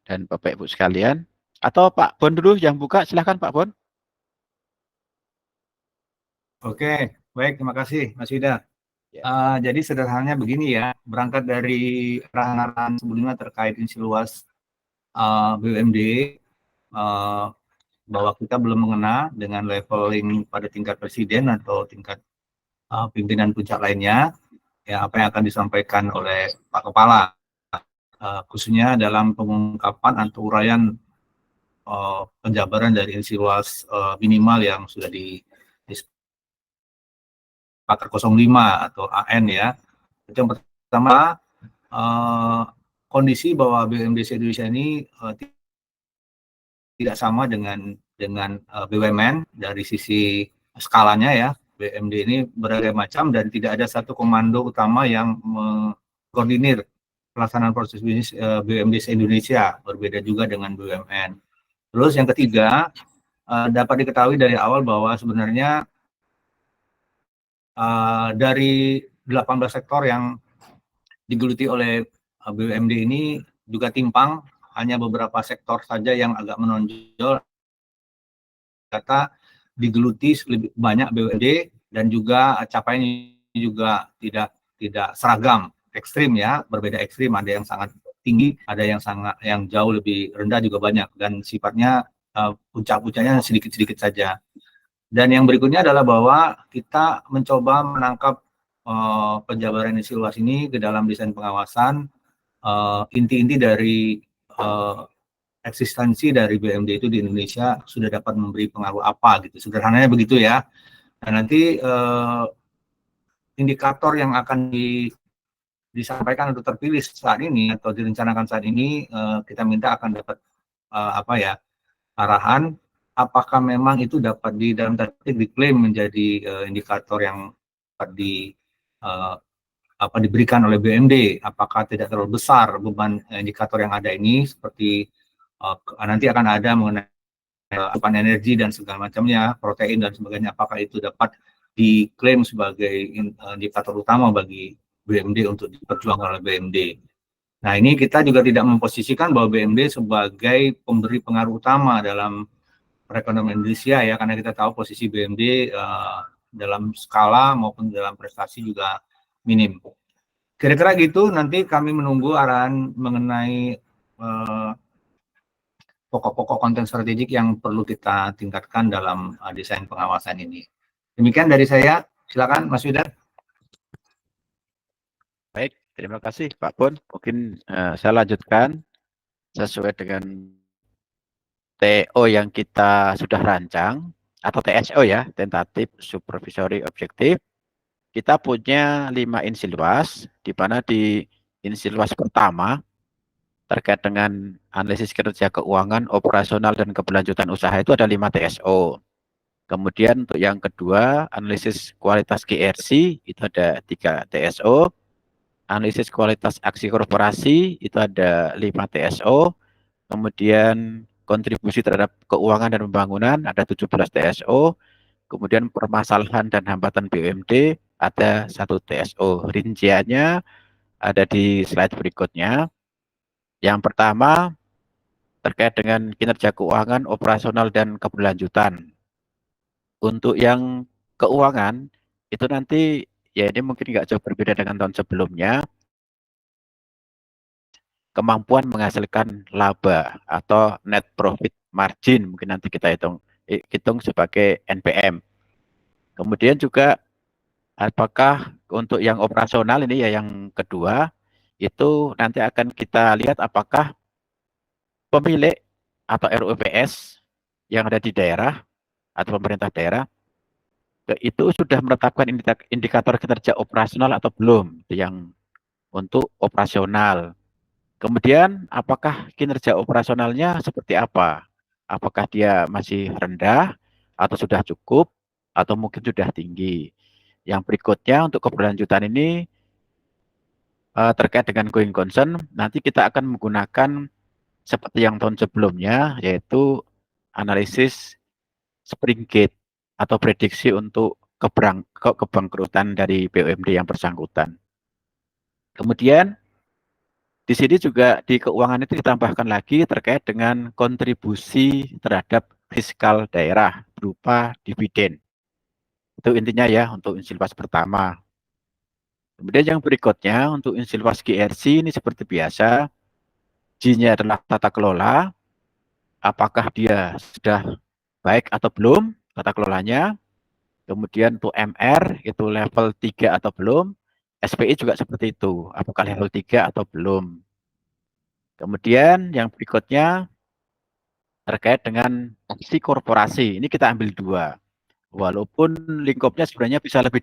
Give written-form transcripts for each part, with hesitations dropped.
dan Bapak Ibu sekalian. Atau Pak Bon dulu yang buka, silahkan Pak Bon. Oke, baik, terima kasih Mas Yuda. Ya. Jadi sederhananya begini ya, berangkat dari arahan-arahan sebelumnya terkait Insiluas BUMD, bahwa kita belum mengena dengan leveling pada tingkat presiden atau tingkat pimpinan puncak lainnya, ya apa yang akan disampaikan oleh Pak Kepala, khususnya dalam pengungkapan atau uraian penjabaran dari Insiluas minimal yang sudah di 405 atau AN ya. Itu yang pertama, kondisi bahwa BUMD Indonesia ini tidak sama dengan BUMN dari sisi skalanya ya. BUMD ini berbagai macam dan tidak ada satu komando utama yang mengkoordinir pelaksanaan proses bisnis BUMD Indonesia, berbeda juga dengan BUMN. Terus yang ketiga, dapat diketahui dari awal bahwa sebenarnya dari 18 sektor yang digeluti oleh BUMD ini juga timpang, hanya beberapa sektor saja yang agak menonjol, kata digeluti lebih banyak BUMD dan juga capaiannya juga tidak seragam, ekstrim ya, berbeda ekstrim, ada yang sangat tinggi, ada yang jauh lebih rendah juga banyak, dan sifatnya puncak-puncaknya sedikit-sedikit saja. Dan yang berikutnya adalah bahwa kita mencoba menangkap penjabaran Insiluas ini ke dalam desain pengawasan, inti-inti dari eksistensi dari BUMD itu di Indonesia sudah dapat memberi pengaruh apa gitu. Sederhananya begitu ya. Dan nanti indikator yang akan disampaikan atau terpilih saat ini atau direncanakan saat ini, kita minta akan dapat arahan apakah memang itu dapat di dalam tanda diklaim menjadi indikator yang dapat diberikan oleh BUMD, apakah tidak terlalu besar beban indikator yang ada ini, seperti nanti akan ada mengenai asupan energi dan segala macamnya, protein dan sebagainya, apakah itu dapat diklaim sebagai indikator utama bagi BUMD untuk diperjuangkan oleh BUMD. Nah, ini kita juga tidak memposisikan bahwa BUMD sebagai pemberi pengaruh utama dalam perekonomian Indonesia ya, karena kita tahu posisi BUMD dalam skala maupun dalam prestasi juga minim. Kira-kira gitu, nanti kami menunggu arahan mengenai pokok-pokok konten strategik yang perlu kita tingkatkan dalam desain pengawasan ini. Demikian dari saya, silakan Mas Yuda. Baik, terima kasih Pak Bon. Mungkin saya lanjutkan sesuai dengan TO yang kita sudah rancang, atau TSO ya, Tentative Supervisory Objective. Kita punya 5 insiluas, di mana di insiluas pertama terkait dengan analisis kinerja keuangan, operasional, dan keberlanjutan usaha itu ada 5 TSO. Kemudian untuk yang kedua, analisis kualitas GRC itu ada 3 TSO. Analisis kualitas aksi korporasi itu ada 5 TSO. Kemudian kontribusi terhadap keuangan dan pembangunan ada 17 TSO. Kemudian permasalahan dan hambatan BUMD ada 1 TSO. Rinciannya ada di slide berikutnya. Yang pertama terkait dengan kinerja keuangan, operasional, dan keberlanjutan. Untuk yang keuangan itu nanti ya ini mungkin nggak jauh berbeda dengan tahun sebelumnya. Kemampuan menghasilkan laba atau net profit margin mungkin nanti kita hitung sebagai NPM. Kemudian juga apakah untuk yang operasional ini ya yang kedua itu nanti akan kita lihat apakah pemilik atau RUPS yang ada di daerah atau pemerintah daerah itu sudah menetapkan indikator kinerja operasional atau belum, itu yang untuk operasional. Kemudian apakah kinerja operasionalnya seperti apa? Apakah dia masih rendah atau sudah cukup atau mungkin sudah tinggi? Yang berikutnya untuk keberlanjutan ini terkait dengan going concern, nanti kita akan menggunakan seperti yang tahun sebelumnya, yaitu analisis spring gate atau prediksi untuk kebangkrutan dari BUMD yang bersangkutan. Kemudian Di sini juga di keuangan itu ditambahkan lagi terkait dengan kontribusi terhadap fiskal daerah berupa dividen. Itu intinya ya untuk Insilwas pertama. Kemudian yang berikutnya untuk Insilwas GRC ini seperti biasa, G-nya adalah tata kelola, apakah dia sudah baik atau belum tata kelolanya. Kemudian untuk MR itu level 3 atau belum. SPI juga seperti itu, apakah level 3 atau belum. Kemudian yang berikutnya terkait dengan aksi korporasi. Ini kita ambil dua. Walaupun lingkupnya sebenarnya bisa lebih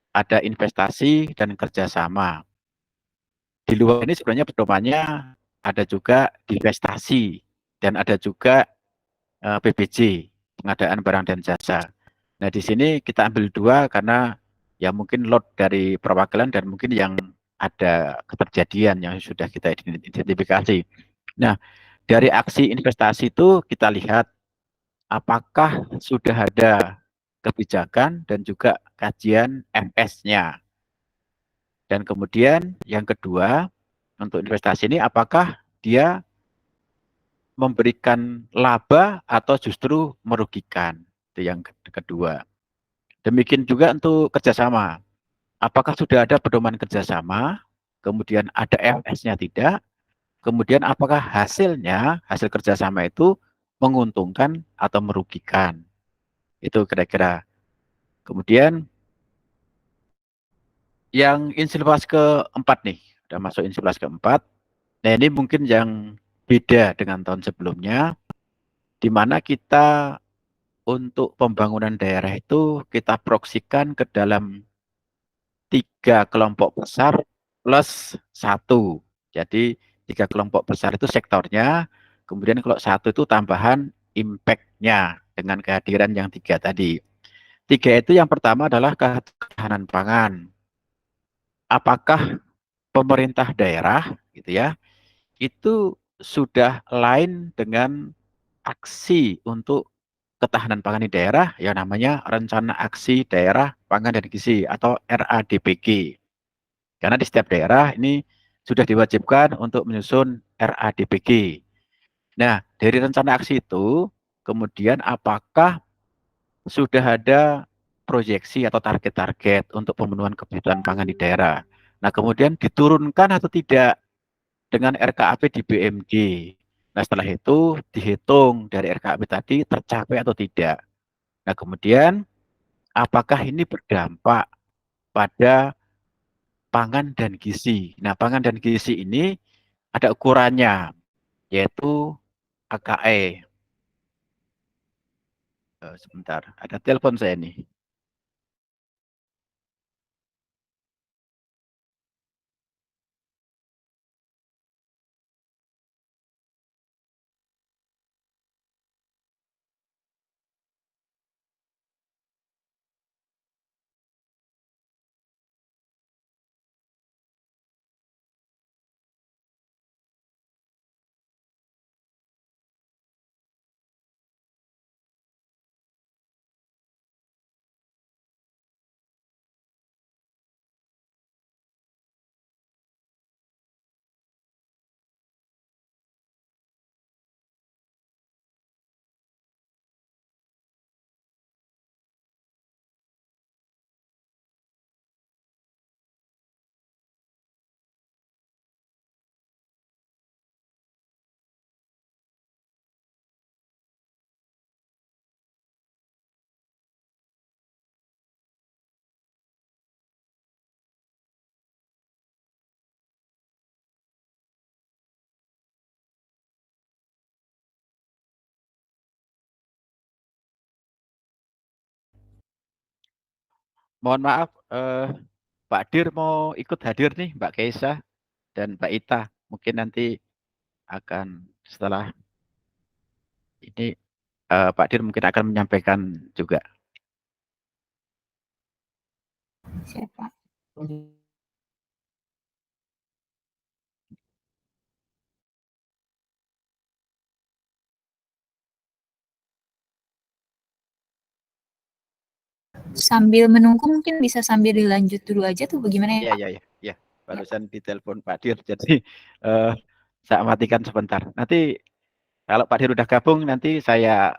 ada investasi dan kerjasama. Di luar ini sebenarnya pedomannya ada juga divestasi dan ada juga PBJ, pengadaan barang dan jasa. Nah, di sini kita ambil dua karena ya mungkin load dari perwakilan dan mungkin yang ada keterjadian yang sudah kita identifikasi. Nah, dari aksi investasi itu kita lihat apakah sudah ada kebijakan dan juga kajian MS-nya. Dan kemudian yang kedua, untuk investasi ini apakah dia memberikan laba atau justru merugikan. Itu yang kedua. Demikian juga untuk kerjasama. Apakah sudah ada pedoman kerjasama, kemudian ada MS-nya tidak, kemudian apakah hasilnya, hasil kerjasama itu menguntungkan atau merugikan. Itu kira-kira. Kemudian yang Insilwas keempat nih, udah masuk Insilwas keempat. Nah ini mungkin yang beda dengan tahun sebelumnya, di mana kita untuk pembangunan daerah itu kita proksikan ke dalam 3 kelompok besar plus 1. Jadi 3 kelompok besar itu sektornya, kemudian kalau 1 itu tambahan impact-nya dengan kehadiran yang 3 tadi. 3 itu yang pertama adalah ketahanan pangan. Apakah pemerintah daerah gitu ya, itu sudah lain dengan aksi untuk ketahanan pangan di daerah yang namanya Rencana Aksi Daerah Pangan dan Gizi atau RADPG. Karena di setiap daerah ini sudah diwajibkan untuk menyusun RADPG. Nah, dari rencana aksi itu, kemudian apakah sudah ada proyeksi atau target-target untuk pemenuhan kebutuhan pangan di daerah? Nah, kemudian diturunkan atau tidak dengan RKAP di BMG. Nah, setelah itu dihitung dari RKAP tadi tercapai atau tidak. Nah, kemudian apakah ini berdampak pada pangan dan gizi. Nah, pangan dan gizi ini ada ukurannya, yaitu AKE. Sebentar, ada telepon saya nih. Mohon maaf, Pak Dir mau ikut hadir nih, Mbak Keisa dan Mbak Ita. Mungkin nanti akan setelah ini Pak Dir mungkin akan menyampaikan juga. Siapa? Sambil menunggu mungkin bisa sambil dilanjut dulu aja tuh bagaimana ya Iya, Pak? iya, iya. barusan ditelepon Pak Dir, jadi saya matikan sebentar. Nanti kalau Pak Dir udah gabung, nanti saya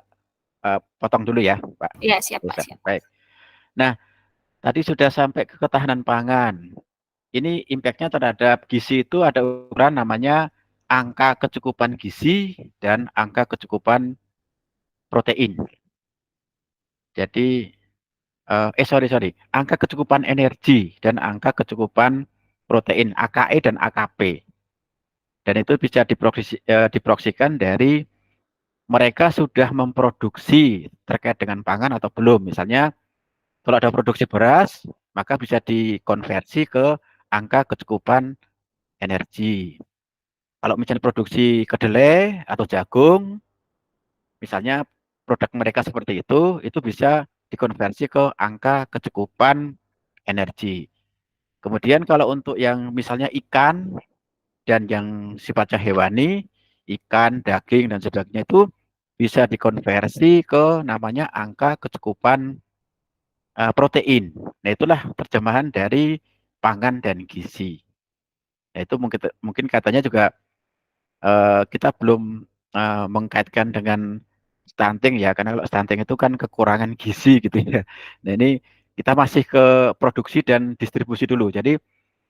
potong dulu ya, Pak. Ya, siap Pak, siap. Baik. Nah, tadi sudah sampai ke ketahanan pangan. Ini impact-nya terhadap gizi itu ada ukuran namanya angka kecukupan gizi dan angka kecukupan protein. Jadi, sorry, angka kecukupan energi dan angka kecukupan protein, AKE dan AKP. Dan itu bisa diproksikan dari mereka sudah memproduksi terkait dengan pangan atau belum. Misalnya, kalau ada produksi beras, maka bisa dikonversi ke angka kecukupan energi. Kalau misalnya produksi kedelai atau jagung, misalnya produk mereka seperti itu bisa dikonversi ke angka kecukupan energi. Kemudian kalau untuk yang misalnya ikan dan yang sifatnya hewani, ikan, daging, dan sebagainya itu bisa dikonversi ke namanya angka kecukupan protein. Nah, itulah terjemahan dari pangan dan gizi. Nah, itu mungkin katanya juga kita belum mengkaitkan dengan stunting ya, karena kalau stunting itu kan kekurangan gizi gitu ya. Nah, ini kita masih ke produksi dan distribusi dulu. Jadi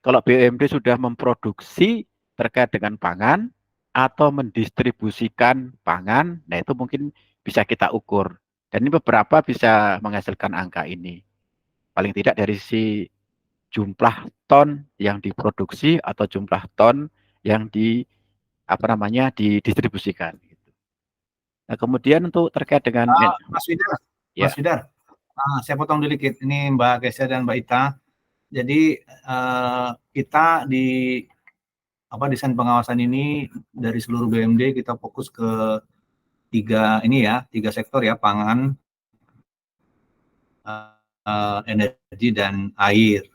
kalau BUMD sudah memproduksi terkait dengan pangan atau mendistribusikan pangan, nah itu mungkin bisa kita ukur. Dan ini beberapa bisa menghasilkan angka ini. Paling tidak dari sisi jumlah ton yang diproduksi atau jumlah ton yang didistribusikan. Nah, kemudian untuk terkait dengan Mas Widar, ya. Mas Widar, saya potong dikit. Ini Mbak Kesia dan Mbak Ita. Jadi kita di desain pengawasan ini dari seluruh BUMD kita fokus ke tiga sektor ya, pangan, energi dan air.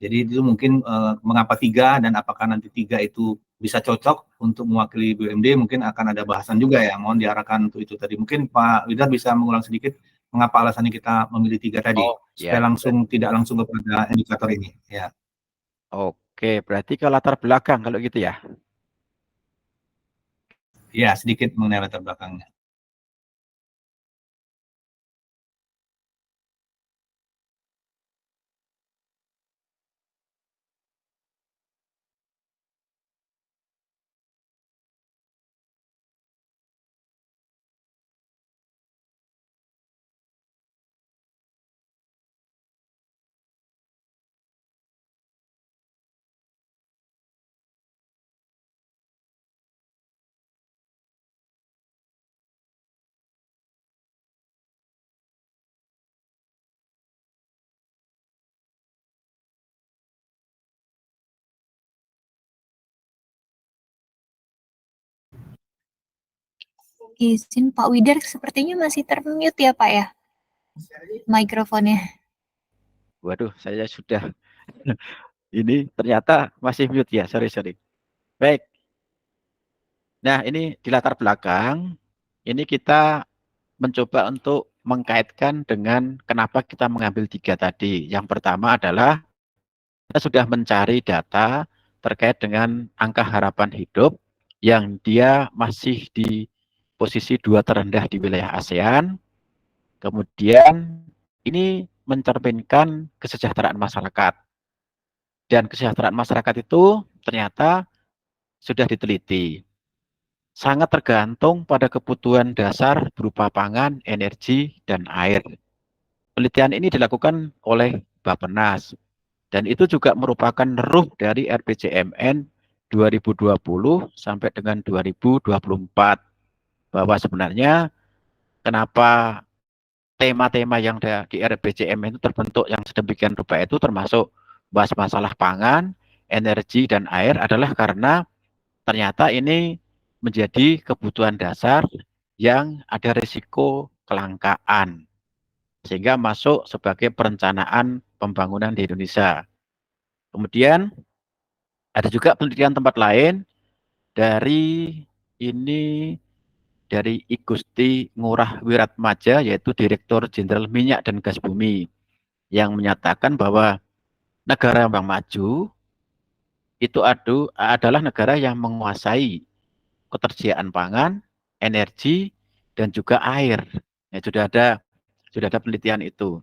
Jadi itu mungkin mengapa tiga dan apakah nanti tiga itu bisa cocok untuk mewakili BUMD, mungkin akan ada bahasan juga ya, mohon diarahkan untuk itu tadi. Mungkin Pak Widar bisa mengulang sedikit mengapa alasannya kita memilih tiga tadi, supaya tidak langsung kepada indikator ini. Ya. Oke, berarti ke latar belakang kalau gitu ya? Ya, sedikit mengenai latar belakangnya. Izin Pak Widar sepertinya masih termute ya Pak ya, mikrofonnya. Waduh, saya sudah ini ternyata masih mute ya, sorry. Baik. Nah, ini di latar belakang, ini kita mencoba untuk mengkaitkan dengan kenapa kita mengambil tiga tadi. Yang pertama adalah kita sudah mencari data terkait dengan angka harapan hidup yang dia masih di posisi 2 terendah di wilayah ASEAN. Kemudian ini mencerminkan kesejahteraan masyarakat. Dan kesejahteraan masyarakat itu ternyata sudah diteliti. Sangat tergantung pada kebutuhan dasar berupa pangan, energi, dan air. Penelitian ini dilakukan oleh Bappenas. Dan itu juga merupakan ruh dari RPJMN 2020 sampai dengan 2024. Bahwa sebenarnya kenapa tema-tema yang di RPJMN itu terbentuk yang sedemikian rupa itu termasuk bahas masalah pangan, energi, dan air adalah karena ternyata ini menjadi kebutuhan dasar yang ada risiko kelangkaan. Sehingga masuk sebagai perencanaan pembangunan di Indonesia. Kemudian ada juga penelitian tempat lain dari I Gusti Ngurah Wiratmaja, yaitu Direktur Jenderal Minyak dan Gas Bumi, yang menyatakan bahwa negara yang maju itu adalah negara yang menguasai ketersediaan pangan, energi, dan juga air. Ya, sudah ada penelitian itu.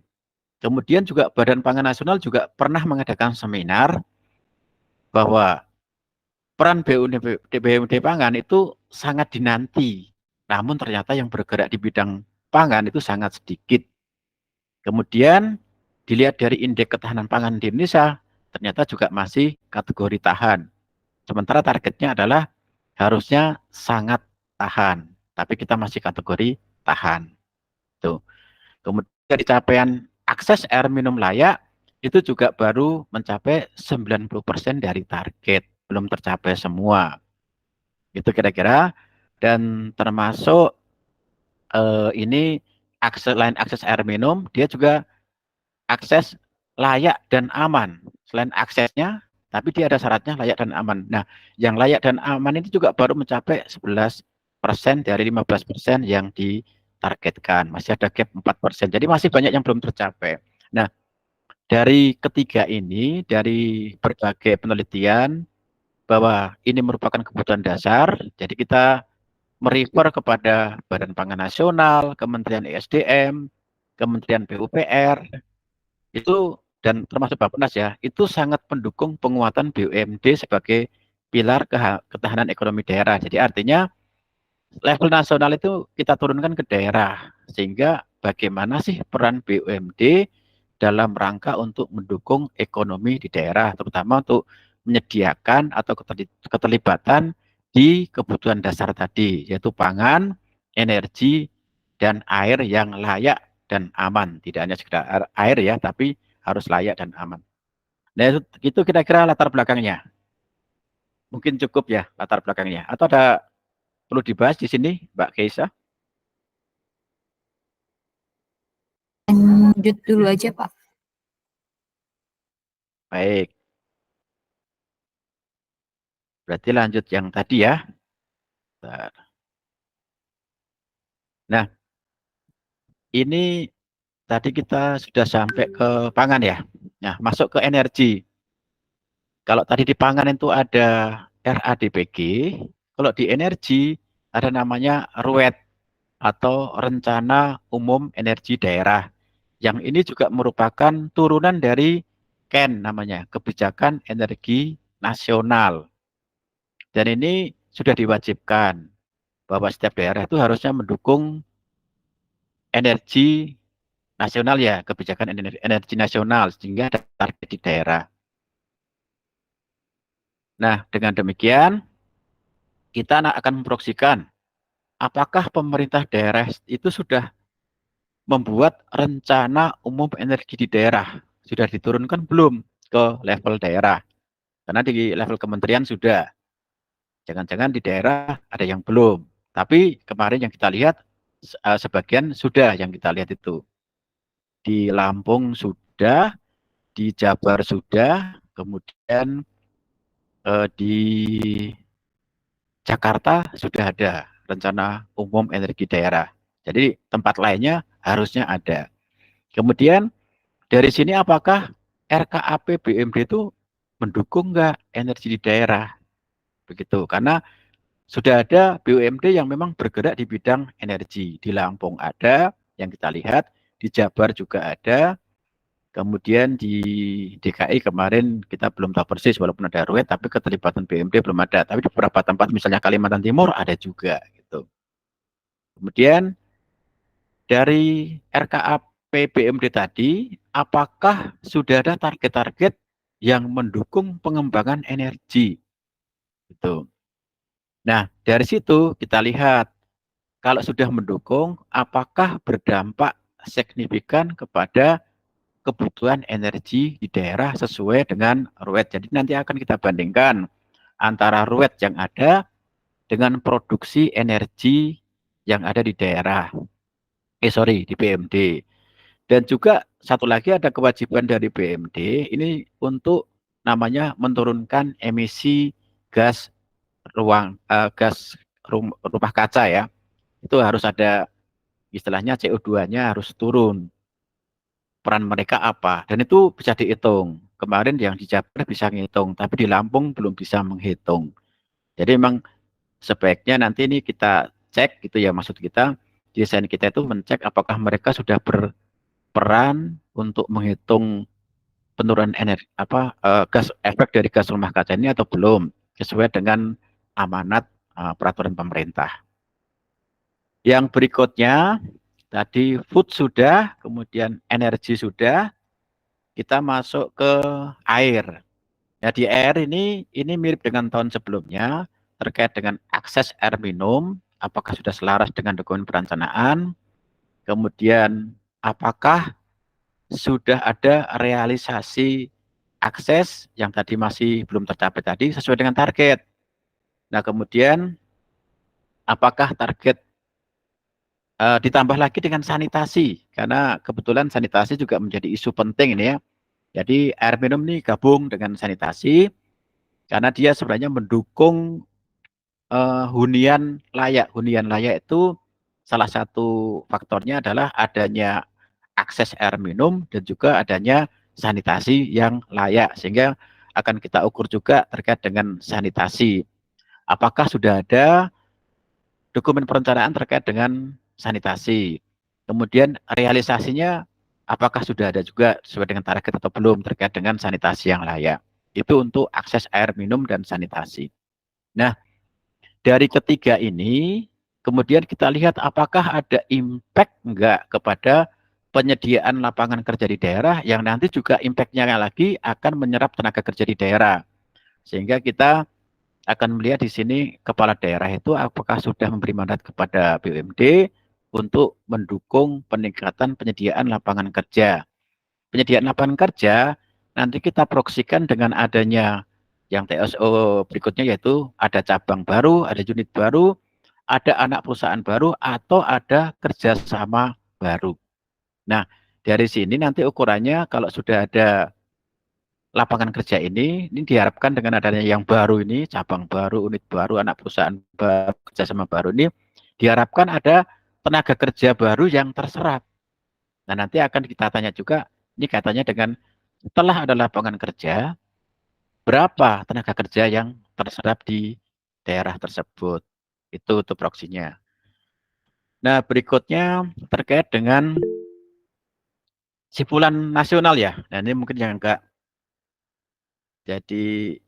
Kemudian juga Badan Pangan Nasional juga pernah mengadakan seminar bahwa peran BUMD pangan itu sangat dinanti. Namun ternyata yang bergerak di bidang pangan itu sangat sedikit. Kemudian dilihat dari indeks ketahanan pangan di Indonesia, ternyata juga masih kategori tahan. Sementara targetnya adalah harusnya sangat tahan, tapi kita masih kategori tahan. Tuh. Kemudian capaian akses air minum layak itu juga baru mencapai 90% dari target, belum tercapai semua. Itu kira-kira, dan termasuk ini selain akses air minum, dia juga akses layak dan aman. Selain aksesnya, tapi dia ada syaratnya layak dan aman. Nah, yang layak dan aman itu juga baru mencapai 11% dari 15% yang ditargetkan. Masih ada gap 4%. Jadi masih banyak yang belum tercapai. Nah, dari ketiga ini, dari berbagai penelitian bahwa ini merupakan kebutuhan dasar, jadi kita merefer kepada Badan Pangan Nasional, Kementerian ESDM, Kementerian PUPR, itu dan termasuk Bappenas ya, itu sangat mendukung penguatan BUMD sebagai pilar ketahanan ekonomi daerah. Jadi artinya level nasional itu kita turunkan ke daerah, sehingga bagaimana sih peran BUMD dalam rangka untuk mendukung ekonomi di daerah, terutama untuk menyediakan atau keterlibatan di kebutuhan dasar tadi, yaitu pangan, energi, dan air yang layak dan aman. Tidak hanya sekedar air ya, tapi harus layak dan aman. Nah, itu kira-kira latar belakangnya. Mungkin cukup ya latar belakangnya. Atau ada perlu dibahas di sini, Mbak Keisa? Lanjut dulu aja, Pak. Baik. Berarti lanjut yang tadi ya. Nah, ini tadi kita sudah sampai ke pangan ya. Nah, masuk ke energi. Kalau tadi di pangan itu ada RADPG, kalau di energi ada namanya RUET atau Rencana Umum Energi Daerah. Yang ini juga merupakan turunan dari KEN namanya, Kebijakan Energi Nasional. Dan ini sudah diwajibkan bahwa setiap daerah itu harusnya mendukung energi nasional ya, kebijakan energi nasional, sehingga ada target di daerah. Nah, dengan demikian, kita akan memproyeksikan apakah pemerintah daerah itu sudah membuat rencana umum energi di daerah. Sudah diturunkan belum ke level daerah? Karena di level kementerian sudah. Jangan-jangan di daerah ada yang belum. Tapi kemarin yang kita lihat, sebagian sudah yang kita lihat itu. Di Lampung sudah, di Jabar sudah, kemudian di Jakarta sudah ada rencana umum energi daerah. Jadi tempat lainnya harusnya ada. Kemudian dari sini apakah RKAP BUMD itu mendukung nggak energi di daerah? Begitu, karena sudah ada BUMD yang memang bergerak di bidang energi. Di Lampung ada, yang kita lihat, di Jabar juga ada, kemudian di DKI kemarin kita belum tahu persis, walaupun ada RUET, tapi keterlibatan BUMD belum ada. Tapi di beberapa tempat, misalnya Kalimantan Timur, ada juga. Gitu. Kemudian dari RKAP BUMD tadi, apakah sudah ada target-target yang mendukung pengembangan energi? Gitu. Nah, dari situ kita lihat, kalau sudah mendukung, apakah berdampak signifikan kepada kebutuhan energi di daerah sesuai dengan RUET. Jadi nanti akan kita bandingkan antara RUET yang ada dengan produksi energi yang ada di daerah. Di BUMD. Dan juga satu lagi ada kewajiban dari BUMD ini untuk namanya menurunkan emisi gas gas rumah kaca ya. Itu harus ada istilahnya CO2-nya harus turun. Peran mereka apa? Dan itu bisa dihitung. kemarin yang di Jabar bisa ngitung, tapi di Lampung belum bisa menghitung. Jadi memang sebaiknya nanti ini kita cek gitu ya, maksud kita desain kita itu mencek apakah mereka sudah berperan untuk menghitung penurunan energi gas efek dari gas rumah kaca ini atau belum sesuai dengan amanat peraturan pemerintah. Yang berikutnya tadi food sudah, kemudian energi sudah, kita masuk ke air. Ya, di air ini mirip dengan tahun sebelumnya terkait dengan akses air minum, apakah sudah selaras dengan dokumen perencanaan, kemudian apakah sudah ada realisasi akses yang tadi masih belum tercapai tadi sesuai dengan target. Nah, kemudian apakah target ditambah lagi dengan sanitasi, karena kebetulan sanitasi juga menjadi isu penting ini ya. Jadi air minum ini gabung dengan sanitasi, karena dia sebenarnya mendukung hunian layak. Hunian layak itu salah satu faktornya adalah adanya akses air minum dan juga adanya sanitasi yang layak. Sehingga akan kita ukur juga terkait dengan sanitasi. Apakah sudah ada dokumen perencanaan terkait dengan sanitasi. Kemudian realisasinya apakah sudah ada juga sesuai dengan target atau belum terkait dengan sanitasi yang layak. Itu untuk akses air minum dan sanitasi. Nah, dari ketiga ini, kemudian kita lihat apakah ada impact enggak kepada penyediaan lapangan kerja di daerah yang nanti juga impact-nya lagi akan menyerap tenaga kerja di daerah. Sehingga kita akan melihat di sini kepala daerah itu apakah sudah memberi mandat kepada BUMD untuk mendukung peningkatan penyediaan lapangan kerja. Penyediaan lapangan kerja nanti kita proksikan dengan adanya yang TSO berikutnya, yaitu ada cabang baru, ada unit baru, ada anak perusahaan baru, atau ada kerjasama baru. Nah, dari sini nanti ukurannya kalau sudah ada lapangan kerja ini diharapkan dengan adanya yang baru ini, cabang baru, unit baru, anak perusahaan baru, kerjasama baru ini, diharapkan ada tenaga kerja baru yang terserap. Nah, nanti akan kita tanya juga, ini katanya dengan setelah ada lapangan kerja, berapa tenaga kerja yang terserap di daerah tersebut. Itu proksinya. Nah, berikutnya terkait dengan simpulan nasional ya. Nah, ini mungkin yang enggak. Jadi,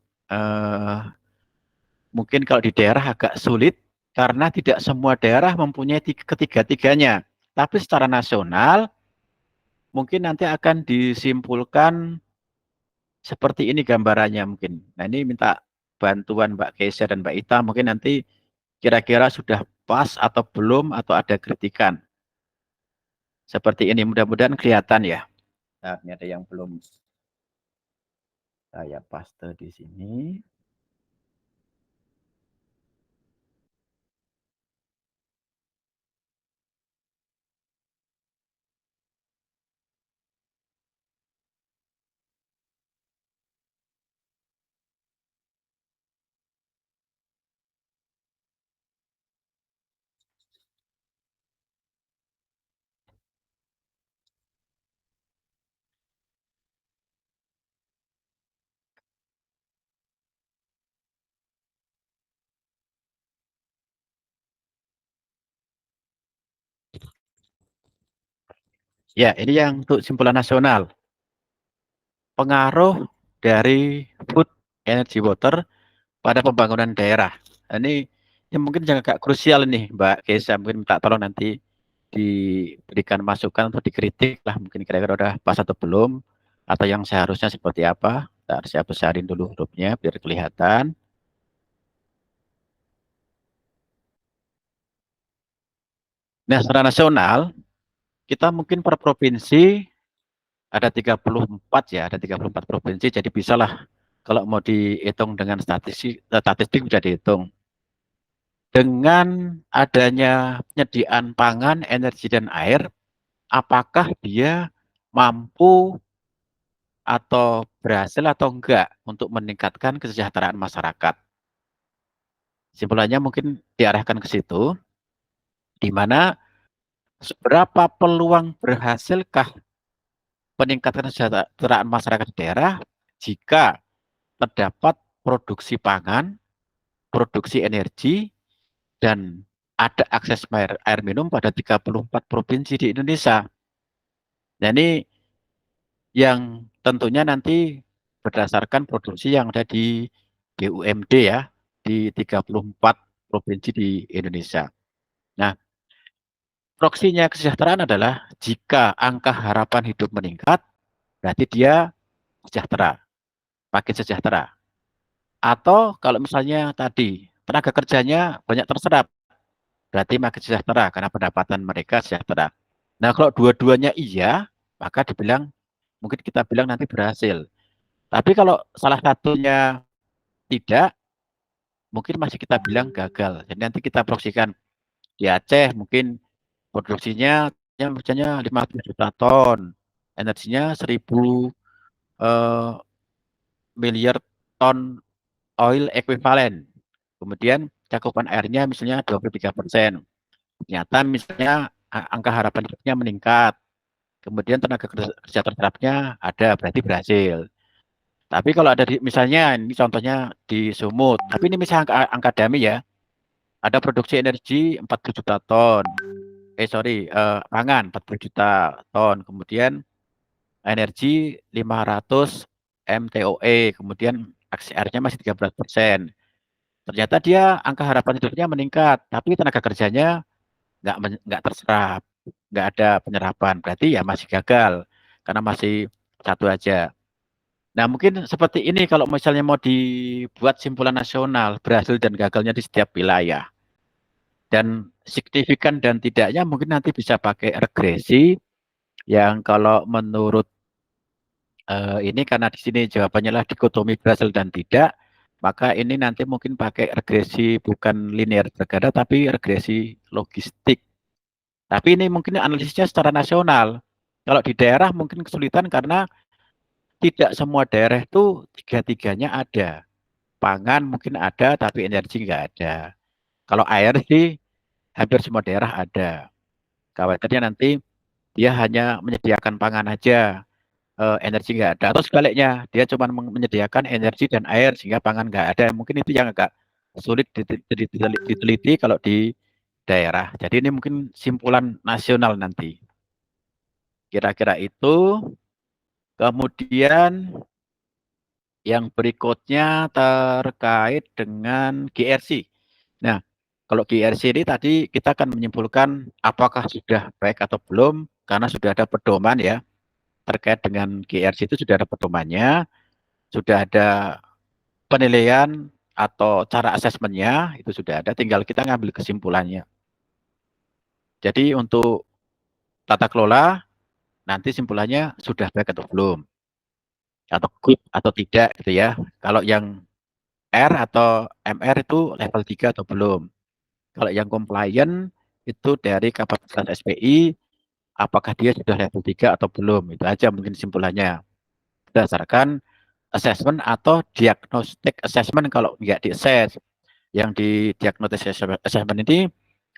mungkin kalau di daerah agak sulit karena tidak semua daerah mempunyai ketiga-tiganya. Tapi secara nasional, mungkin nanti akan disimpulkan seperti ini gambarannya mungkin. Nah, ini minta bantuan Mbak Keisha dan Mbak Ita, mungkin nanti kira-kira sudah pas atau belum, atau ada kritikan. Seperti ini, mudah-mudahan kelihatan ya. Nah, ini ada yang belum saya paste di sini. Ya, ini yang untuk simpulan nasional. Pengaruh dari food, energy, water pada pembangunan daerah. Ini mungkin yang agak krusial nih, Mbak Keisha. Mungkin minta tolong nanti diberikan masukan atau dikritik lah, mungkin kira-kira udah pas atau belum, atau yang seharusnya seperti apa. Saya besarin dulu hurufnya biar kelihatan. Nah, secara nasional, kita mungkin per provinsi ada 34 ya, ada 34 provinsi, jadi bisalah kalau mau dihitung dengan statistik bisa dihitung. Dengan adanya penyediaan pangan, energi, dan air, apakah dia mampu atau berhasil atau enggak untuk meningkatkan kesejahteraan masyarakat? Simpulannya mungkin diarahkan ke situ, di mana seberapa peluang berhasilkah peningkatan kesejahteraan masyarakat di daerah jika terdapat produksi pangan, produksi energi, dan ada akses air minum pada 34 provinsi di Indonesia. Nah, ini yang tentunya nanti berdasarkan produksi yang ada di BUMD ya, di 34 provinsi di Indonesia. Nah, proksinya kesejahteraan adalah jika angka harapan hidup meningkat, berarti dia sejahtera, makin sejahtera. Atau kalau misalnya tadi tenaga kerjanya banyak terserap, berarti makin sejahtera karena pendapatan mereka sejahtera. Nah, kalau dua-duanya iya, maka mungkin kita bilang nanti berhasil. Tapi kalau salah satunya tidak, mungkin masih kita bilang gagal. Jadi nanti kita proyeksikan di Aceh mungkin produksinya misalnya 50 juta ton, energinya 1000 miliar ton oil equivalent. Kemudian cakupan airnya misalnya 23%. Ternyata misalnya angka harapan hidupnya meningkat. Kemudian tenaga kerja terserapnya ada, berarti berhasil. Tapi kalau ada misalnya ini contohnya di Sumut, tapi ini misalnya angka dami ya, ada produksi energi 40 juta ton. Pangan 40 juta ton. Kemudian energi 500 MTOE, kemudian aksi-nya masih 13%. Ternyata dia angka harapan hidupnya meningkat, tapi tenaga kerjanya nggak terserap, nggak ada penyerapan. Berarti ya masih gagal karena masih satu aja. Nah, mungkin seperti ini kalau misalnya mau dibuat simpulan nasional, berhasil dan gagalnya di setiap wilayah. Dan signifikan dan tidaknya mungkin nanti bisa pakai regresi yang kalau menurut ini karena di sini jawabannya lah dikotomi berhasil dan tidak, maka ini nanti mungkin pakai regresi bukan linear berganda tapi regresi logistik. Tapi ini mungkin analisisnya secara nasional. Kalau di daerah mungkin kesulitan karena tidak semua daerah itu tiga-tiganya ada. Pangan mungkin ada, tapi energi nggak ada. Kalau air sih hampir semua daerah ada. Khawatirnya nanti dia hanya menyediakan pangan aja, energi nggak ada. Atau sebaliknya, dia cuma menyediakan energi dan air sehingga pangan nggak ada. Mungkin itu yang agak sulit diteliti kalau di daerah. Jadi ini mungkin simpulan nasional nanti. Kira-kira itu. Kemudian yang berikutnya terkait dengan GRC. Nah, kalau GRC ini tadi kita akan menyimpulkan apakah sudah baik atau belum, karena sudah ada pedoman ya, terkait dengan GRC itu sudah ada pedomannya, sudah ada penilaian atau cara asesmennya, itu sudah ada, tinggal kita ngambil kesimpulannya. Jadi untuk tata kelola, nanti simpulannya sudah baik atau belum, atau good atau tidak gitu ya. Kalau yang R atau MR itu level 3 atau belum. Kalau yang compliant itu dari kapasitas SPI, apakah dia sudah level 3 atau belum. Itu aja mungkin simpulannya. Berdasarkan assessment atau diagnostic assessment kalau nggak di-assess. Yang di diagnostic assessment ini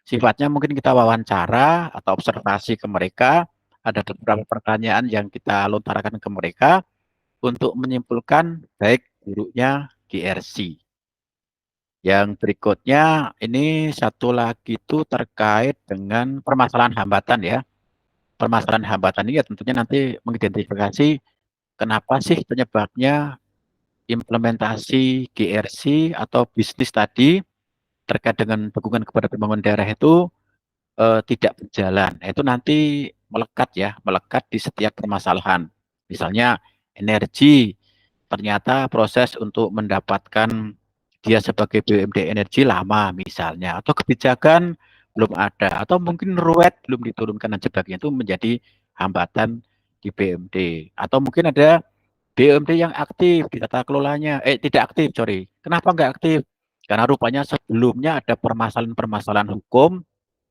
sifatnya mungkin kita wawancara atau observasi ke mereka. Ada beberapa pertanyaan yang kita lontarkan ke mereka untuk menyimpulkan baik buruknya GRC. Yang berikutnya ini satu lagi itu terkait dengan permasalahan hambatan ya. Permasalahan hambatan ini ya tentunya nanti mengidentifikasi kenapa sih penyebabnya implementasi GRC atau bisnis tadi terkait dengan dukungan kepada pembangunan daerah itu tidak berjalan. Itu nanti melekat di setiap permasalahan. Misalnya energi, ternyata proses untuk mendapatkan dia sebagai BUMD energi lama misalnya, atau kebijakan belum ada, atau mungkin RUET belum diturunkan dan sebagainya, itu menjadi hambatan di BUMD. Atau mungkin ada BUMD yang aktif di tata kelolanya, tidak aktif, sorry. Kenapa nggak aktif? Karena rupanya sebelumnya ada permasalahan-permasalahan hukum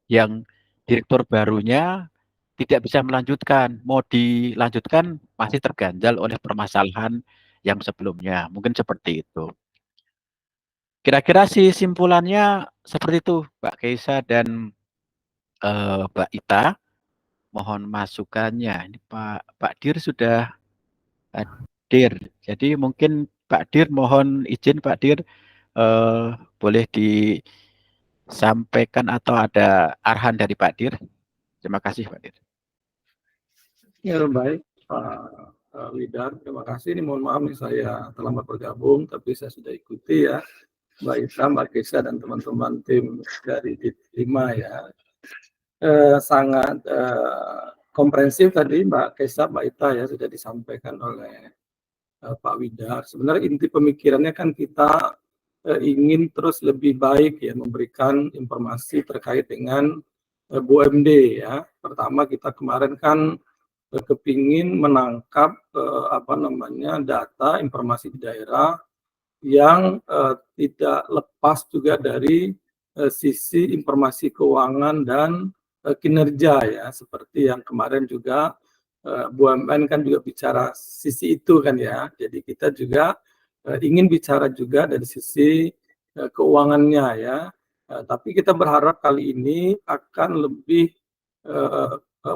yang direktur barunya tidak bisa melanjutkan. Mau dilanjutkan masih terganjal oleh permasalahan yang sebelumnya. Mungkin seperti itu. Kira-kira sih simpulannya seperti itu, Mbak Keisa dan Mbak Ita. Mohon masukannya. Ini Pak Dir sudah Dir. Jadi mungkin Pak Dir, mohon izin Pak Dir, boleh disampaikan atau ada arahan dari Pak Dir. Terima kasih Pak Dir. Ya, baik Pak Widar, terima kasih. Ini mohon maaf nih saya terlambat bergabung, tapi saya sudah ikuti ya Mbak Ita, Mbak Kesa, dan teman-teman tim dari DIP5 ya. Sangat komprehensif tadi Mbak Kesa, Mbak Ita ya, sudah disampaikan oleh Pak Widar. Sebenarnya inti pemikirannya kan kita ingin terus lebih baik ya memberikan informasi terkait dengan BUMD ya. Pertama kita kemarin kan kepingin menangkap data informasi di daerah yang tidak lepas juga dari sisi informasi keuangan dan kinerja ya, seperti yang kemarin juga BUMN kan juga bicara sisi itu kan ya. Jadi kita juga ingin bicara juga dari sisi keuangannya ya. Tapi kita berharap kali ini akan lebih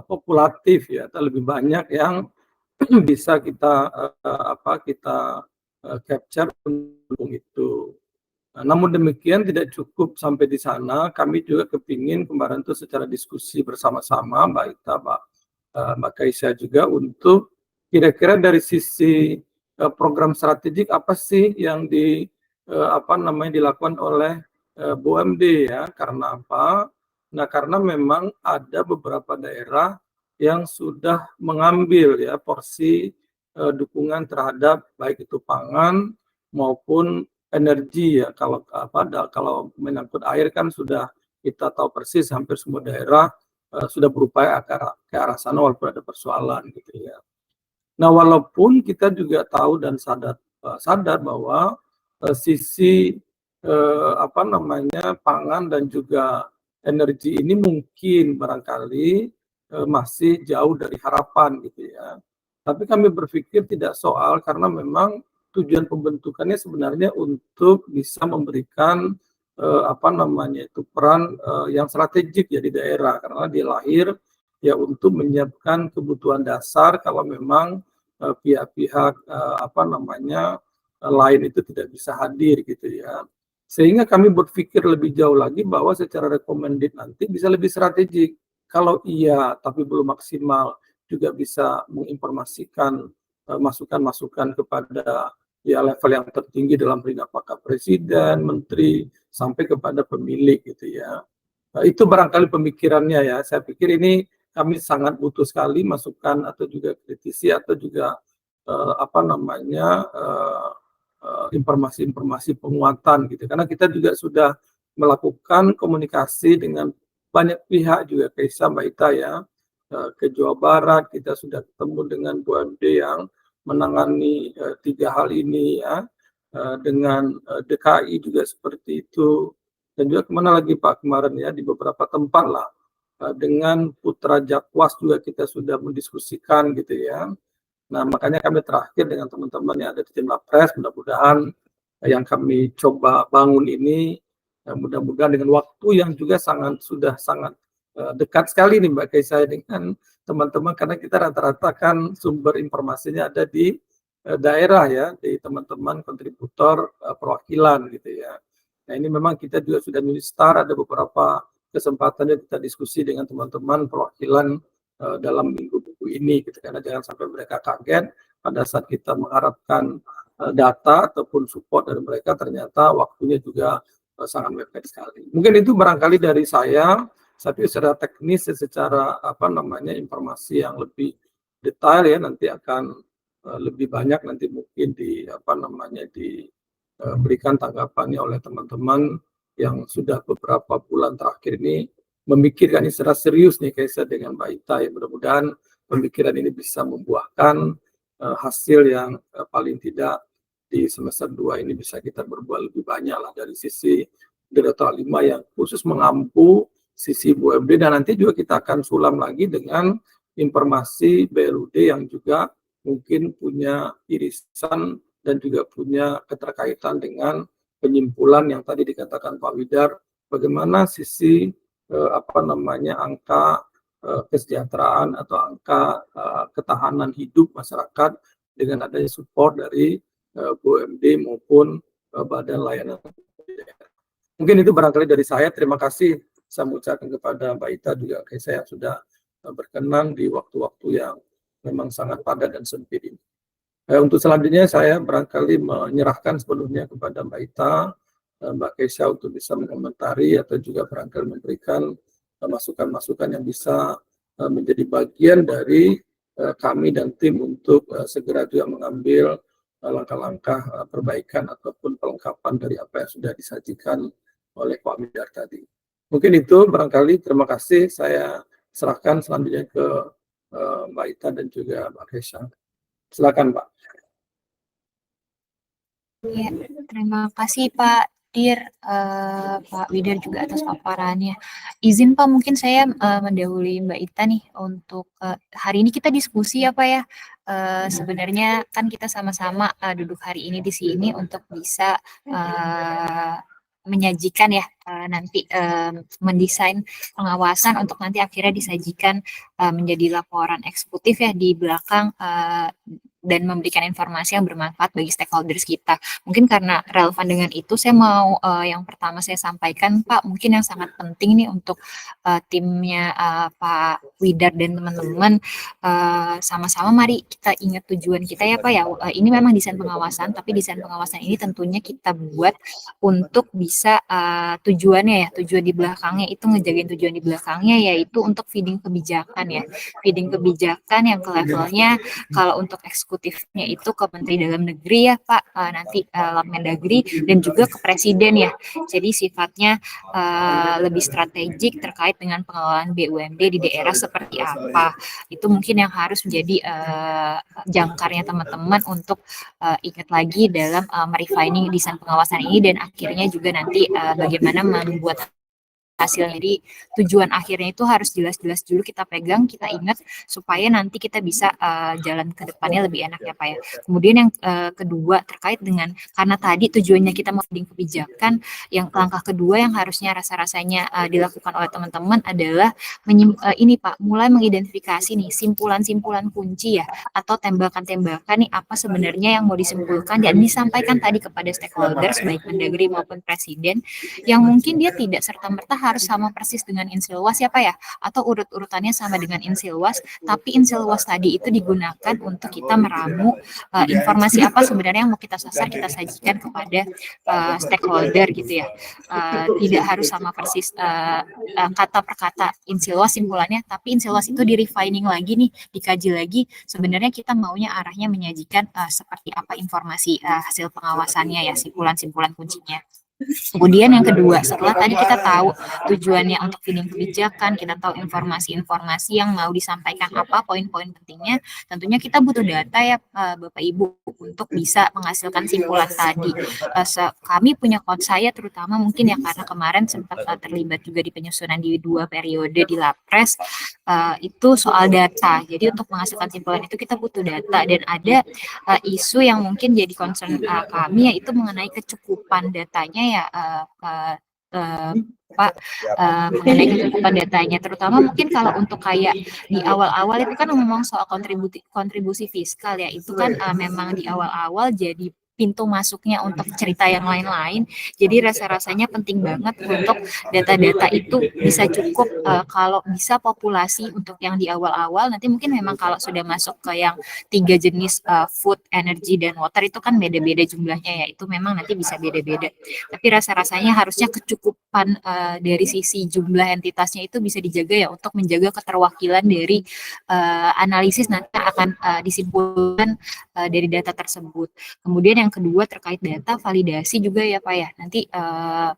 populatif ya, atau lebih banyak yang bisa kita capture untuk itu. Namun demikian tidak cukup sampai di sana. Kami juga kepingin kemarin itu secara diskusi bersama-sama Mbak Ita, Mbak Kaisa juga, untuk kira-kira dari sisi program strategik apa sih yang dilakukan oleh BUMD ya. Karena apa? Nah, karena memang ada beberapa daerah yang sudah mengambil ya porsi dukungan terhadap baik itu pangan maupun energi ya. Kalau menyangkut air kan sudah kita tahu persis hampir semua daerah sudah berupaya ke arah sana walaupun ada persoalan gitu ya. Nah, walaupun kita juga tahu dan sadar bahwa sisi pangan dan juga energi ini mungkin barangkali masih jauh dari harapan gitu ya. Tapi kami berpikir tidak soal, karena memang tujuan pembentukannya sebenarnya untuk bisa memberikan peran yang strategik ya di daerah, karena dia lahir ya untuk menyiapkan kebutuhan dasar kalau memang pihak-pihak lain itu tidak bisa hadir gitu ya. Sehingga kami berpikir lebih jauh lagi bahwa secara recommended nanti bisa lebih strategik. Kalau iya tapi belum maksimal, juga bisa menginformasikan masukan-masukan kepada ya level yang tertinggi dalam bidang apakah presiden, menteri, sampai kepada pemilik gitu ya. Itu barangkali pemikirannya ya. Saya pikir ini kami sangat butuh sekali masukan atau juga kritisi atau juga informasi-informasi penguatan gitu. Karena kita juga sudah melakukan komunikasi dengan banyak pihak juga, Kaisa, Mbak Ita ya. Ke Jawa Barat kita sudah ketemu dengan BUMD yang menangani 3 hal ini ya. Dengan DKI juga seperti itu. Dan juga kemana lagi Pak kemarin ya, di beberapa tempat lah. Dengan Putra Jakwas juga kita sudah mendiskusikan gitu ya. Nah, makanya kami terakhir dengan teman-teman yang ada di tim Lapres, mudah-mudahan yang kami coba bangun ini, mudah-mudahan dengan waktu yang juga sudah sangat dekat sekali nih Mbak Kaisa dengan teman-teman, karena kita rata-rata kan sumber informasinya ada di daerah ya, di teman-teman kontributor perwakilan gitu ya. Nah, ini memang kita juga sudah start, ada beberapa kesempatan yang kita diskusi dengan teman-teman perwakilan dalam minggu ini gitu, karena jangan sampai mereka kaget pada saat kita mengharapkan data ataupun support dari mereka ternyata waktunya juga sangat mepet sekali. Mungkin itu barangkali dari saya, tapi secara teknis secara informasi yang lebih detail ya nanti akan lebih banyak nanti mungkin diberikan tanggapannya oleh teman-teman yang sudah beberapa bulan terakhir ini memikirkan ini secara serius nih Kaisa dengan Mbak Ita ya. Mudah-mudahan pemikiran ini bisa membuahkan hasil yang paling tidak di semester 2 ini bisa kita berbuat lebih banyak lah dari sisi Direktorat 5 yang khusus mengampu sisi BUMD, dan nanti juga kita akan sulam lagi dengan informasi BLUD yang juga mungkin punya irisan dan juga punya keterkaitan dengan penyimpulan yang tadi dikatakan Pak Widar, bagaimana sisi angka kesejahteraan atau angka ketahanan hidup masyarakat dengan adanya support dari BUMD maupun Badan Layanan. Mungkin itu barangkali dari saya. Terima kasih saya mengucapkan kepada Mbak Ita juga saya sudah berkenan di waktu-waktu yang memang sangat padat dan sempit ini. Untuk selanjutnya saya barangkali menyerahkan sepenuhnya kepada Mbak Ita, Mbak Keisha untuk bisa mengomentari atau juga barangkali memberikan masukan-masukan yang bisa menjadi bagian dari kami dan tim untuk segera juga mengambil langkah-langkah perbaikan ataupun pelengkapan dari apa yang sudah disajikan oleh Pak Widar tadi. Mungkin itu barangkali. Terima kasih. Saya serahkan selanjutnya ke Mbak Ita dan juga Mbak Keisha. Silakan Pak. Ya, terima kasih Pak Dir, Pak Widar juga atas paparannya. Izin Pak, mungkin saya mendahului Mbak Ita nih untuk hari ini kita diskusi ya Pak ya. Sebenarnya kan kita sama-sama duduk hari ini di sini untuk bisa menyajikan ya nanti mendesain pengawasan untuk nanti akhirnya disajikan menjadi laporan eksekutif ya di belakang dan memberikan informasi yang bermanfaat bagi stakeholders kita. Mungkin karena relevan dengan itu, saya mau yang pertama saya sampaikan, Pak, mungkin yang sangat penting nih untuk timnya Pak Widar dan teman-teman, sama-sama mari kita ingat tujuan kita ya Pak ya. Ini memang desain pengawasan, tapi desain pengawasan ini tentunya kita buat untuk bisa tujuannya ya, tujuan di belakangnya itu ngejagain tujuan di belakangnya yaitu untuk feeding kebijakan ya. Feeding kebijakan yang ke levelnya kalau untuk eksekutifnya itu ke Menteri Dalam Negeri ya Pak, nanti Mendagri dan juga ke Presiden ya. Jadi sifatnya lebih strategik terkait dengan pengelolaan BUMD di daerah seperti apa. Itu mungkin yang harus menjadi jangkarnya teman-teman untuk ingat lagi dalam merefining desain pengawasan ini dan akhirnya juga nanti bagaimana membuat hasil. Jadi tujuan akhirnya itu harus jelas-jelas dulu kita pegang, kita ingat supaya nanti kita bisa jalan ke depannya lebih enak ya Pak ya. Kemudian yang kedua terkait dengan karena tadi tujuannya kita mau feeding kebijakan, yang langkah kedua yang harusnya rasa-rasanya dilakukan oleh teman-teman adalah ini Pak, mulai mengidentifikasi nih simpulan-simpulan kunci ya atau tembakan-tembakan nih apa sebenarnya yang mau disimpulkan dan disampaikan tadi kepada stakeholders baik Mendagri maupun Presiden yang mungkin dia tidak serta-merta harus sama persis dengan Insilwas ya Pak ya, atau urut-urutannya sama dengan Insilwas, tapi Insilwas tadi itu digunakan untuk kita meramu informasi apa sebenarnya yang mau kita sasar, kita sajikan kepada stakeholder gitu ya. Tidak harus sama persis kata per kata Insilwas simpulannya, tapi Insilwas itu di-refining lagi nih, dikaji lagi, sebenarnya kita maunya arahnya menyajikan seperti apa informasi hasil pengawasannya ya, simpulan-simpulan kuncinya. Kemudian yang kedua, setelah tadi kita tahu tujuannya untuk feeding kebijakan, kita tahu informasi-informasi yang mau disampaikan apa, poin-poin pentingnya, tentunya kita butuh data ya Bapak Ibu untuk bisa menghasilkan simpulan tadi. Kami punya saya terutama mungkin ya karena kemarin sempat terlibat juga di penyusunan di 2 periode di Lapres, itu soal data. Jadi untuk menghasilkan simpulan itu kita butuh data dan ada isu yang mungkin jadi concern kami yaitu mengenai kecukupan datanya ya Pak, mengenai kecukupan datanya, terutama mungkin kalau untuk kayak di awal-awal itu kan ngomong soal kontribusi fiskal ya, itu kan memang di awal-awal jadi pintu masuknya untuk cerita yang lain-lain. Jadi rasa-rasanya penting banget untuk data-data itu bisa cukup kalau bisa populasi untuk yang di awal-awal. Nanti mungkin memang kalau sudah masuk ke yang 3 jenis food, energy, dan water itu kan beda-beda jumlahnya ya. Itu memang nanti bisa beda-beda. Tapi rasa-rasanya harusnya kecukupan dari sisi jumlah entitasnya itu bisa dijaga ya untuk menjaga keterwakilan dari analisis nanti akan disimpulkan dari data tersebut. Kemudian yang kedua terkait data validasi juga ya Pak ya. Nanti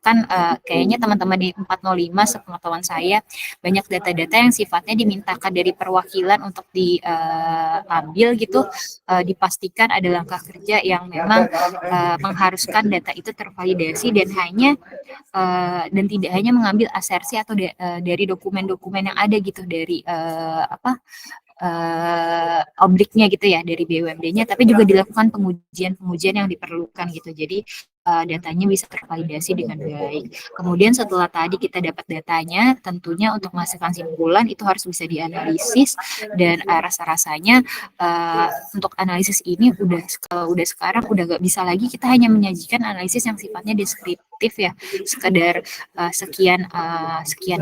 kan kayaknya teman-teman di 405 sepengetahuan saya banyak data-data yang sifatnya dimintakan dari perwakilan untuk diambil gitu, dipastikan ada langkah kerja yang memang mengharuskan data itu tervalidasi dan dan tidak hanya mengambil asersi atau dari dokumen-dokumen yang ada gitu dari obliknya gitu ya dari BUMD-nya, tapi juga dilakukan pengujian yang diperlukan gitu. Jadi datanya bisa tervalidasi dengan baik. Kemudian setelah tadi kita dapat datanya, tentunya untuk menghasilkan simpulan itu harus bisa dianalisis dan rasa-rasanya untuk analisis ini kalau udah sekarang udah gak bisa lagi kita hanya menyajikan analisis yang sifatnya deskriptif ya, sekedar sekian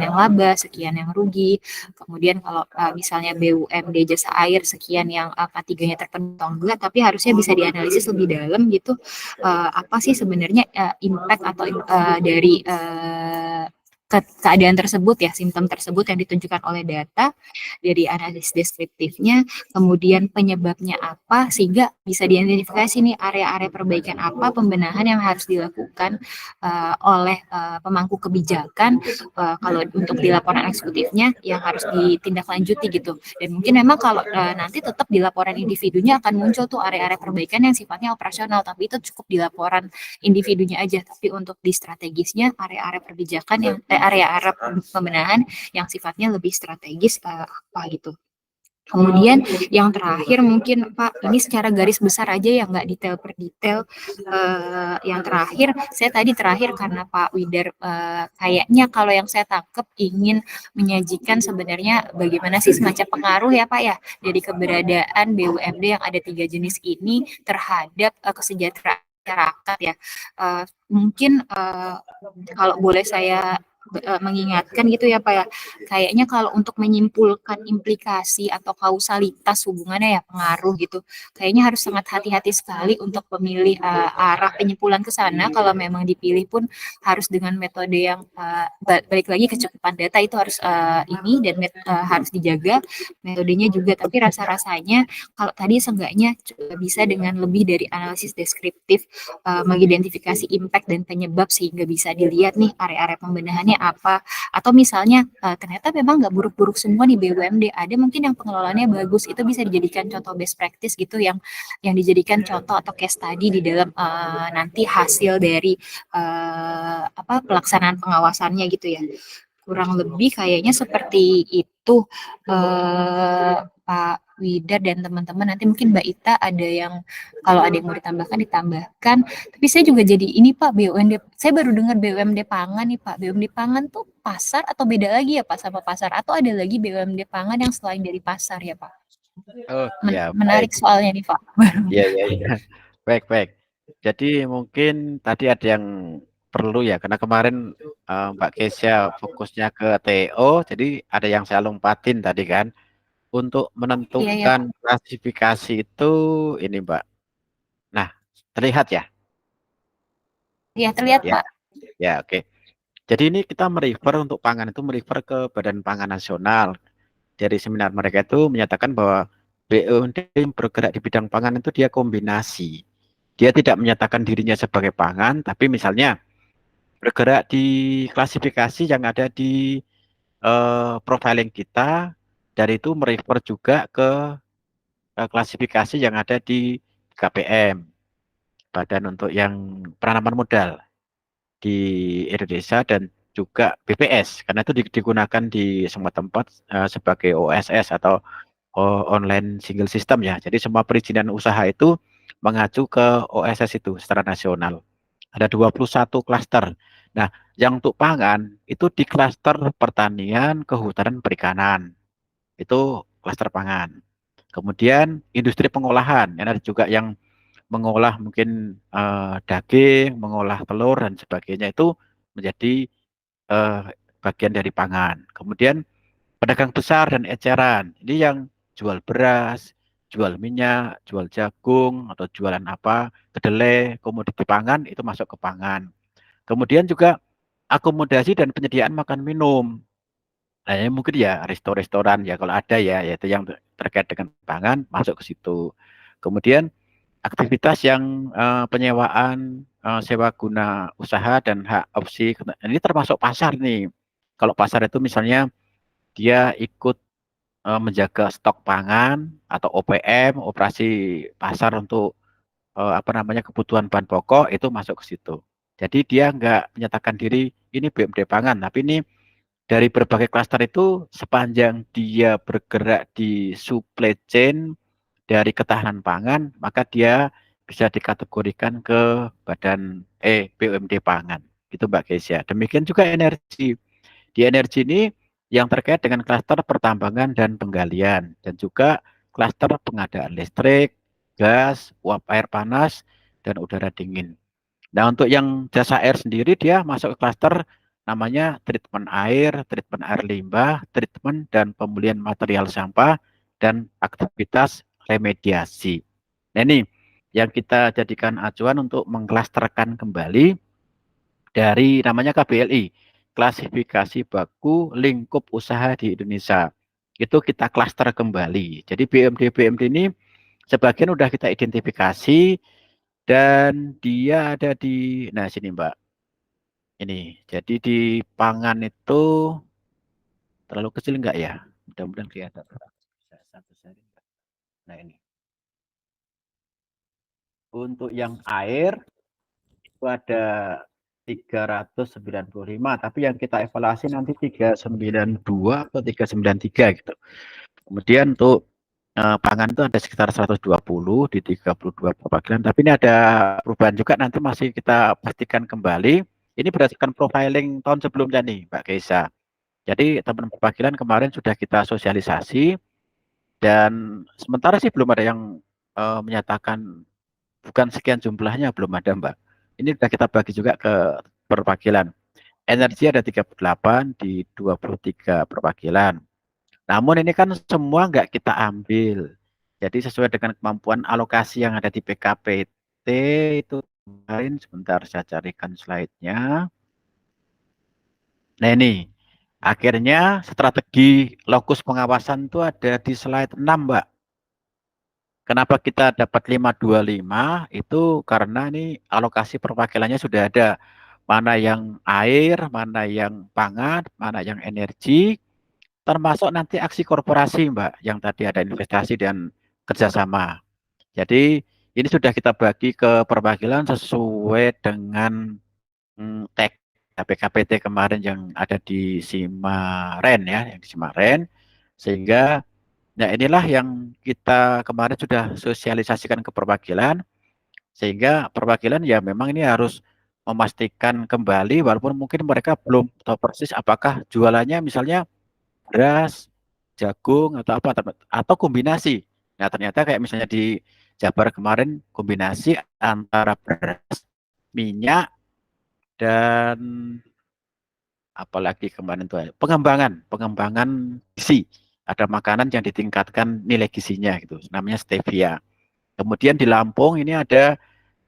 yang laba, sekian yang rugi. Kemudian kalau misalnya BUMD jasa air sekian yang K3-nya terpenuhi atau enggak, tapi harusnya bisa dianalisis lebih dalam gitu, apa sih sebenarnya impact atau dari keadaan tersebut ya, simptom tersebut yang ditunjukkan oleh data dari analisis deskriptifnya, kemudian penyebabnya apa, sehingga bisa diidentifikasi nih area-area perbaikan apa, pembenahan yang harus dilakukan oleh pemangku kebijakan kalau untuk di laporan eksekutifnya yang harus ditindaklanjuti gitu. Dan mungkin memang kalau nanti tetap di laporan individunya akan muncul tuh area-area perbaikan yang sifatnya operasional, tapi itu cukup di laporan individunya aja. Tapi untuk di strategisnya area-area kebijakan yang area-area pembenahan yang sifatnya lebih strategis apa gitu. Kemudian yang terakhir mungkin Pak, ini secara garis besar aja ya, nggak detail per detail. Yang terakhir, saya tadi karena Pak Widar kayaknya kalau yang saya tangkap ingin menyajikan sebenarnya bagaimana sih semacam pengaruh ya Pak ya dari keberadaan BUMD yang ada 3 jenis ini terhadap kesejahteraan masyarakat ya. Mungkin kalau boleh saya mengingatkan gitu ya Pak ya, kayaknya kalau untuk menyimpulkan implikasi atau kausalitas hubungannya ya pengaruh gitu, kayaknya harus sangat hati-hati sekali untuk memilih arah penyimpulan ke sana. Kalau memang dipilih pun harus dengan metode yang balik lagi kecukupan data itu harus ini dan harus dijaga metodenya juga. Tapi rasa-rasanya kalau tadi seenggaknya bisa dengan lebih dari analisis deskriptif mengidentifikasi impact dan penyebab sehingga bisa dilihat nih area-area pembenahannya apa, atau misalnya ternyata memang nggak buruk-buruk semua nih BUMD, ada mungkin yang pengelolaannya bagus, itu bisa dijadikan contoh best practice gitu yang dijadikan contoh atau case study di dalam nanti hasil dari pelaksanaan pengawasannya gitu ya. Kurang lebih kayaknya seperti itu Pak Widar dan teman-teman. Nanti mungkin Mbak Ita ada yang kalau ada yang mau ditambahkan. Tapi saya juga jadi ini Pak, BUMD. Saya baru dengar BUMD pangan nih Pak. BUMD pangan tuh pasar atau beda lagi ya Pak sama pasar? Atau ada lagi BUMD pangan yang selain dari pasar ya Pak? Oh ya, Menarik baik. soalnya nih Pak. Iya, iya, iya. Baik, baik. Jadi mungkin tadi ada yang perlu ya, karena kemarin Mbak Kesya fokusnya ke TO, jadi ada yang saya lompatin tadi kan. Untuk Iya, iya, menentukan klasifikasi itu ini Mbak. Nah, terlihat ya? Iya, terlihat Ya, Pak. ya oke. Jadi ini kita merefer untuk pangan itu merefer ke Badan Pangan Nasional. Dari seminar mereka itu menyatakan bahwa BUMD yang bergerak di bidang pangan itu dia kombinasi. Dia tidak menyatakan dirinya sebagai pangan, tapi misalnya bergerak di klasifikasi yang ada di profiling kita, dan itu merefer juga ke klasifikasi yang ada di KPM, Badan untuk yang penanaman modal di Indonesia, dan juga BPS, karena itu digunakan di semua tempat sebagai OSS atau online single system ya. Jadi semua perizinan usaha itu mengacu ke OSS itu secara nasional. Ada 21 klaster. Nah, yang untuk pangan itu di klaster pertanian, kehutanan, perikanan. Itu klaster pangan. Kemudian industri pengolahan, yang ada juga yang mengolah mungkin daging, mengolah telur dan sebagainya, itu menjadi bagian dari pangan. Kemudian pedagang besar dan eceran, ini yang jual beras, jual minyak, jual jagung, atau jualan apa, kedelai, komoditi pangan, itu masuk ke pangan. Kemudian juga akomodasi dan penyediaan makan minum. Nah, ini mungkin ya restoran ya kalau ada ya, yaitu yang terkait dengan pangan masuk ke situ. Kemudian aktivitas yang penyewaan sewa guna usaha dan hak opsi, ini termasuk pasar nih. Kalau pasar itu misalnya dia ikut menjaga stok pangan atau OPM, operasi pasar untuk kebutuhan bahan pokok, itu masuk ke situ. Jadi dia nggak menyatakan diri ini BUMD pangan, tapi ini dari berbagai klaster itu sepanjang dia bergerak di supply chain dari ketahanan pangan, maka dia bisa dikategorikan ke badan BUMD pangan. Gitu Mbak Kesia. Demikian juga energi. Di energi ini yang terkait dengan klaster pertambangan dan penggalian dan juga klaster pengadaan listrik, gas, uap air panas, dan udara dingin. Nah, untuk yang jasa air sendiri dia masuk ke klaster namanya treatment air limbah, treatment dan pemulihan material sampah, dan aktivitas remediasi. Nah, ini yang kita jadikan acuan untuk mengklasterkan kembali dari namanya KBLI, klasifikasi baku lingkup usaha di Indonesia. Itu kita klaster kembali. Jadi BUMD ini sebagian udah kita identifikasi dan dia ada di, nah sini Mbak, ini. Jadi di pangan itu terlalu kecil enggak ya? Mudah-mudahan kelihatan. Nah ini. Untuk yang air itu ada 395, tapi yang kita evaluasi nanti 392 atau 393 gitu. Kemudian untuk pangan itu ada sekitar 120 di 32 perwakilan, tapi ini ada perubahan juga, nanti masih kita pastikan kembali. Ini berdasarkan profiling tahun sebelumnya nih Mbak Keisa. Jadi teman perwakilan kemarin sudah kita sosialisasi dan sementara sih belum ada yang menyatakan bukan sekian jumlahnya, belum ada Mbak. Ini sudah kita bagi juga ke perwakilan. Energi ada 38 di 23 perwakilan. Namun ini kan semua nggak kita ambil. Jadi sesuai dengan kemampuan alokasi yang ada di PKPT itu kemarin, sebentar saya carikan slide-nya. Nah ini, akhirnya strategi lokus pengawasan itu ada di slide 6 Mbak. Kenapa kita dapat 525? Itu karena ini alokasi perwakilannya sudah ada. Mana yang air, mana yang pangan, mana yang energi, termasuk nanti aksi korporasi Mbak, yang tadi ada investasi dan kerjasama. Jadi ini sudah kita bagi ke perwakilan sesuai dengan tag PKPT kemarin yang ada di Simaren ya, yang di Simaren. Sehingga nah inilah yang kita kemarin sudah sosialisasikan ke perwakilan, sehingga perwakilan ya memang ini harus memastikan kembali, walaupun mungkin mereka belum tahu persis apakah jualannya misalnya beras, jagung atau apa, atau kombinasi. Nah ternyata kayak misalnya di Jabar kemarin kombinasi antara beras, minyak, dan apalagi kemarin itu pengembangan gizi. Ada makanan yang ditingkatkan nilai gizinya gitu, namanya stevia. Kemudian di Lampung ini ada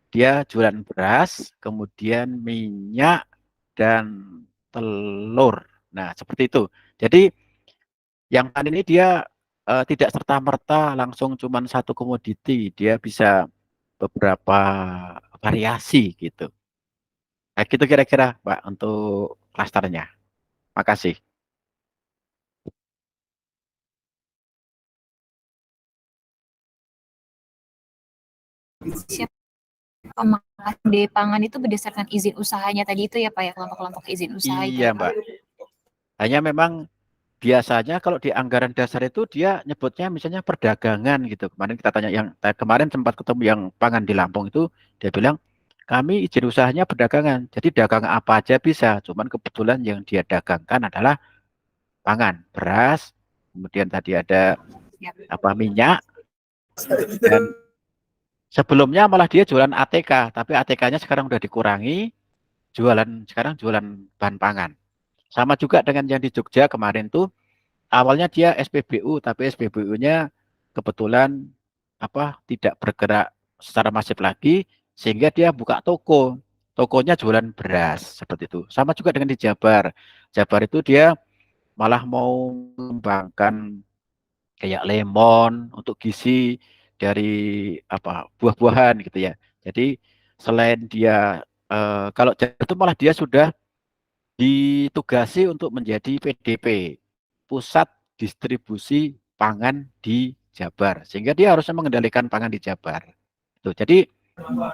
dia jualan beras, kemudian minyak dan telur. Nah, seperti itu. Jadi yang ini dia tidak serta-merta langsung cuma satu komoditi, dia bisa beberapa variasi gitu. Nah, gitu kira-kira, Pak, untuk klasternya. Makasih. Siap. Pemangkasan di pangan itu berdasarkan izin usahanya tadi itu ya Pak ya, kelompok-kelompok izin usaha itu. Iya, Mbak. Hanya memang biasanya kalau di anggaran dasar itu dia nyebutnya misalnya perdagangan gitu. Kemarin kita tanya yang kemarin sempat ketemu yang pangan di Lampung itu, dia bilang kami izin usahanya perdagangan. Jadi dagang apa aja bisa, cuman kebetulan yang dia dagangkan adalah pangan, beras, kemudian tadi ada apa minyak, dan sebelumnya malah dia jualan ATK, tapi ATK-nya sekarang udah dikurangi, sekarang jualan bahan pangan. Sama juga dengan yang di Jogja kemarin tuh, awalnya dia SPBU, tapi SPBU-nya kebetulan apa tidak bergerak secara masif lagi, sehingga dia buka toko. Tokonya jualan beras seperti itu. Sama juga dengan di Jabar. Jabar itu dia malah mau mengembangkan kayak lemon untuk gizi dari apa buah-buahan gitu ya. Jadi selain dia kalau itu malah dia sudah ditugasi untuk menjadi PDP, pusat distribusi pangan di Jabar, sehingga dia harusnya mengendalikan pangan di Jabar. Tuh, jadi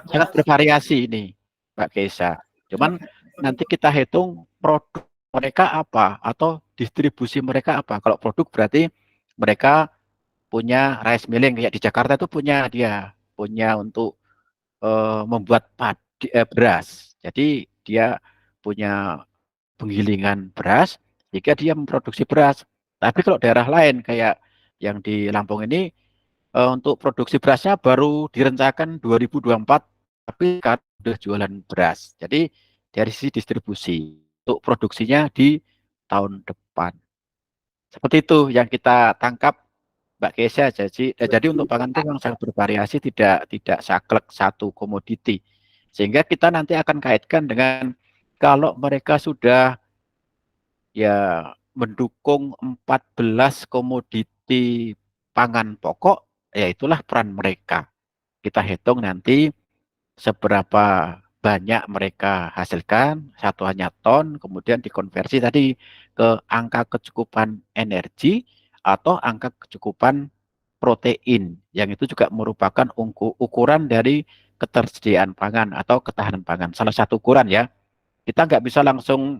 sangat bervariasi ini, Mbak Keisa. Cuman nanti kita hitung produk mereka apa atau distribusi mereka apa. Kalau produk berarti mereka punya rice milling, kayak di Jakarta itu punya dia, punya untuk membuat beras. Jadi dia punya penggilingan beras, jika dia memproduksi beras. Tapi kalau daerah lain kayak yang di Lampung ini, untuk produksi berasnya baru direncanakan 2024, tapi sekarang sudah jualan beras. Jadi dari sisi distribusi untuk produksinya di tahun depan. Seperti itu yang kita tangkap, Mbak Kesha. Jadi untuk pangan itu memang sangat bervariasi, tidak saklek satu komoditi. Sehingga kita nanti akan kaitkan dengan kalau mereka sudah ya mendukung 14 komoditi pangan pokok, ya itulah peran mereka. Kita hitung nanti seberapa banyak mereka hasilkan, satuannya ton, kemudian dikonversi tadi ke angka kecukupan energi atau angka kecukupan protein, yang itu juga merupakan ukuran dari ketersediaan pangan atau ketahanan pangan. Salah satu ukuran ya, kita nggak bisa langsung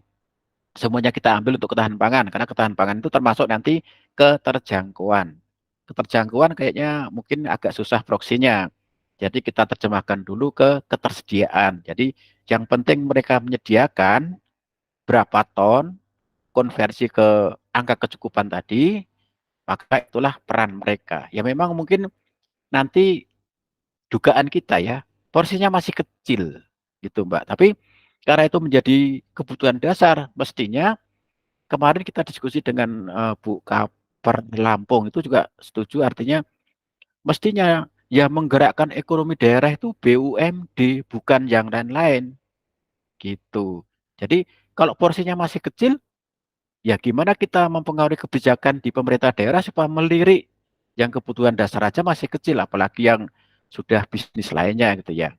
semuanya kita ambil untuk ketahanan pangan, karena ketahanan pangan itu termasuk nanti keterjangkauan. Keterjangkauan kayaknya mungkin agak susah proksinya. Jadi kita terjemahkan dulu ke ketersediaan. Jadi yang penting mereka menyediakan berapa ton, konversi ke angka kecukupan tadi, maka itulah peran mereka. Ya memang mungkin nanti dugaan kita ya, porsinya masih kecil gitu Mbak. Tapi karena itu menjadi kebutuhan dasar, mestinya kemarin kita diskusi dengan Bu Kaper Lampung itu juga setuju, artinya mestinya ya menggerakkan ekonomi daerah itu BUMD, bukan yang lain-lain gitu. Jadi kalau porsinya masih kecil, ya gimana kita mempengaruhi kebijakan di pemerintah daerah supaya melirik yang kebutuhan dasar aja masih kecil, apalagi yang sudah bisnis lainnya gitu ya.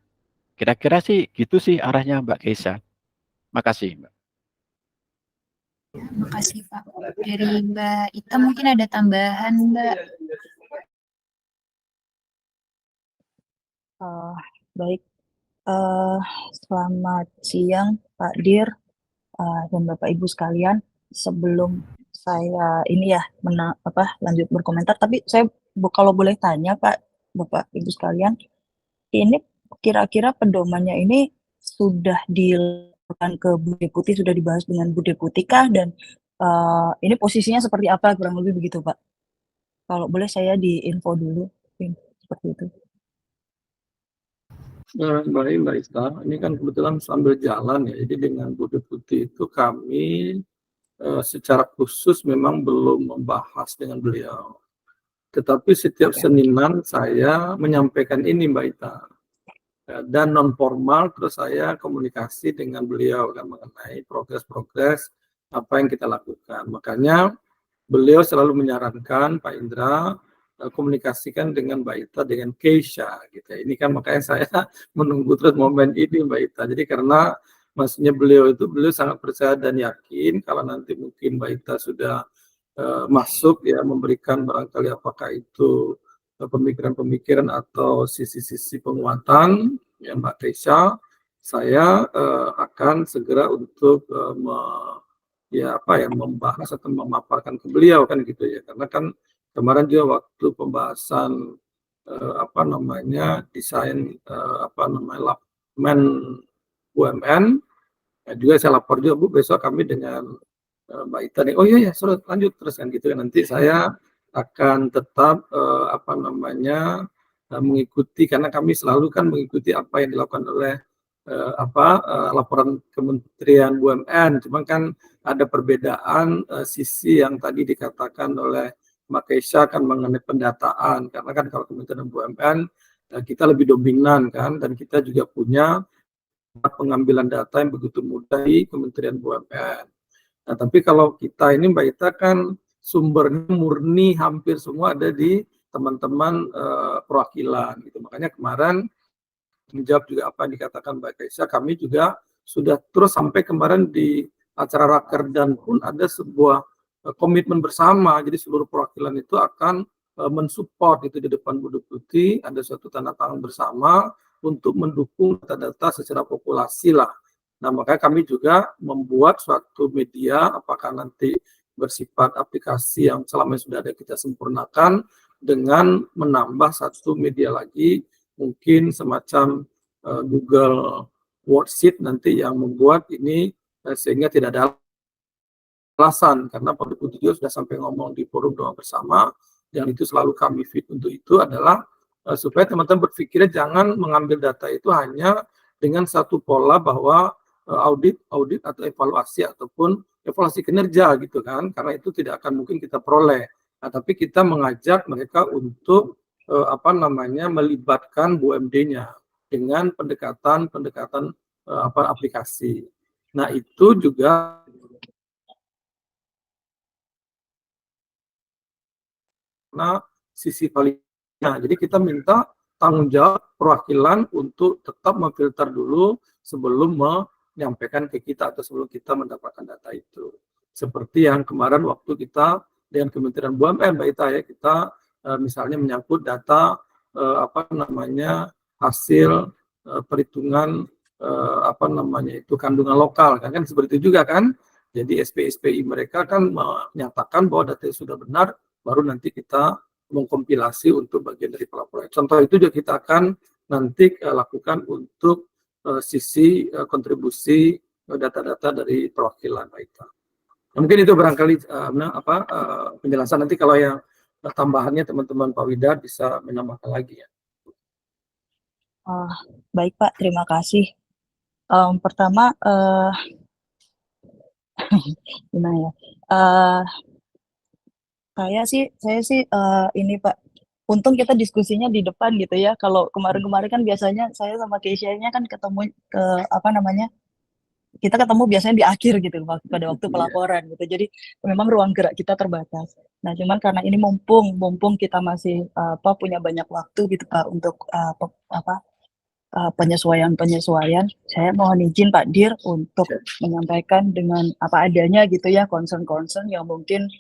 Kira-kira sih gitu sih arahnya Mbak Keisa. Makasih Mbak. Makasih Pak. Dari Mbak Ita mungkin ada tambahan Mbak. Baik, selamat siang Pak Dir dan Bapak Ibu sekalian. Sebelum saya ini ya lanjut berkomentar, tapi saya kalau boleh tanya Pak, Bapak Ibu sekalian, ini kira-kira pedomannya ini sudah dilakukan ke Bu Deputi, sudah dibahas dengan Bu Deputi kah, dan ini posisinya seperti apa, kurang lebih begitu Pak? Kalau boleh saya diinfo dulu, seperti itu. Baik Mbak Ista, ini kan kebetulan sambil jalan ya, jadi dengan Bu Deputi itu kami secara khusus memang belum membahas dengan beliau. Tetapi setiap Seninan saya menyampaikan ini Mbak Ita. Dan non formal terus saya komunikasi dengan beliau kan mengenai progres-progres apa yang kita lakukan. Makanya beliau selalu menyarankan Pak Indra komunikasikan dengan Mbak Ita, dengan Keisha gitu. Ini kan makanya saya menunggu terus momen ini Mbak Ita. Jadi karena maksudnya beliau sangat percaya dan yakin kalau nanti mungkin Mbak Ita sudah masuk ya, memberikan barangkali apakah itu pemikiran-pemikiran atau sisi-sisi penguatan ya Mbak Keisha, saya akan segera untuk membahas atau memaparkan ke beliau kan gitu ya, karena kan kemarin juga waktu pembahasan desain men UMN juga saya lapor juga Bu, besok kami dengan Mbak Ita nih, oh iya suruh lanjut terus kan gitu ya, nanti saya akan tetap mengikuti, karena kami selalu kan mengikuti apa yang dilakukan oleh laporan Kementerian BUMN, cuma kan ada perbedaan sisi yang tadi dikatakan oleh Mbak Keisha kan mengenai pendataan, karena kan kalau Kementerian BUMN kita lebih dominan kan, dan kita juga punya pengambilan data yang begitu mudah di Kementerian BUMN. Nah, tapi kalau kita ini Mbak Ita kan sumbernya murni hampir semua ada di teman-teman perwakilan gitu. Makanya kemarin menjawab juga apa yang dikatakan Mbak Keisha, kami juga sudah terus sampai kemarin di acara Rakerdan pun ada sebuah komitmen bersama. Jadi seluruh perwakilan itu akan mensupport itu di depan Bu Deputi, ada suatu tanda tangan bersama untuk mendukung data-data secara populasi lah. Nah, makanya kami juga membuat suatu media, apakah nanti bersifat aplikasi yang selama ini sudah ada kita sempurnakan, dengan menambah satu media lagi, mungkin semacam Google Worksheet nanti yang membuat ini sehingga tidak ada alasan, karena Pak Deputi sudah sampai ngomong di forum doa bersama, dan itu selalu kami feed untuk itu adalah supaya teman-teman berpikirnya jangan mengambil data itu hanya dengan satu pola bahwa audit atau evaluasi ataupun evaluasi kinerja gitu kan, karena itu tidak akan mungkin kita peroleh. Nah, tapi kita mengajak mereka untuk melibatkan BUMD-nya dengan pendekatan aplikasi. Nah, itu juga sisi validnya. Jadi kita minta tanggung jawab perwakilan untuk tetap memfilter dulu sebelum menyampaikan ke kita atau sebelum kita mendapatkan data itu. Seperti yang kemarin waktu kita dengan Kementerian BUMN, Mbak Ita ya, kita misalnya menyangkut data hasil perhitungan kandungan lokal kan seperti itu juga kan. Jadi SPI mereka kan menyatakan bahwa data sudah benar, baru nanti kita mengkompilasi untuk bagian dari pelaporan. Contoh itu juga kita akan nanti lakukan untuk sisi kontribusi data-data dari perwakilan kita. Nah, mungkin itu barangkali penjelasan. Nanti kalau yang tambahannya teman-teman Pak Widar bisa menambahkan lagi ya. Baik Pak, terima kasih. Pertama, gimana ya? Saya sih ini Pak, untung kita diskusinya di depan gitu ya. Kalau kemarin-kemarin kan biasanya saya sama Keisha-nya kan ketemu kita ketemu biasanya di akhir gitu pada waktu pelaporan gitu. Jadi memang ruang gerak kita terbatas. Nah, cuman karena ini mumpung kita masih punya banyak waktu gitu Pak untuk penyesuaian, saya mohon izin Pak Dir untuk menyampaikan dengan apa adanya gitu ya, concern yang mungkin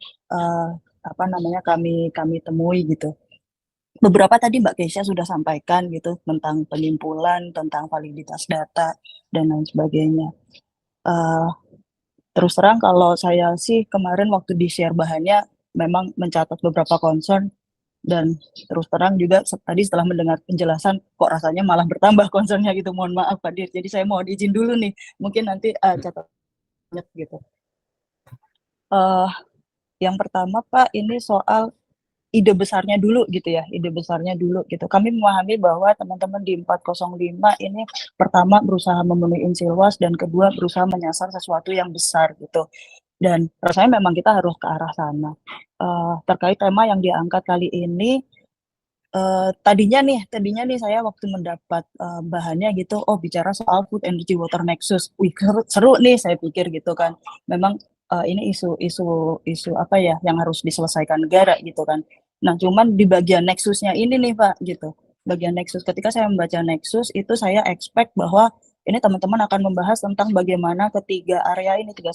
kami temui gitu. Beberapa tadi Mbak Keisha sudah sampaikan gitu tentang penyimpulan, tentang validitas data dan lain sebagainya. Terus terang kalau saya sih kemarin waktu di share bahannya memang mencatat beberapa concern, dan terus terang juga tadi setelah mendengar penjelasan kok rasanya malah bertambah concernnya gitu. Mohon maaf Pak Dir. Jadi saya mohon izin dulu nih. Mungkin nanti catatnya gitu. Yang pertama Pak, ini soal ide besarnya dulu gitu ya. Ide besarnya dulu gitu. Kami memahami bahwa teman-teman di 405 ini pertama berusaha memenuhi Insilwas dan kedua berusaha menyasar sesuatu yang besar gitu. Dan rasanya memang kita harus ke arah sana. Terkait tema yang diangkat kali ini, tadinya nih saya waktu mendapat bahannya gitu, bicara soal food energy water nexus, wih seru nih saya pikir gitu kan. Memang ini isu apa ya yang harus diselesaikan negara gitu kan. Nah, cuman di bagian nexusnya ini nih Pak gitu. Bagian nexus, ketika saya membaca nexus itu saya expect bahwa ini teman-teman akan membahas tentang bagaimana tiga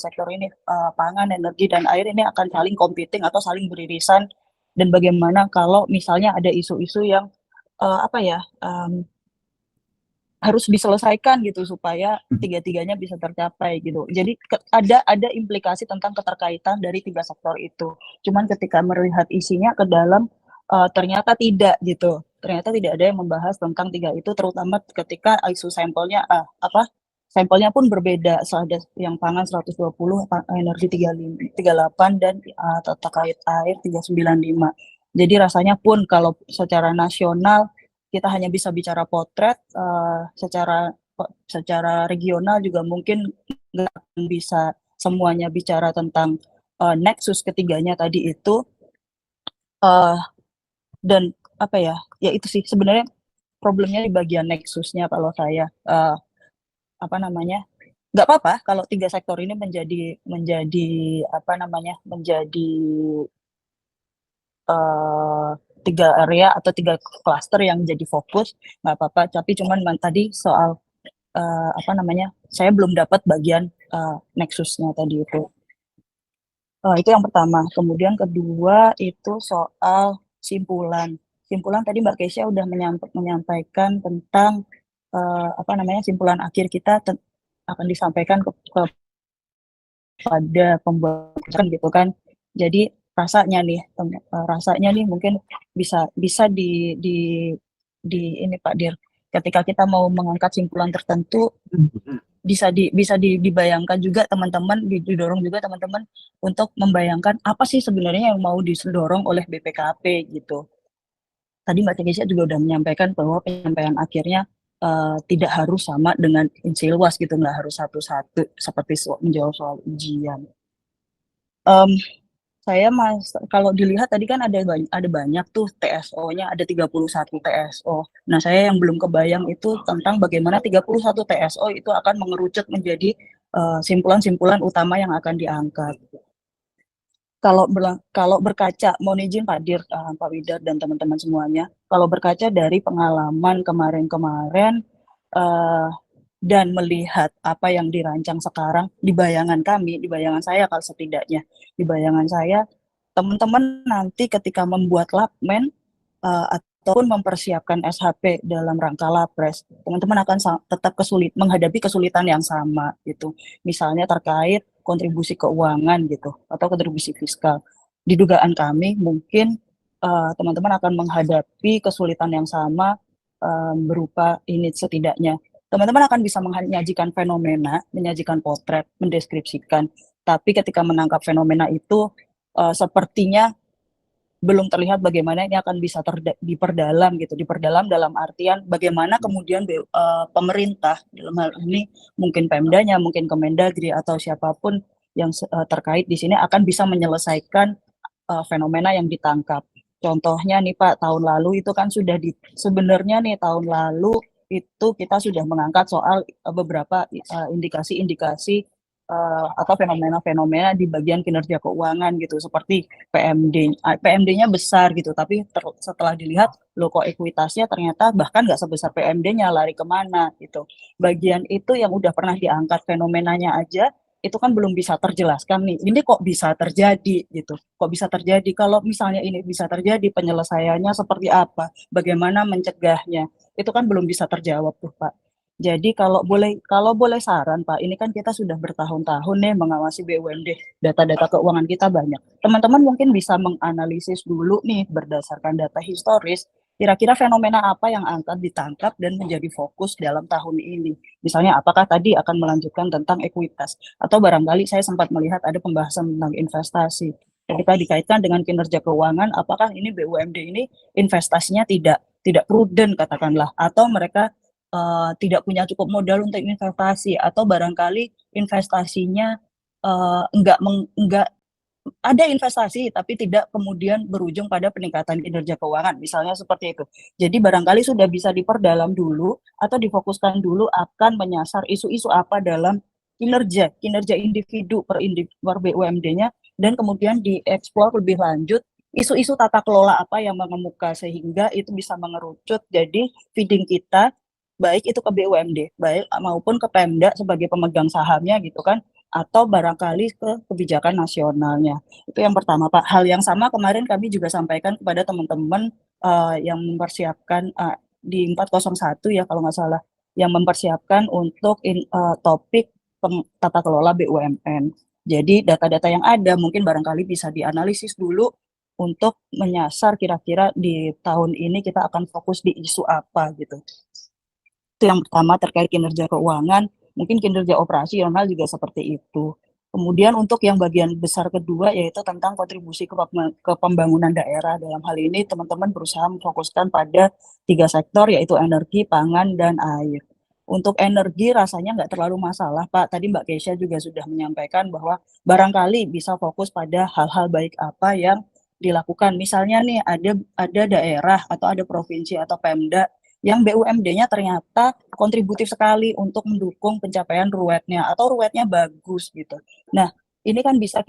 sektor ini, pangan, energi, dan air ini akan saling competing atau saling beririsan, dan bagaimana kalau misalnya ada isu-isu yang harus diselesaikan gitu supaya tiga-tiganya bisa tercapai gitu. Jadi ada implikasi tentang keterkaitan dari tiga sektor itu. Cuman ketika melihat isinya ke dalam ternyata tidak gitu. Ternyata tidak ada yang membahas tentang tiga itu, terutama ketika isu sampelnya sampelnya pun berbeda. Ada yang pangan 120, energi 38, dan terkait air 395. Jadi rasanya pun kalau secara nasional kita hanya bisa bicara potret, secara regional juga mungkin nggak bisa semuanya bicara tentang nexus ketiganya tadi itu. Dan ya itu sih sebenarnya problemnya di bagian nexusnya kalau saya nggak apa-apa kalau tiga sektor ini menjadi tiga area atau tiga cluster yang jadi fokus, nggak apa-apa. Tapi cuman tadi soal saya belum dapat bagian nexusnya tadi itu. Itu yang pertama. Kemudian kedua itu soal simpulan tadi Mbak Keisha udah menyampaikan tentang simpulan akhir kita akan disampaikan kepada pembuatan gitu kan. Jadi rasanya nih mungkin bisa di ini Pak Dir, ketika kita mau mengangkat simpulan tertentu, bisa dibayangkan juga teman-teman, didorong juga teman-teman untuk membayangkan apa sih sebenarnya yang mau didorong oleh BPKP gitu. Tadi Mbak Tegesia juga udah menyampaikan bahwa penyampaian akhirnya tidak harus sama dengan Insilwas gitu, nggak harus satu-satu seperti menjawab soal ujian. Saya kalau dilihat tadi kan ada banyak tuh TSO-nya, ada 31 TSO. Nah, saya yang belum kebayang itu tentang bagaimana 31 TSO itu akan mengerucut menjadi simpulan-simpulan utama yang akan diangkat. Kalau berkaca, mohon izin Pak Dir, Pak Widar dan teman-teman semuanya, kalau berkaca dari pengalaman kemarin-kemarin dan melihat apa yang dirancang sekarang di bayangan kami, di bayangan saya kalau setidaknya, di bayangan saya, teman-teman nanti ketika membuat lapmen ataupun mempersiapkan SHP dalam rangka lapres, teman-teman akan tetap menghadapi kesulitan yang sama gitu. Misalnya terkait kontribusi keuangan gitu atau kontribusi fiskal. Di dugaan kami mungkin teman-teman akan menghadapi kesulitan yang sama berupa ini setidaknya. Teman-teman akan bisa menyajikan fenomena, menyajikan potret, mendeskripsikan. Tapi ketika menangkap fenomena itu sepertinya belum terlihat bagaimana ini akan bisa diperdalam gitu, diperdalam dalam artian bagaimana kemudian pemerintah dalam hal ini mungkin Pemdanya, mungkin Kemendagri atau siapapun yang terkait di sini akan bisa menyelesaikan fenomena yang ditangkap. Contohnya nih Pak, tahun lalu itu kan sudah sebenarnya nih tahun lalu itu kita sudah mengangkat soal beberapa indikasi-indikasi atau fenomena-fenomena di bagian kinerja keuangan gitu, seperti PMD-nya besar gitu, tapi setelah dilihat loh kok ekuitasnya ternyata bahkan nggak sebesar PMD-nya, lari kemana gitu. Bagian itu yang udah pernah diangkat fenomenanya aja itu kan belum bisa terjelaskan nih, ini kok bisa terjadi gitu, kok bisa terjadi, kalau misalnya ini bisa terjadi penyelesaiannya seperti apa, bagaimana mencegahnya, itu kan belum bisa terjawab tuh Pak. Jadi kalau boleh saran Pak, ini kan kita sudah bertahun-tahun nih mengawasi BUMD, data-data keuangan kita banyak. Teman-teman mungkin bisa menganalisis dulu nih berdasarkan data historis, kira-kira fenomena apa yang akan ditangkap dan menjadi fokus dalam tahun ini. Misalnya apakah tadi akan melanjutkan tentang ekuitas, atau barangkali saya sempat melihat ada pembahasan tentang investasi. Ketika dikaitkan dengan kinerja keuangan, apakah ini BUMD ini investasinya tidak prudent katakanlah, atau mereka tidak punya cukup modal untuk investasi, atau barangkali investasinya enggak ada investasi tapi tidak kemudian berujung pada peningkatan kinerja keuangan, misalnya seperti itu. Jadi barangkali sudah bisa diperdalam dulu atau difokuskan dulu akan menyasar isu-isu apa dalam kinerja individu per BUMD-nya, dan kemudian dieksplor lebih lanjut isu-isu tata kelola apa yang mengemuka sehingga itu bisa mengerucut jadi feeding kita baik itu ke BUMD, baik maupun ke Pemda sebagai pemegang sahamnya gitu kan, atau barangkali ke kebijakan nasionalnya. Itu yang pertama Pak. Hal yang sama kemarin kami juga sampaikan kepada teman-teman yang mempersiapkan di 401 ya kalau nggak salah, yang mempersiapkan untuk topik tata kelola BUMN. Jadi data-data yang ada mungkin barangkali bisa dianalisis dulu untuk menyasar kira-kira di tahun ini kita akan fokus di isu apa gitu. Itu yang pertama terkait kinerja keuangan, mungkin kinerja operasional juga seperti itu. Kemudian untuk yang bagian besar kedua yaitu tentang kontribusi ke pembangunan daerah. Dalam hal ini teman-teman berusaha memfokuskan pada 3 sektor yaitu energi, pangan, dan air. Untuk energi rasanya nggak terlalu masalah Pak. Tadi Mbak Keisha juga sudah menyampaikan bahwa barangkali bisa fokus pada hal-hal baik apa yang dilakukan. Misalnya nih ada daerah atau ada provinsi atau Pemda yang BUMD-nya ternyata kontributif sekali untuk mendukung pencapaian ruwetnya atau ruwetnya bagus gitu. Nah, ini kan bisa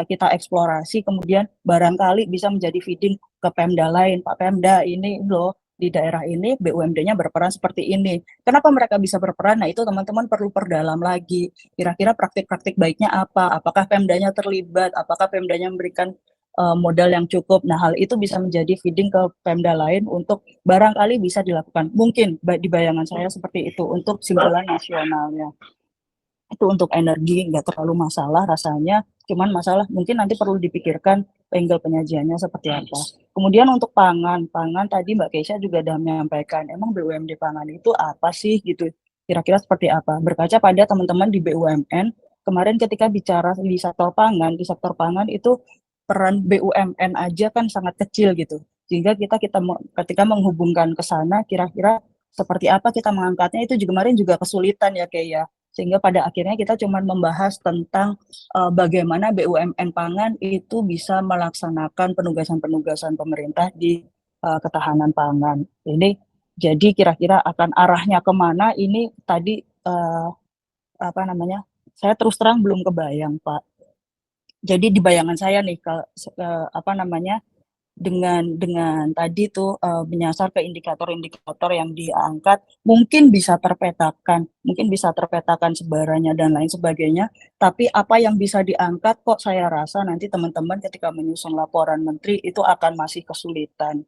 kita eksplorasi, kemudian barangkali bisa menjadi feeding ke Pemda lain. Pak Pemda ini loh di daerah ini BUMD-nya berperan seperti ini. Kenapa mereka bisa berperan? Nah, itu teman-teman perlu perdalam lagi. Kira-kira praktik-praktik baiknya apa? Apakah Pemdanya terlibat? Apakah Pemdanya memberikan modal yang cukup? Nah, hal itu bisa menjadi feeding ke Pemda lain untuk barangkali bisa dilakukan. Mungkin di bayangan saya seperti itu untuk simpulan nasionalnya. Itu untuk energi nggak terlalu masalah rasanya, cuman masalah mungkin nanti perlu dipikirkan angle penyajiannya seperti apa. Kemudian untuk pangan tadi Mbak Keisha juga sudah menyampaikan, emang BUMD pangan itu apa sih gitu, kira-kira seperti apa? Berkaca pada teman-teman di BUMN, kemarin ketika bicara di sektor pangan itu peran BUMN aja kan sangat kecil gitu. Sehingga ketika menghubungkan ke sana, kira-kira seperti apa kita mengangkatnya itu juga kemarin juga kesulitan ya kayak ya. Sehingga pada akhirnya kita cuma membahas tentang bagaimana BUMN pangan itu bisa melaksanakan penugasan-penugasan pemerintah di ketahanan pangan. Ini jadi kira-kira akan arahnya kemana ini tadi apa namanya? Saya terus terang belum kebayang, Pak. Jadi di bayangan saya nih apa namanya? Dengan tadi tuh menyasar ke indikator-indikator yang diangkat mungkin bisa terpetakan sebarannya dan lain sebagainya, tapi apa yang bisa diangkat kok saya rasa nanti teman-teman ketika menyusun laporan menteri itu akan masih kesulitan.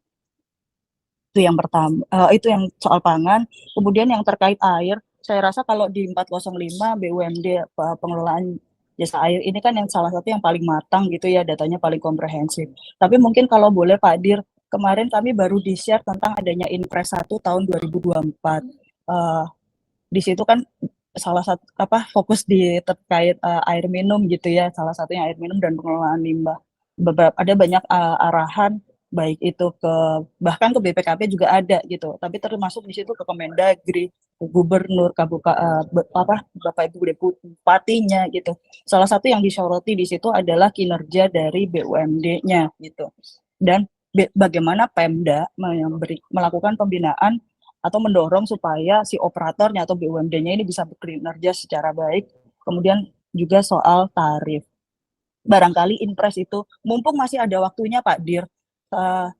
Itu yang pertama, itu yang soal pangan. Kemudian yang terkait air, saya rasa kalau di 405 BUMD pengelolaan jasa air ini kan yang salah satu yang paling matang gitu ya, datanya paling komprehensif. Tapi mungkin kalau boleh Pak Dir, kemarin kami baru di-share tentang adanya Inpres 1 tahun 2024. Di situ kan salah satu fokus di terkait air minum gitu ya, salah satunya air minum dan pengelolaan limbah. Ada banyak arahan baik itu bahkan ke BPKP juga ada gitu, tapi termasuk di situ ke Kemendagri, ke Gubernur, Bapak Ibu Bupatinya gitu. Salah satu yang disoroti di situ adalah kinerja dari BUMD-nya gitu. Dan bagaimana Pemda melakukan pembinaan atau mendorong supaya si operatornya atau BUMD-nya ini bisa bekerja secara baik. Kemudian juga soal tarif. Barangkali Inpres itu, mumpung masih ada waktunya Pak Dir,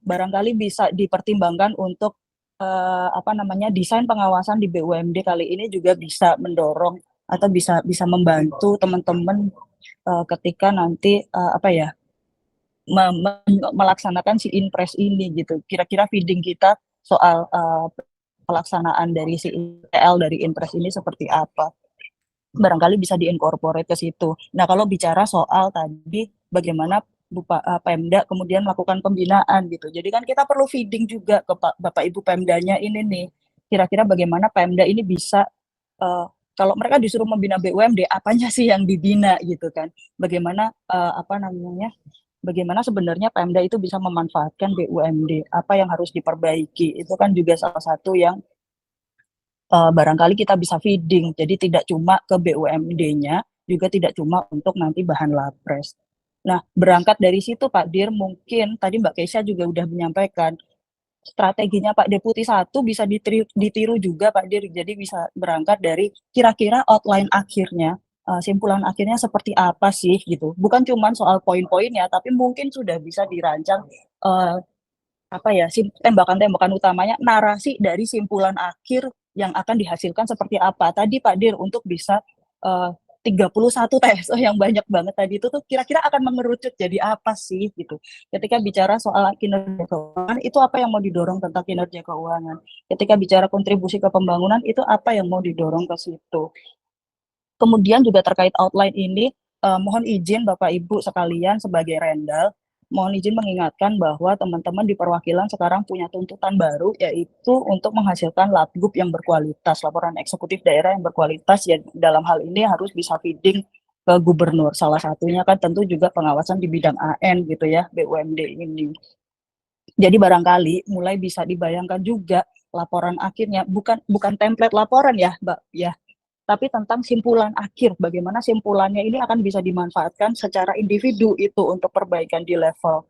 barangkali bisa dipertimbangkan untuk desain pengawasan di BUMD kali ini juga bisa mendorong atau bisa membantu teman-teman ketika nanti melaksanakan si Inpres ini gitu. Kira-kira feeding kita soal pelaksanaan dari si IPL dari Inpres ini seperti apa. Barangkali bisa diincorporate ke situ. Nah, kalau bicara soal tadi bagaimana Pemda kemudian melakukan pembinaan gitu. Jadi kan kita perlu feeding juga ke Bapak Ibu Pemdanya ini nih. Kira-kira bagaimana Pemda ini bisa kalau mereka disuruh membina BUMD, apanya sih yang dibina gitu kan? Bagaimana bagaimana sebenarnya Pemda itu bisa memanfaatkan BUMD, apa yang harus diperbaiki, itu kan juga salah satu yang barangkali kita bisa feeding, jadi tidak cuma ke BUMD-nya, juga tidak cuma untuk nanti bahan lapres. Nah, berangkat dari situ Pak Dir, mungkin tadi Mbak Keisha juga sudah menyampaikan, strateginya Pak Deputi 1 bisa ditiru juga Pak Dir, jadi bisa berangkat dari kira-kira outline akhirnya, simpulan akhirnya seperti apa sih gitu. Bukan cuma soal poin-poinnya, tapi mungkin sudah bisa dirancang tembakan-tembakan utamanya, narasi dari simpulan akhir yang akan dihasilkan seperti apa. Tadi Pak Dir untuk bisa 31 TSO yang banyak banget tadi itu tuh kira-kira akan mengerucut jadi apa sih gitu. Ketika bicara soal kinerja keuangan, itu apa yang mau didorong tentang kinerja keuangan. Ketika bicara kontribusi ke pembangunan, itu apa yang mau didorong ke situ. Kemudian juga terkait outline ini, mohon izin Bapak Ibu sekalian sebagai Rendal, mohon izin mengingatkan bahwa teman-teman di perwakilan sekarang punya tuntutan baru, yaitu untuk menghasilkan LAPGUP yang berkualitas, laporan eksekutif daerah yang berkualitas, ya dalam hal ini harus bisa feeding ke gubernur. Salah satunya kan tentu juga pengawasan di bidang AN gitu ya, BUMD ini. Jadi barangkali mulai bisa dibayangkan juga laporan akhirnya, bukan template laporan ya Mbak ya, tapi tentang simpulan akhir, bagaimana simpulannya ini akan bisa dimanfaatkan secara individu itu untuk perbaikan di level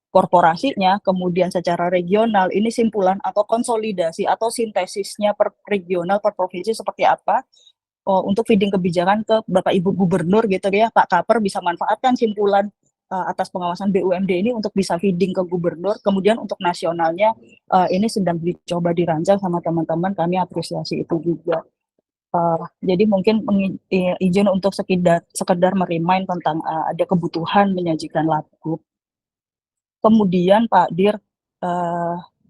korporasinya, kemudian secara regional, ini simpulan atau konsolidasi atau sintesisnya per regional, per provinsi seperti apa, untuk feeding kebijakan ke Bapak Ibu Gubernur gitu ya, Pak Kaper bisa manfaatkan simpulan atas pengawasan BUMD ini untuk bisa feeding ke Gubernur, kemudian untuk nasionalnya ini sedang dicoba dirancang sama teman-teman, kami apresiasi itu juga. Jadi mungkin izin untuk sekedar merimain tentang ada kebutuhan menyajikan LAPGUP. Kemudian Pak Dir,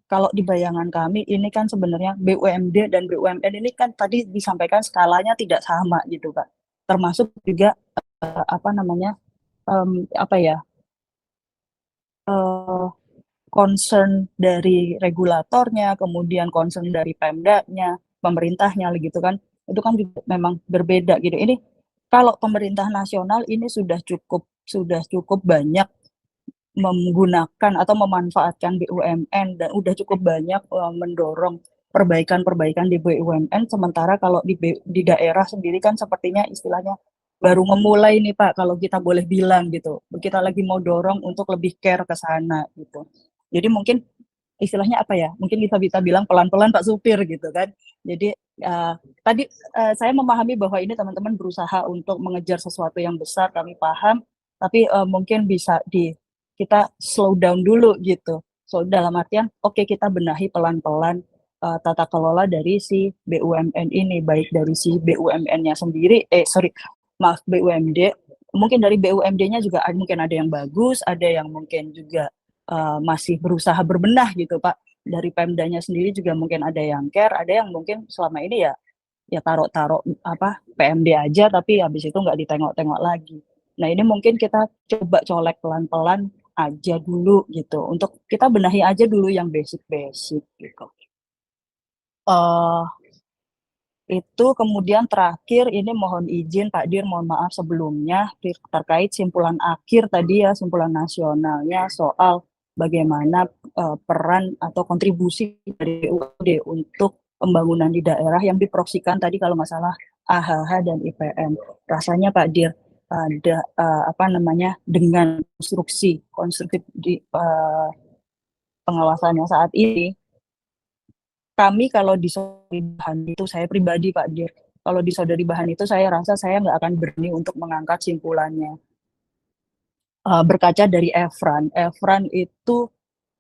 kalau di bayangan kami ini kan sebenarnya BUMD dan BUMN ini kan tadi disampaikan skalanya tidak sama gitu Pak. Termasuk juga concern dari regulatornya, kemudian concern dari Pemdanya, pemerintahnya gitu kan, itu kan juga memang berbeda gitu. Ini kalau pemerintah nasional ini sudah cukup banyak menggunakan atau memanfaatkan BUMN dan udah cukup banyak mendorong perbaikan-perbaikan di BUMN, sementara kalau di daerah sendiri kan sepertinya istilahnya baru memulai nih Pak, kalau kita boleh bilang gitu. Kita lagi mau dorong untuk lebih care ke sana gitu. Jadi mungkin istilahnya apa ya? Mungkin kita bilang pelan-pelan Pak Supir gitu kan. Jadi tadi saya memahami bahwa ini teman-teman berusaha untuk mengejar sesuatu yang besar, kami paham, tapi mungkin bisa kita slow down dulu gitu. So dalam artian oke, kita benahi pelan-pelan tata kelola dari si BUMN ini, baik dari si BUMN-nya sendiri, BUMD, mungkin dari BUMD-nya juga mungkin ada yang bagus, ada yang mungkin juga masih berusaha berbenah gitu Pak. Dari Pemdanya sendiri juga mungkin ada yang care, ada yang mungkin selama ini ya taruh PMD aja, tapi habis itu nggak ditengok-tengok lagi. Nah ini mungkin kita coba colek pelan-pelan aja dulu gitu, untuk kita benahi aja dulu yang basic-basic gitu. Itu kemudian terakhir ini mohon izin Pak Dir, mohon maaf sebelumnya terkait simpulan akhir tadi ya, simpulan nasionalnya soal bagaimana peran atau kontribusi dari BUMD untuk pembangunan di daerah yang diproyeksikan tadi kalau nggak salah AHH dan IPM. Rasanya Pak Dir ada dengan konstruktif di pengawasannya saat ini, kami kalau di saudari bahan itu, saya pribadi Pak Dir, kalau di saudari bahan itu saya rasa saya nggak akan berani untuk mengangkat simpulannya. Berkaca dari Efran itu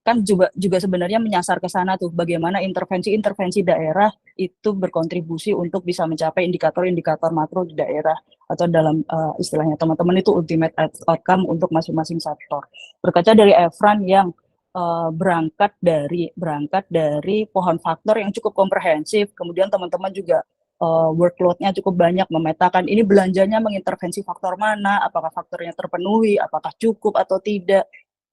kan juga sebenarnya menyasar ke sana tuh, bagaimana intervensi daerah itu berkontribusi untuk bisa mencapai indikator-indikator makro di daerah, atau dalam istilahnya teman-teman itu ultimate outcome untuk masing-masing sektor. Berkaca dari Efran yang berangkat dari pohon faktor yang cukup komprehensif, kemudian teman-teman juga workload-nya cukup banyak, memetakan ini belanjanya mengintervensi faktor mana, apakah faktornya terpenuhi, apakah cukup atau tidak.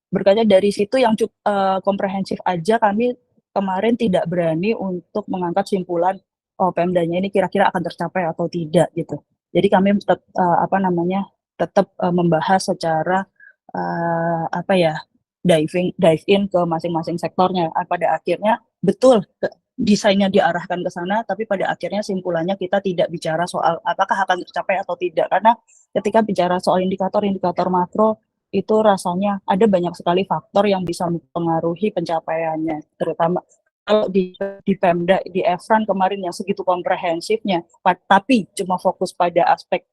Berkaca dari situ yang cukup komprehensif aja, kami kemarin tidak berani untuk mengangkat simpulan Pemdanya ini kira-kira akan tercapai atau tidak gitu. Jadi kami tetap membahas secara dive in ke masing-masing sektornya. Pada akhirnya betul desainnya diarahkan ke sana, tapi pada akhirnya simpulannya kita tidak bicara soal apakah akan tercapai atau tidak, karena ketika bicara soal indikator-indikator makro itu rasanya ada banyak sekali faktor yang bisa mempengaruhi pencapaiannya, terutama kalau di Pemda, di Efran kemarin yang segitu komprehensifnya, tapi cuma fokus pada aspek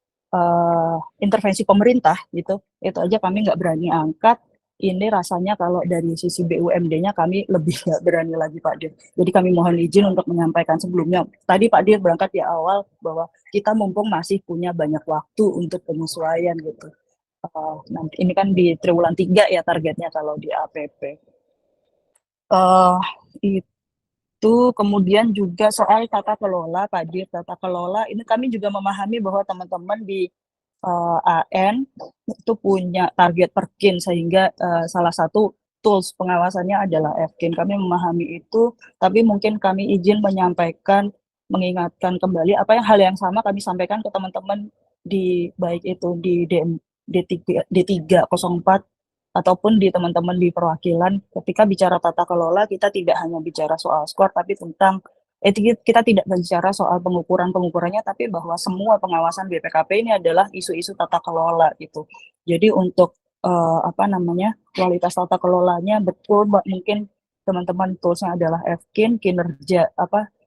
intervensi pemerintah gitu, itu aja kami nggak berani angkat. Ini rasanya kalau dari sisi BUMD-nya kami lebih nggak berani lagi Pak Dir. Jadi kami mohon izin untuk menyampaikan sebelumnya. Tadi Pak Dir berangkat di awal bahwa kita mumpung masih punya banyak waktu untuk penyesuaian gitu. Nanti ini kan di triwulan 3 ya targetnya kalau di APP. Itu kemudian juga soal tata kelola Pak Dir, tata kelola ini kami juga memahami bahwa teman-teman di AN itu punya target perkin, sehingga salah satu tools pengawasannya adalah FKIN. Kami memahami itu, tapi mungkin kami izin mengingatkan kembali hal yang sama kami sampaikan ke teman-teman di baik itu di D304 ataupun di teman-teman di perwakilan. Ketika bicara tata kelola, kita tidak hanya bicara soal skor, tapi tentang kita tidak bicara soal pengukurannya, tapi bahwa semua pengawasan BPKP ini adalah isu-isu tata kelola gitu. Jadi untuk kualitas tata kelolanya betul, mungkin teman-teman toolsnya adalah FKIN, kinerja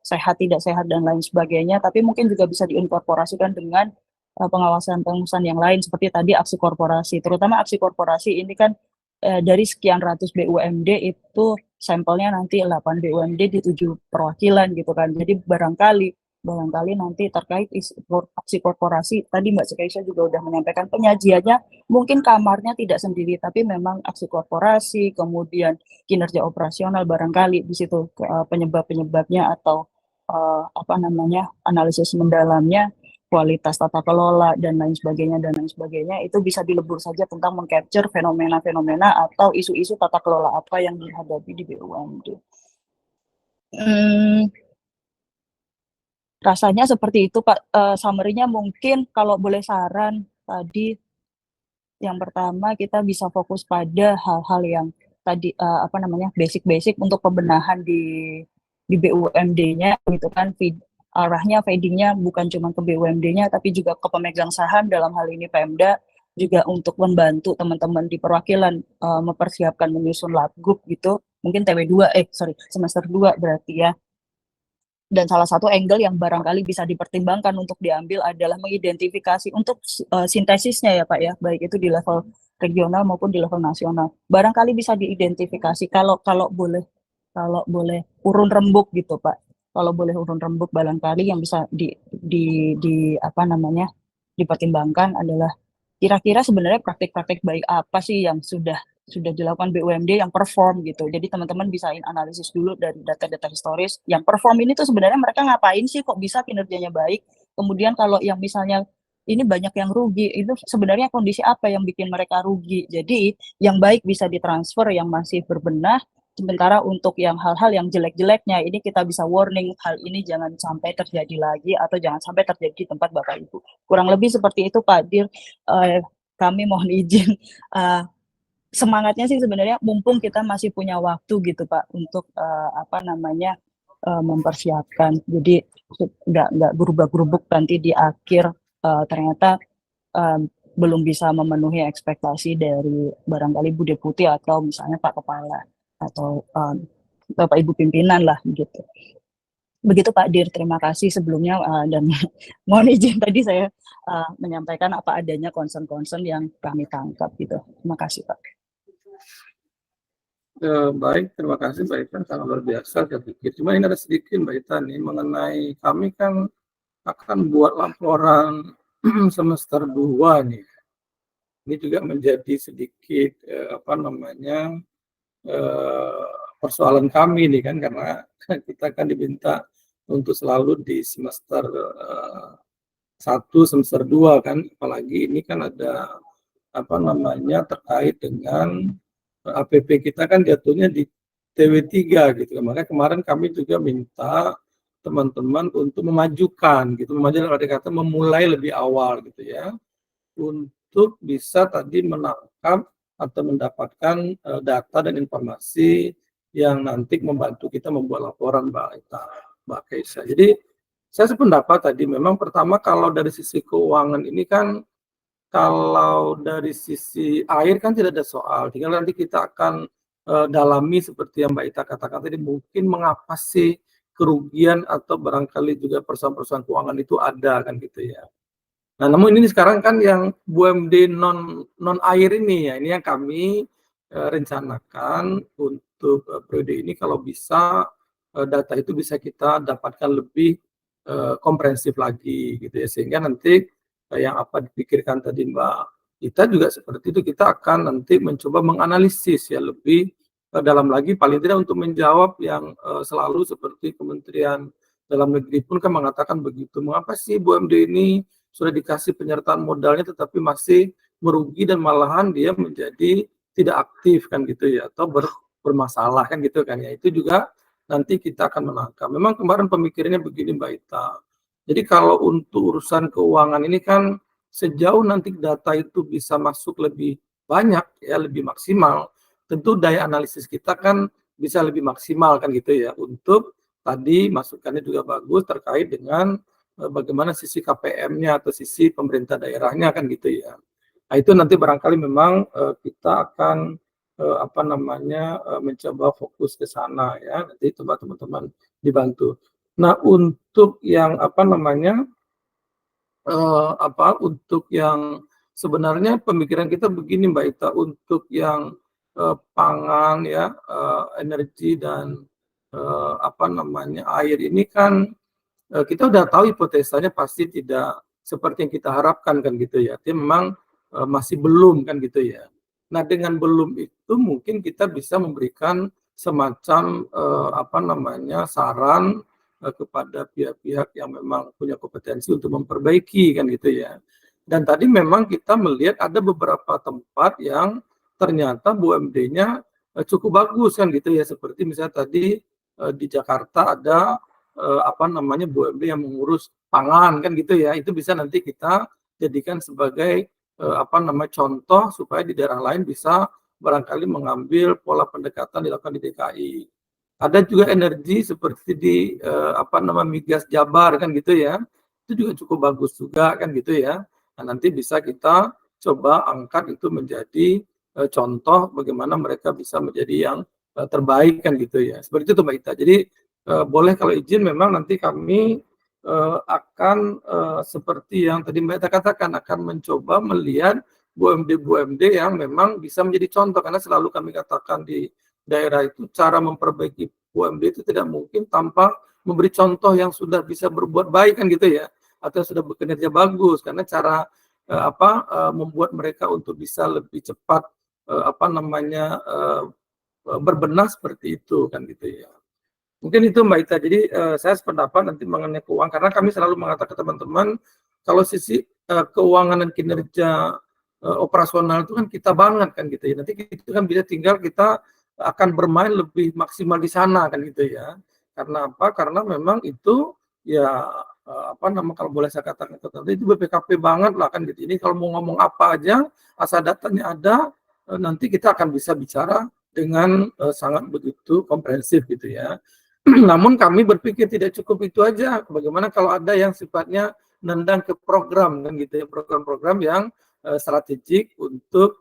sehat tidak sehat dan lain sebagainya, tapi mungkin juga bisa diinkorporasikan dengan pengawasan yang lain seperti tadi aksi korporasi. Terutama aksi korporasi ini kan dari sekian ratus BUMD itu sampelnya nanti 8 BUMD di 7 perwakilan gitu kan. Jadi barangkali nanti terkait aksi korporasi, tadi Mbak Sekaisha juga udah menyampaikan penyajiannya, mungkin kamarnya tidak sendiri, tapi memang aksi korporasi, kemudian kinerja operasional, barangkali di situ penyebab-penyebabnya atau analisis mendalamnya kualitas tata kelola dan lain sebagainya itu bisa dilebur saja tentang mengcapture fenomena-fenomena atau isu-isu tata kelola apa yang dihadapi di BUMD. Rasanya seperti itu Pak. Summary-nya mungkin kalau boleh saran tadi, yang pertama kita bisa fokus pada hal-hal yang tadi basic untuk pembenahan di BUMD-nya gitu kan. Arahnya feeding-nya bukan cuma ke BUMD-nya tapi juga ke pemegang saham, dalam hal ini Pemda, juga untuk membantu teman-teman di perwakilan mempersiapkan menyusun labgub gitu, mungkin semester 2 berarti ya. Dan salah satu angle yang barangkali bisa dipertimbangkan untuk diambil adalah mengidentifikasi untuk sintesisnya ya Pak ya, baik itu di level regional maupun di level nasional. Barangkali bisa diidentifikasi kalau boleh urun rembuk gitu Pak. Kalau boleh urun rembuk barangkali yang bisa dipertimbangkan adalah kira-kira sebenarnya praktik-praktik baik apa sih yang sudah dilakukan BUMD yang perform gitu. Jadi teman-teman bisa analisis dulu dari data-data historis yang perform ini tuh sebenarnya mereka ngapain sih kok bisa kinerjanya baik. Kemudian kalau yang misalnya ini banyak yang rugi, itu sebenarnya kondisi apa yang bikin mereka rugi. Jadi yang baik bisa ditransfer, yang masih berbenah. Sementara untuk yang hal-hal yang jelek-jeleknya ini kita bisa warning, hal ini jangan sampai terjadi lagi atau jangan sampai terjadi di tempat Bapak Ibu. Kurang lebih seperti itu Pak Dir. Kami mohon izin, semangatnya sih sebenarnya mumpung kita masih punya waktu gitu Pak untuk mempersiapkan. Jadi nggak gerubak-gerubuk nanti di akhir ternyata belum bisa memenuhi ekspektasi dari barangkali Bu Deputi atau misalnya Pak Kepala atau Bapak Ibu pimpinan lah gitu. Begitu Pak Dir, terima kasih sebelumnya dan mohon izin tadi saya menyampaikan apa adanya concern-concern yang kami tangkap gitu. Terima kasih Pak. Baik, terima kasih Mbak Ita, sangat luar biasa saya pikir. Cuma ini ada sedikit Mbak Ita nih mengenai kami kan akan buat laporan semester 2 nih. Ini juga menjadi sedikit persoalan kami nih kan, karena kita kan diminta untuk selalu di semester 1, semester 2 kan, apalagi ini kan ada terkait dengan APP kita kan jatuhnya di TW3 gitu. Makanya kemarin kami juga minta teman-teman untuk memajukan gitu, dalam arti kata memulai lebih awal gitu ya, untuk bisa tadi menangkap atau mendapatkan data dan informasi yang nanti membantu kita membuat laporan Mbak Kaisa. Jadi saya sependapat tadi memang pertama kalau dari sisi keuangan ini kan, kalau dari sisi air kan tidak ada soal, tinggal nanti kita akan dalami seperti yang Mbak Ita katakan tadi, mungkin mengapa sih kerugian atau barangkali juga persoalan-persoalan keuangan itu ada kan gitu ya. Nah, namun ini sekarang kan yang BUMD non air ini ya, ini yang kami rencanakan untuk periode ini kalau bisa data itu bisa kita dapatkan lebih komprehensif lagi gitu ya, sehingga nanti yang apa dipikirkan tadi Mbak Ita juga seperti itu, kita akan nanti mencoba menganalisis ya lebih dalam lagi, paling tidak untuk menjawab yang selalu seperti Kementerian Dalam Negeri pun kan mengatakan begitu, mengapa sih BUMD ini sudah dikasih penyertaan modalnya tetapi masih merugi dan malahan dia menjadi tidak aktif kan gitu ya, atau bermasalah kan gitu kan ya. Itu juga nanti kita akan menangkap. Memang kemarin pemikirannya begini Mbak Ita. Jadi kalau untuk urusan keuangan ini kan sejauh nanti data itu bisa masuk lebih banyak ya, lebih maksimal, tentu daya analisis kita kan bisa lebih maksimal kan gitu ya, untuk tadi masukannya juga bagus terkait dengan bagaimana sisi KPM-nya atau sisi pemerintah daerahnya kan gitu ya. Nah itu nanti barangkali memang kita akan mencoba fokus ke sana ya, nanti coba teman-teman dibantu. Nah untuk yang untuk yang sebenarnya pemikiran kita begini Mbak Ita, untuk yang pangan ya, energi dan air ini kan kita udah tahu hipotesanya pasti tidak seperti yang kita harapkan kan gitu ya. Itu memang masih belum kan gitu ya. Nah dengan belum itu mungkin kita bisa memberikan semacam saran kepada pihak-pihak yang memang punya kompetensi untuk memperbaiki kan gitu ya. Dan tadi memang kita melihat ada beberapa tempat yang ternyata BUMD-nya cukup bagus kan gitu ya, seperti misalnya tadi di Jakarta ada BUMD yang mengurus pangan kan gitu ya, itu bisa nanti kita jadikan sebagai contoh supaya di daerah lain bisa barangkali mengambil pola pendekatan dilakukan di DKI. Ada juga energi seperti di Migas Jabar kan gitu ya, itu juga cukup bagus juga kan gitu ya. Nah, nanti bisa kita coba angkat itu menjadi contoh bagaimana mereka bisa menjadi yang terbaik kan gitu ya. Seperti itu Mbak Ita. Jadi boleh kalau izin memang nanti kami akan seperti yang tadi Mbak Ita katakan, akan mencoba melihat BUMD-BUMD yang memang bisa menjadi contoh, karena selalu kami katakan di daerah itu cara memperbaiki BUMD itu tidak mungkin tanpa memberi contoh yang sudah bisa berbuat baik kan gitu ya, atau sudah bekerja bagus, karena cara membuat mereka untuk bisa lebih cepat berbenah seperti itu kan gitu ya. Mungkin itu Mbak Ita. Jadi saya sependapat nanti mengenai keuangan, karena kami selalu mengatakan ke teman-teman kalau sisi keuangan dan kinerja operasional itu kan kita banget kan gitu ya. Nanti itu kan bisa tinggal kita akan bermain lebih maksimal di sana kan gitu ya. Karena apa? Karena memang itu ya kalau boleh saya katakan itu BPKP banget lah kan gitu. Ini kalau mau ngomong apa aja asal datanya ada, nanti kita akan bisa bicara dengan sangat begitu komprehensif gitu ya. Namun kami berpikir tidak cukup itu aja. Bagaimana kalau ada yang sifatnya nendang ke program kan gitu ya, program-program yang strategik untuk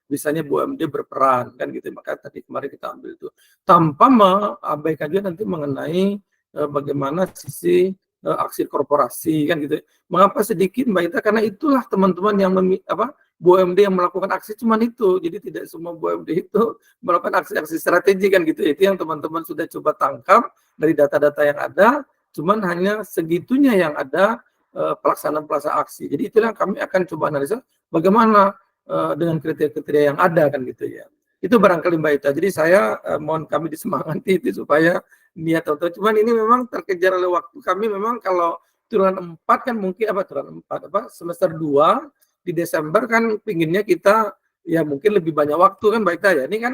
misalnya BUMD berperan kan gitu. Maka tadi kemarin kita ambil itu tanpa mengabaikan juga nanti mengenai bagaimana sisi aksi korporasi kan gitu. Mengapa sedikit Mbak Ita? Karena itulah teman-teman yang BUMD yang melakukan aksi cuman itu. Jadi tidak semua BUMD itu melakukan aksi-aksi strategi kan gitu. Itu yang teman-teman sudah coba tangkap dari data-data yang ada, cuman hanya segitunya yang ada pelaksanaan aksi. Jadi itulah kami akan coba analisa bagaimana dengan kriteria-kriteria yang ada kan gitu ya. Itu barangkali Mbak Ita. Jadi saya mohon kami disemangati itu supaya niat atau cuman ini memang terkejar oleh waktu kami. Memang kalau turunan 4 kan mungkin semester 2 di Desember kan pinginnya kita ya mungkin lebih banyak waktu kan Mbak Ita ya. Ini kan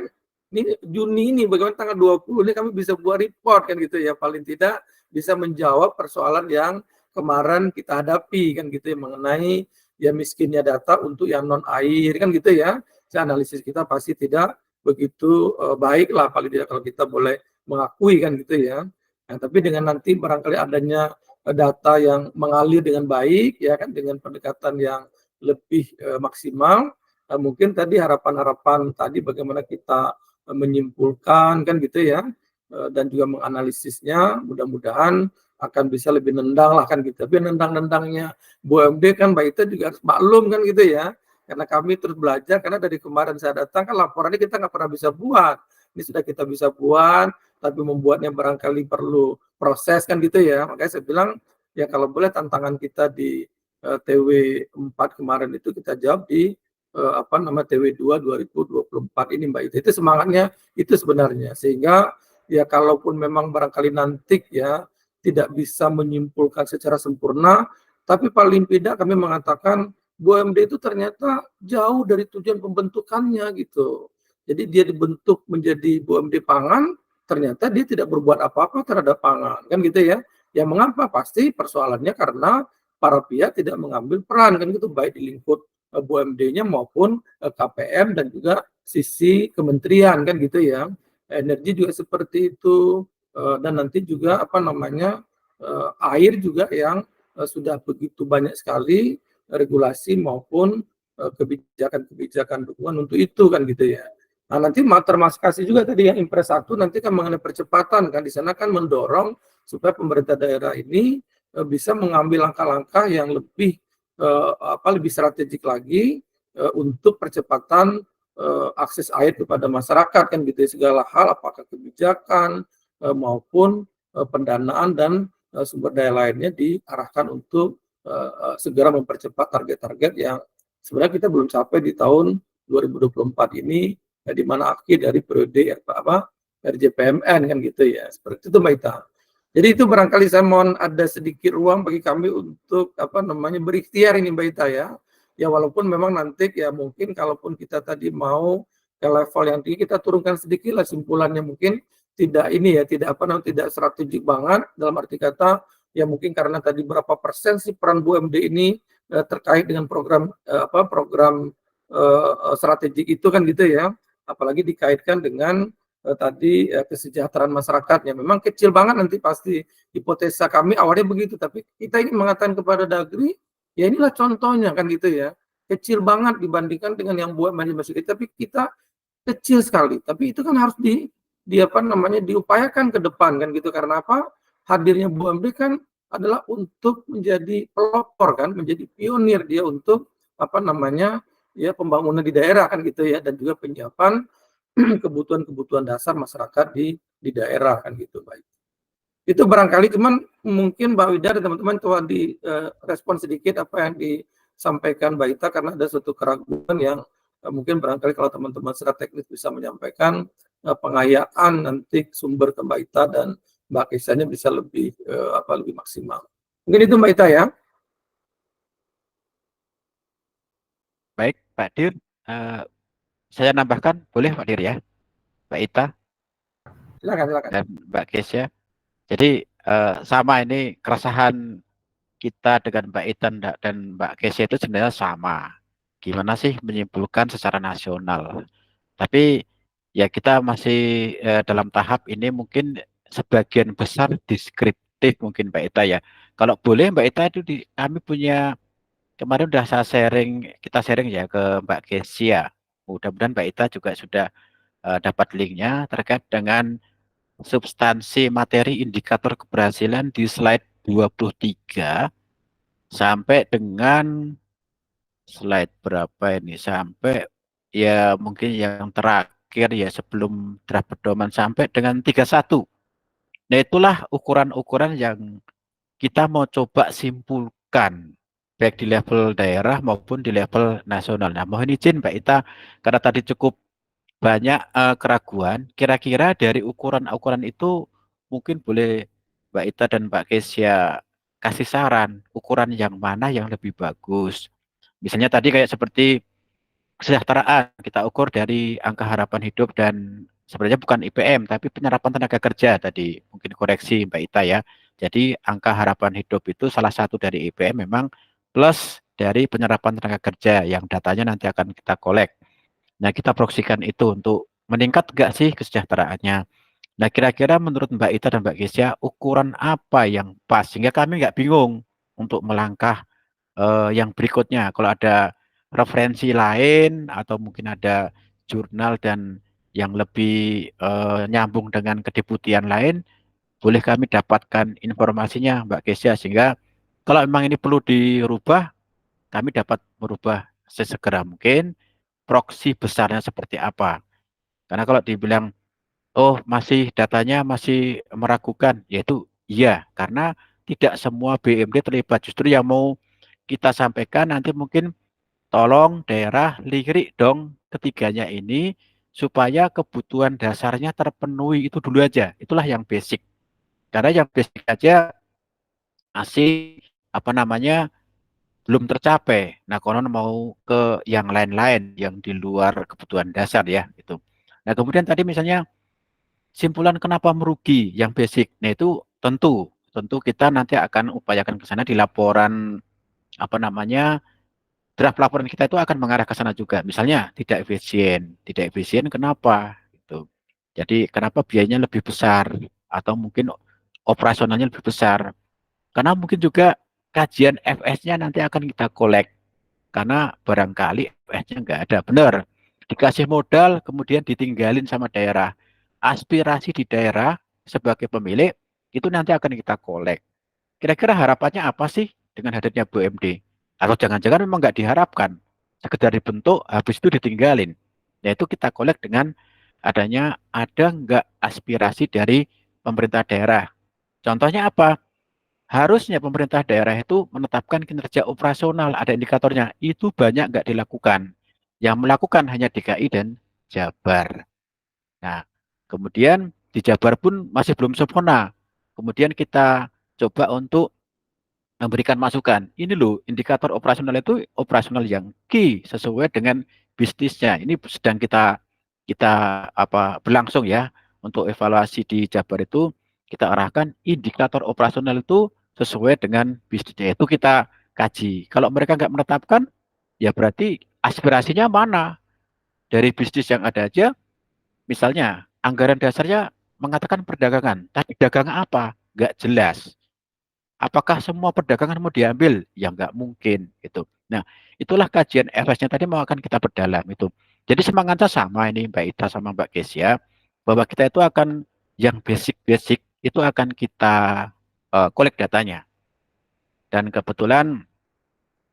Juni ini bagaimana tanggal 20 ini kami bisa buat report kan gitu ya, paling tidak bisa menjawab persoalan yang kemarin kita hadapi kan gitu ya, mengenai ya miskinnya data untuk yang non air kan gitu ya. Analisis kita pasti tidak begitu baik lah, paling tidak kalau kita boleh mengakui kan gitu ya. Nah, tapi dengan nanti barangkali adanya data yang mengalir dengan baik ya kan, dengan pendekatan yang lebih maksimal, mungkin tadi harapan-harapan tadi bagaimana kita menyimpulkan kan gitu ya, dan juga menganalisisnya mudah-mudahan akan bisa lebih nendang lah kan gitu. Tapi nendang-nendangnya BUMD kan Mbak Ita juga harus maklum kan gitu ya. Karena kami terus belajar, karena dari kemarin saya datang kan laporannya kita nggak pernah bisa buat. Ini sudah kita bisa buat, tapi membuatnya barangkali perlu proses kan gitu ya. Makanya saya bilang ya kalau boleh tantangan kita di TW 4 kemarin itu kita jawab di TW 2 2024 ini Mbak Ita. Itu semangatnya itu sebenarnya. Sehingga ya kalaupun memang barangkali nanti ya tidak bisa menyimpulkan secara sempurna, tapi paling tidak kami mengatakan BUMD itu ternyata jauh dari tujuan pembentukannya gitu. Jadi dia dibentuk menjadi BUMD pangan, ternyata dia tidak berbuat apa-apa terhadap pangan, kan gitu ya. Yang mengapa? Pasti persoalannya karena para pihak tidak mengambil peran, kan gitu, baik di lingkup BUMD-nya maupun KPM dan juga sisi kementerian, kan gitu ya. Energi juga seperti itu, dan nanti juga air juga yang sudah begitu banyak sekali regulasi maupun kebijakan-kebijakan dukungan untuk itu kan gitu ya. Nah nanti termasuk kasih juga tadi yang Impres 1 nanti kan mengenai percepatan kan, di sana kan mendorong supaya pemerintah daerah ini bisa mengambil langkah-langkah yang lebih lebih strategik lagi untuk percepatan akses air kepada masyarakat kan gitu ya, segala hal apakah kebijakan maupun pendanaan dan sumber daya lainnya diarahkan untuk segera mempercepat target-target yang sebenarnya kita belum capai di tahun 2024 ini, di mana akhir dari periode RJPMN kan gitu ya. Seperti itu Mbak Ita. Jadi itu barangkali saya mohon ada sedikit ruang bagi kami untuk berikhtiar ini Mbak Ita ya. Ya walaupun memang nanti ya mungkin kalaupun kita tadi mau ke level yang tinggi kita turunkan sedikit lah simpulannya, mungkin tidak ini ya, tidak strategik banget dalam arti kata ya mungkin karena tadi berapa persen sih peran BUMD ini terkait dengan program strategik itu kan gitu ya, apalagi dikaitkan dengan tadi kesejahteraan masyarakatnya. Memang kecil banget nanti pasti, hipotesa kami awalnya begitu, tapi kita ingin mengatakan kepada Dagri ya inilah contohnya kan gitu ya, kecil banget dibandingkan dengan yang buat masih kita, tapi kita kecil sekali, tapi itu kan harus diupayakan ke depan kan gitu. Karena apa? Hadirnya BUMD kan adalah untuk menjadi pelopor kan, menjadi pionir dia untuk ya pembangunan di daerah kan gitu ya, dan juga penyiapan kebutuhan-kebutuhan dasar masyarakat di daerah kan gitu. Baik. Itu barangkali, cuman mungkin Mbak Wida dan teman-teman coba di respon sedikit apa yang disampaikan Mbak Ita, karena ada suatu keraguan yang mungkin barangkali kalau teman-teman secara teknis bisa menyampaikan pengayaan nanti sumber ke Mbak Ita dan Mbak Kesanya bisa lebih lebih maksimal. Mungkin itu Mbak Ita ya. Baik, Pak Dir. Saya nambahkan, boleh Pak Dir ya? Mbak Ita Silakan. dan Mbak Kesya. Jadi sama ini keresahan kita dengan Mbak Ita dan Mbak Kesya itu sebenarnya sama. Gimana sih menyimpulkan secara nasional? Tapi ya kita masih dalam tahap ini mungkin sebagian besar deskriptif mungkin Mbak Ita ya. Kalau boleh Mbak Ita itu kami punya kemarin udah kita sharing ya ke Mbak Kesia. Mudah-mudahan Mbak Ita juga sudah dapat linknya terkait dengan substansi materi indikator keberhasilan di slide 23 sampai dengan slide berapa ini, sampai ya mungkin yang terakhir ya sebelum draft pedoman sampai dengan 31. Nah itulah ukuran-ukuran yang kita mau coba simpulkan baik di level daerah maupun di level nasional. Nah mohon izin Mbak Ita, karena tadi cukup banyak keraguan, kira-kira dari ukuran-ukuran itu mungkin boleh Mbak Ita dan Mbak Kesia kasih saran ukuran yang mana yang lebih bagus. Misalnya tadi kayak seperti kesejahteraan kita ukur dari angka harapan hidup dan sebenarnya bukan IPM tapi penyerapan tenaga kerja tadi, mungkin koreksi Mbak Ita ya. Jadi angka harapan hidup itu salah satu dari IPM memang plus dari penyerapan tenaga kerja yang datanya nanti akan kita kolek. Nah kita proksikan itu untuk meningkat nggak sih kesejahteraannya. Nah kira-kira menurut Mbak Ita dan Mbak Kesia ukuran apa yang pas sehingga kami nggak bingung untuk melangkah yang berikutnya. Kalau ada referensi lain atau mungkin ada jurnal dan yang lebih nyambung dengan kedeputian lain, boleh kami dapatkan informasinya Mbak Kesia, sehingga kalau memang ini perlu dirubah, kami dapat merubah sesegera mungkin. Proksi besarnya seperti apa? Karena kalau dibilang, oh masih datanya masih meragukan, yaitu iya, karena tidak semua BMD terlibat. Justru yang mau kita sampaikan nanti mungkin tolong daerah lirik dong ketiganya ini supaya kebutuhan dasarnya terpenuhi itu dulu aja. Itulah yang basic. Karena yang basic aja masih belum tercapai. Nah, konon mau ke yang lain-lain yang di luar kebutuhan dasar ya itu. Nah, kemudian tadi misalnya simpulan kenapa merugi yang basic. Nah, itu tentu kita nanti akan upayakan ke sana di laporan draft laporan kita itu akan mengarah ke sana juga. Misalnya tidak efisien kenapa? Gitu. Jadi kenapa biayanya lebih besar atau mungkin operasionalnya lebih besar? Karena mungkin juga kajian FS-nya nanti akan kita kolek karena barangkali FS-nya nggak ada. Benar, dikasih modal kemudian ditinggalin sama daerah. Aspirasi di daerah sebagai pemilik itu nanti akan kita kolek. Kira-kira harapannya apa sih dengan hadirnya BUMD? Atau jangan-jangan memang nggak diharapkan, sekedar dibentuk, habis itu ditinggalin. Yaitu kita kolek dengan adanya ada nggak aspirasi dari pemerintah daerah. Contohnya apa? Harusnya pemerintah daerah itu menetapkan kinerja operasional, ada indikatornya. Itu banyak nggak dilakukan. Yang melakukan hanya DKI dan Jabar. Nah, kemudian di Jabar pun masih belum sempurna. kemudian kita coba untuk memberikan masukan. Ini loh indikator operasional itu operasional yang key sesuai dengan bisnisnya. Ini sedang kita berlangsung ya untuk evaluasi di Jabar itu kita arahkan indikator operasional itu sesuai dengan bisnisnya itu kita kaji. Kalau mereka nggak menetapkan, ya berarti aspirasinya mana dari bisnis yang ada aja. Misalnya anggaran dasarnya mengatakan perdagangan, tapi dagang apa? Nggak jelas. Apakah semua perdagangan mau diambil? Ya nggak mungkin gitu. Nah, itulah kajian FS-nya tadi mau akan kita perdalam itu. Jadi semangatnya sama ini Mbak Ita sama Mbak Kesia, bahwa kita itu akan yang basic-basic itu akan kita kolek datanya. Dan kebetulan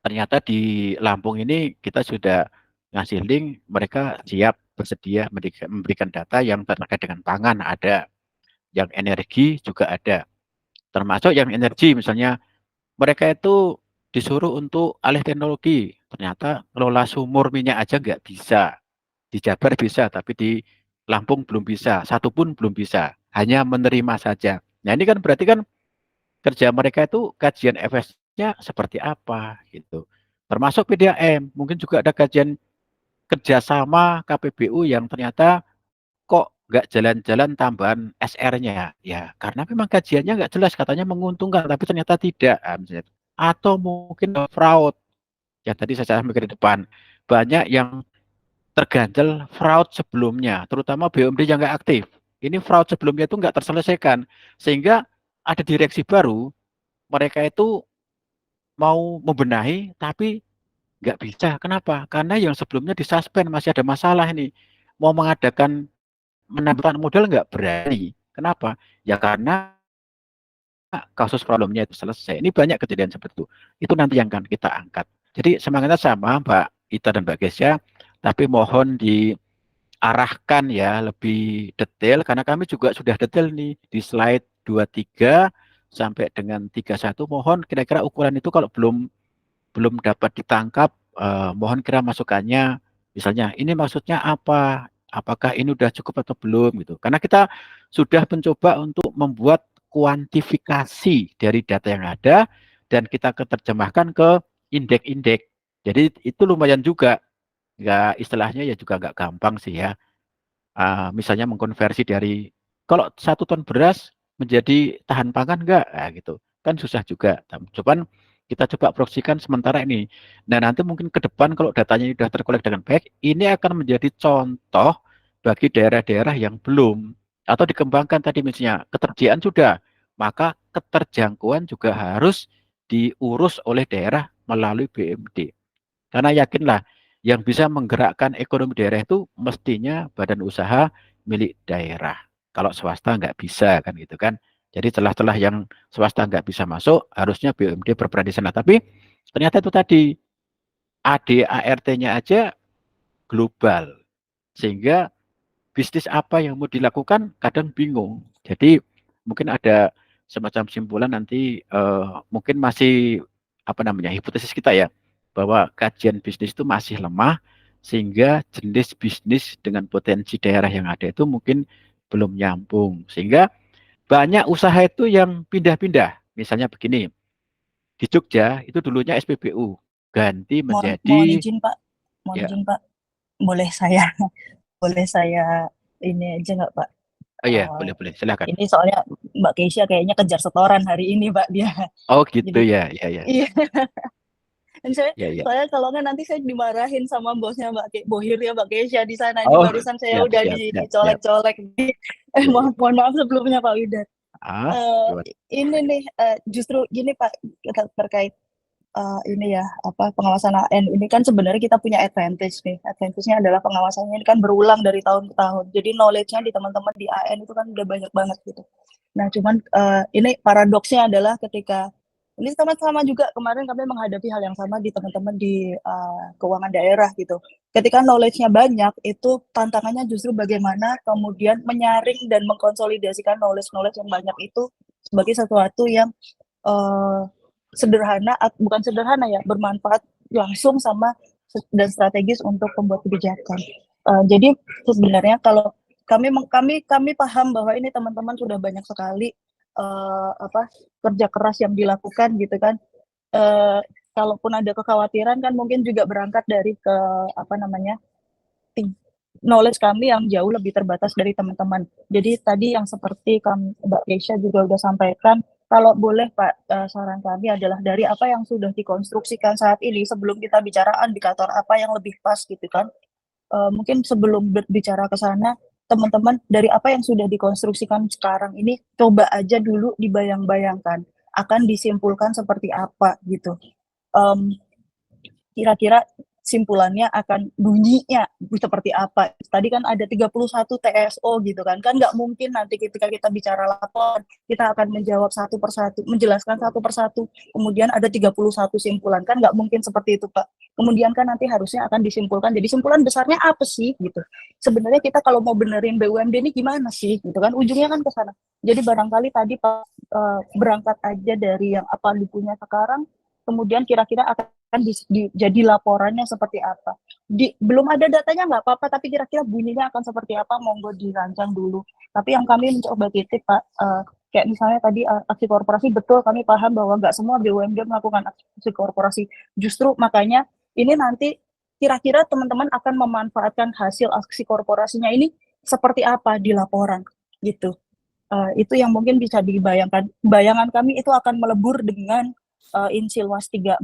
ternyata di Lampung ini kita sudah ngasih link, mereka siap bersedia memberikan data yang terkait dengan pangan ada, yang energi juga ada. Termasuk yang energi misalnya mereka itu disuruh untuk alih teknologi. Ternyata kelola sumur minyak aja nggak bisa. Di Jabar bisa, tapi di Lampung belum bisa. Satu pun belum bisa. Hanya menerima saja. Nah ini kan berarti kan kerja mereka itu kajian FS-nya seperti apa gitu. Termasuk PDAM. Mungkin juga ada kajian kerjasama KPBU yang ternyata kok nggak jalan-jalan tambahan SR-nya ya karena memang kajiannya nggak jelas katanya menguntungkan tapi ternyata tidak atau mungkin fraud yang tadi saya sampaikan di depan banyak yang terganjal fraud sebelumnya terutama BUMD yang nggak aktif ini fraud sebelumnya itu nggak terselesaikan sehingga ada direksi baru mereka itu mau membenahi tapi nggak bisa kenapa karena yang sebelumnya disuspend masih ada masalah ini mau mengadakan menambahkan modal nggak berani. Kenapa? Ya karena kasus problemnya itu selesai. Ini banyak kejadian seperti itu. Itu nanti yang akan kita angkat. Jadi semangatnya sama Mbak Ita dan Mbak Gesya, tapi mohon diarahkan ya lebih detail karena kami juga sudah detail nih di slide 23 sampai dengan 31. Mohon kira-kira ukuran itu kalau belum dapat ditangkap, mohon kira masukannya, misalnya ini maksudnya apa, apakah ini udah cukup atau belum gitu. Karena kita sudah mencoba untuk membuat kuantifikasi dari data yang ada dan kita terjemahkan ke indeks-indeks. Jadi itu lumayan juga, nggak istilahnya ya juga nggak gampang sih ya. Misalnya mengkonversi dari kalau 1 ton beras menjadi tahan pangan enggak gitu kan susah juga cuman kita coba proyeksikan sementara ini nah nanti mungkin ke depan kalau datanya sudah terkolek dengan baik ini akan menjadi contoh bagi daerah-daerah yang belum atau dikembangkan tadi misalnya ketersediaan sudah maka keterjangkauan juga harus diurus oleh daerah melalui BMD karena yakinlah yang bisa menggerakkan ekonomi daerah itu mestinya badan usaha milik daerah. Kalau swasta nggak bisa kan gitu kan. Jadi celah-celah yang swasta nggak bisa masuk harusnya BUMD berperan di sana. Tapi ternyata itu tadi ADART-nya aja global. Sehingga bisnis apa yang mau dilakukan kadang bingung. Jadi mungkin ada semacam simpulan nanti mungkin masih apa namanya hipotesis kita ya bahwa kajian bisnis itu masih lemah sehingga jenis bisnis dengan potensi daerah yang ada itu mungkin belum nyambung sehingga banyak usaha itu yang pindah-pindah. Misalnya begini, di Jogja itu dulunya SPBU ganti Mohon menjadi izin Pak, mohon ya izin Pak, boleh saya boleh saya ini aja nggak Pak? oh ya Eh, boleh silakan. ini soalnya Mbak Keisha kayaknya kejar setoran hari ini Pak dia. Oh gitu Jadi ya iya, dan ya. saya kalau nggak nanti saya dimarahin sama bosnya Bohir ya Mbak Keisha di sana. Ini Oh barusan saya siap udah siap siap siap. dicolek-colek. Ya, ya. Mohon maaf sebelumnya Pak Widat. Eh, Gimana? ini nih justru gini Pak kita terkait ini ya apa pengawasan AN ini kan sebenarnya kita punya advantage nih. Advantage-nya adalah pengawasannya ini kan berulang dari tahun ke tahun. Jadi knowledge-nya di teman-teman di AN itu kan udah banyak banget gitu. Nah, cuman ini paradoksnya adalah ketika ini sama-sama juga kemarin kami menghadapi hal yang sama di teman-teman di keuangan daerah gitu. Ketika knowledge-nya banyak, itu tantangannya justru bagaimana kemudian menyaring dan mengkonsolidasikan knowledge-knowledge yang banyak itu sebagai sesuatu yang sederhana, bukan sederhana ya, bermanfaat langsung sama dan strategis untuk pembuat kebijakan. Jadi sebenarnya kalau kami paham bahwa ini teman-teman sudah banyak sekali kerja keras yang dilakukan gitu kan. Kalaupun ada kekhawatiran kan mungkin juga berangkat dari knowledge kami yang jauh lebih terbatas dari teman-teman. Jadi tadi yang seperti Mbak Keisha juga udah sampaikan, kalau boleh Pak, saran kami adalah dari apa yang sudah dikonstruksikan saat ini, sebelum kita bicara indikator apa yang lebih pas gitu kan, mungkin sebelum berbicara ke sana, teman-teman dari apa yang sudah dikonstruksikan sekarang ini, coba aja dulu dibayang-bayangkan, akan disimpulkan seperti apa gitu. Kira-kira simpulannya akan bunyinya seperti apa. Tadi kan ada 31 TSO gitu kan nggak mungkin nanti ketika kita bicara laporan, kita akan menjawab satu persatu, menjelaskan satu persatu, kemudian ada 31 simpulan, kan nggak mungkin seperti itu Pak. Kemudian kan nanti harusnya akan disimpulkan, jadi simpulan besarnya apa sih gitu. Sebenarnya kita kalau mau benerin BUMD ini gimana sih gitu kan, ujungnya kan ke sana. Jadi barangkali tadi Pak berangkat aja dari yang apa punya sekarang, kemudian kira-kira akan jadi laporannya seperti apa. Belum ada datanya nggak apa-apa, tapi kira-kira bunyinya akan seperti apa, monggo dirancang dulu. Tapi yang kami mencoba titik Pak, kayak misalnya tadi aksi korporasi, betul kami paham bahwa nggak semua BUMD melakukan aksi korporasi. Justru makanya ini nanti kira-kira teman-teman akan memanfaatkan hasil aksi korporasinya ini seperti apa di laporan gitu. Itu yang mungkin bisa dibayangkan. Bayangan kami itu akan melebur dengan Insilwas 3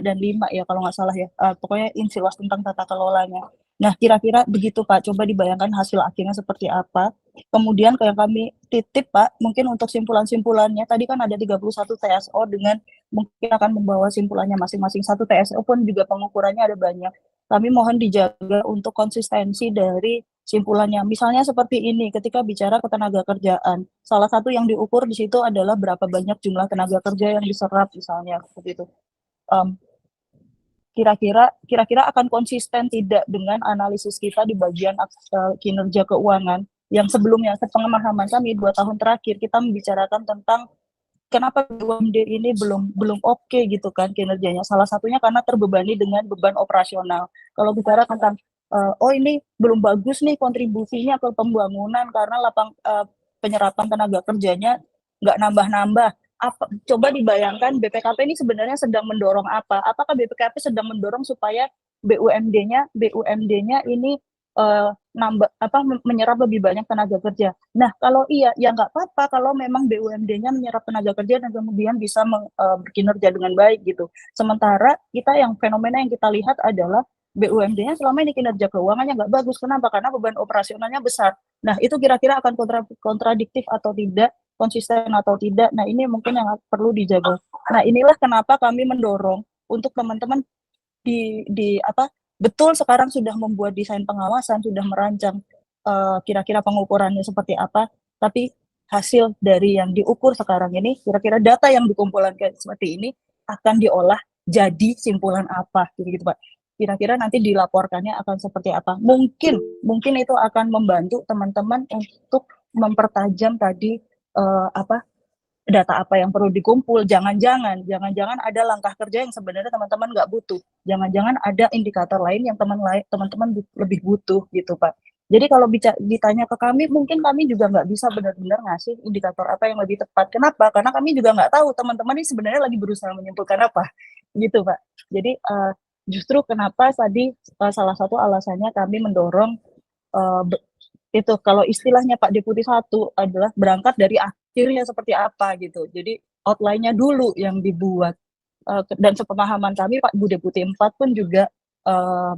dan 5 ya kalau nggak salah ya. Pokoknya Insilwas tentang tata kelolanya. Nah, kira-kira begitu Pak. Coba dibayangkan hasil akhirnya seperti apa. Kemudian kayak kami titip Pak, mungkin untuk simpulan-simpulannya tadi kan ada 31 TSO dengan mungkin akan membawa simpulannya masing-masing. Satu TSO pun juga pengukurannya ada banyak. Kami mohon dijaga untuk konsistensi dari simpulannya. Misalnya seperti ini, ketika bicara ketenaga kerjaan, salah satu yang diukur di situ adalah berapa banyak jumlah tenaga kerja yang diserap misalnya seperti itu. Kira-kira akan konsisten tidak dengan analisis kita di bagian kinerja keuangan yang sebelumnya, sepengamahaman kami 2 tahun terakhir kita membicarakan tentang kenapa BUMD ini belum oke gitu kan kinerjanya. Salah satunya karena terbebani dengan beban operasional. Kalau bicara tentang ini belum bagus nih kontribusinya ke pembangunan karena penyerapan tenaga kerjanya nggak nambah-nambah. Coba dibayangkan BPKP ini sebenarnya sedang mendorong apa? Apakah BPKP sedang mendorong supaya BUMD-nya ini menyerap lebih banyak tenaga kerja. Nah, kalau iya, ya nggak apa-apa kalau memang BUMD-nya menyerap tenaga kerja dan kemudian bisa berkinerja dengan baik gitu. Sementara fenomena yang kita lihat adalah BUMD-nya selama ini kinerja keuangannya nggak bagus. Kenapa? Karena beban operasionalnya besar. Nah, itu kira-kira akan kontradiktif atau tidak, konsisten atau tidak. Nah, ini mungkin yang perlu dijaga. Nah, inilah kenapa kami mendorong untuk teman-teman betul sekarang sudah membuat desain pengawasan, sudah merancang kira-kira pengukurannya seperti apa, tapi hasil dari yang diukur sekarang ini, kira-kira data yang dikumpulkan seperti ini akan diolah jadi simpulan apa, gitu Pak. Kira-kira nanti dilaporkannya akan seperti apa. Mungkin itu akan membantu teman-teman untuk mempertajam tadi data apa yang perlu dikumpul. Jangan-jangan ada langkah kerja yang sebenarnya teman-teman nggak butuh. Jangan-jangan ada indikator lain yang teman-teman lebih butuh gitu Pak. Jadi kalau ditanya ke kami, mungkin kami juga nggak bisa benar-benar ngasih indikator apa yang lebih tepat. Kenapa? Karena kami juga nggak tahu teman-teman ini sebenarnya lagi berusaha menyimpulkan apa, gitu Pak. Jadi justru kenapa tadi salah satu alasannya kami mendorong itu kalau istilahnya Pak Deputi 1 adalah berangkat dari akhirnya seperti apa gitu. Jadi outline-nya dulu yang dibuat. Dan sepemahaman kami Pak Bu Deputi 4 pun juga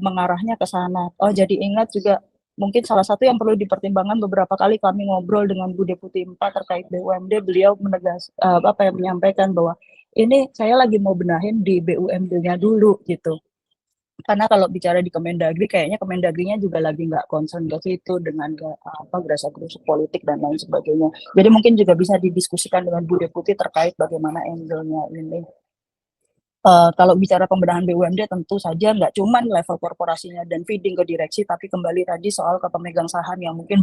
mengarahnya ke sana. Jadi ingat juga mungkin salah satu yang perlu dipertimbangkan, beberapa kali kami ngobrol dengan Bu Deputi 4 terkait BUMD, beliau menyampaikan bahwa ini saya lagi mau benahin di BUMD-nya dulu gitu. Karena kalau bicara di Kemendagri, kayaknya Kemendagrinya juga lagi nggak concern ke situ dengan gerasa-gerusuk politik dan lain sebagainya. Jadi mungkin juga bisa didiskusikan dengan Bu Deputi terkait bagaimana angle-nya ini. Kalau bicara pembenahan BUMD tentu saja nggak cuma level korporasinya dan feeding ke direksi, tapi kembali tadi soal ke pemegang saham yang mungkin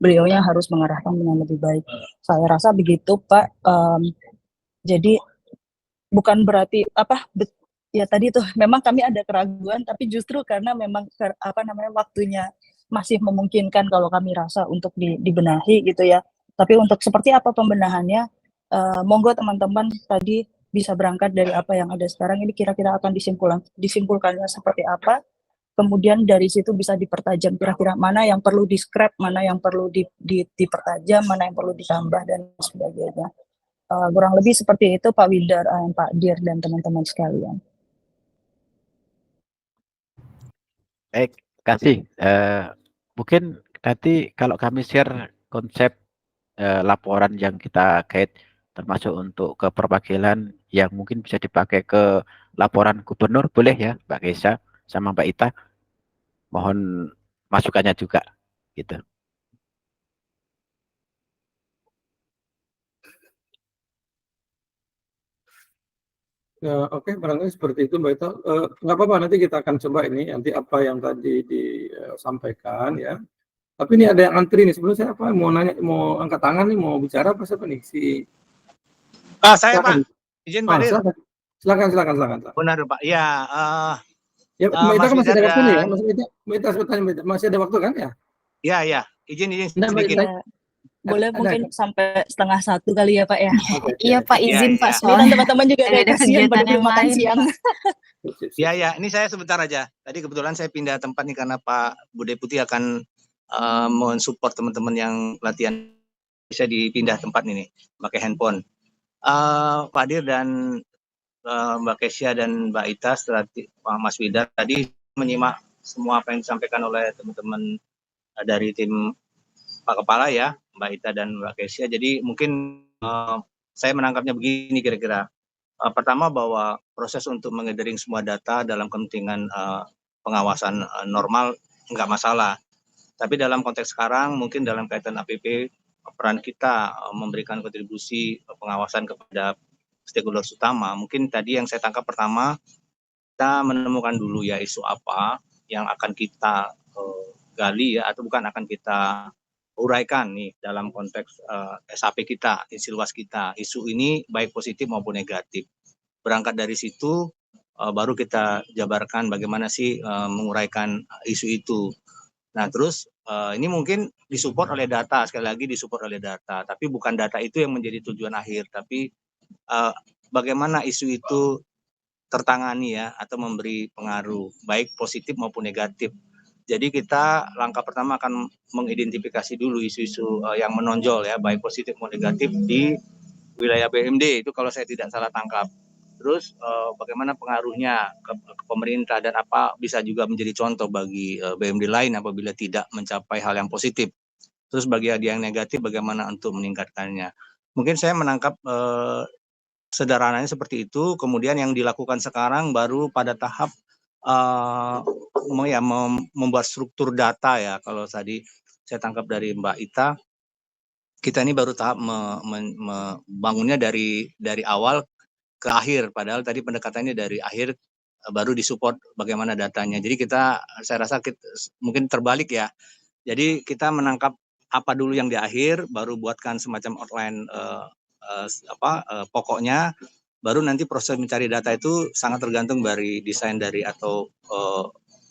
beliaunya harus mengarahkan dengan lebih baik. Saya rasa begitu Pak. Jadi bukan berarti ya tadi tuh memang kami ada keraguan, tapi justru karena memang waktunya masih memungkinkan kalau kami rasa untuk dibenahi gitu ya. Tapi untuk seperti apa pembenahannya, Monggo teman-teman tadi bisa berangkat dari apa yang ada sekarang ini kira-kira akan disimpulkannya seperti apa. Kemudian dari situ bisa dipertajam kira-kira mana yang perlu di-scrap, mana yang perlu dipertajam, mana yang perlu ditambah dan sebagainya. Kurang lebih seperti itu Pak Windar, Pak Dir dan teman-teman sekalian. Baik, kasih. Mungkin nanti kalau kami share konsep laporan yang kita kait termasuk untuk ke perwakilan yang mungkin bisa dipakai ke laporan gubernur, boleh ya Mbak Kesa sama Mbak Ita. Mohon masukannya juga gitu. Oke, barangkali seperti itu Mbak Ita. Nggak apa-apa, nanti kita akan coba ini, nanti apa yang tadi disampaikan ya. Tapi ini ada yang antri nih, sebelum saya apa mau nanya, mau angkat tangan nih, mau bicara apa siapa nih? Saya Silakan. Pak, izin Pak Dir. Silakan. Benar Pak, ya. Ya, Mbak Ita Mas kan masih ada Windar waktu nih ya, dan Mbak Ita bertanya, masih ada waktu kan ya? ya, izin Nah, Mbak sedikit. Ita, Ya, boleh mungkin sampai 12:30 kali ya Pak ya. Oke. Iya Pak, izin Iya, Pak, iya. Ini kan soalnya teman-teman juga ada kasihan kegiatan pada belum yang makan lain, siang. Ya, ini saya sebentar aja. Tadi kebetulan saya pindah tempat nih karena Pak Bu Deputi akan mensupport teman-teman yang latihan, bisa dipindah tempat ini pakai handphone. Pak Dir dan Mbak Kesia dan Mbak Ita setelah Mas Widar tadi menyimak semua apa yang disampaikan oleh teman-teman dari tim Pak Kepala ya, Mbak Ita dan Mbak Kesia. Jadi mungkin saya menangkapnya begini kira-kira. Pertama bahwa proses untuk menggathering semua data dalam kepentingan pengawasan normal nggak masalah. Tapi dalam konteks sekarang mungkin dalam kaitan APP peran kita memberikan kontribusi pengawasan kepada stakeholders utama. Mungkin tadi yang saya tangkap pertama, kita menemukan dulu ya isu apa yang akan kita gali ya, atau bukan akan kita uraikan nih dalam konteks SAP kita, isi luas kita. Isu ini baik positif maupun negatif. Berangkat dari situ baru kita jabarkan bagaimana sih menguraikan isu itu. Nah terus ini mungkin disupport oleh data, sekali lagi disupport oleh data, tapi bukan data itu yang menjadi tujuan akhir, tapi bagaimana isu itu tertangani ya, atau memberi pengaruh baik positif maupun negatif. Jadi kita langkah pertama akan mengidentifikasi dulu isu-isu yang menonjol ya, baik positif maupun negatif di wilayah BMD, itu kalau saya tidak salah tangkap. Terus bagaimana pengaruhnya ke pemerintah dan apa bisa juga menjadi contoh bagi BMD lain apabila tidak mencapai hal yang positif. Terus bagi yang negatif bagaimana untuk meningkatkannya. Mungkin saya menangkap sederhananya seperti itu. Kemudian yang dilakukan sekarang baru pada tahap membuat struktur data ya. Kalau tadi saya tangkap dari Mbak Ita, kita ini baru tahap membangunnya dari awal ke akhir, padahal tadi pendekatannya dari akhir baru disupport bagaimana datanya. Jadi saya rasa mungkin terbalik ya. Jadi kita menangkap apa dulu yang di akhir, baru buatkan semacam outline pokoknya, baru nanti proses mencari data itu sangat tergantung dari desain dari atau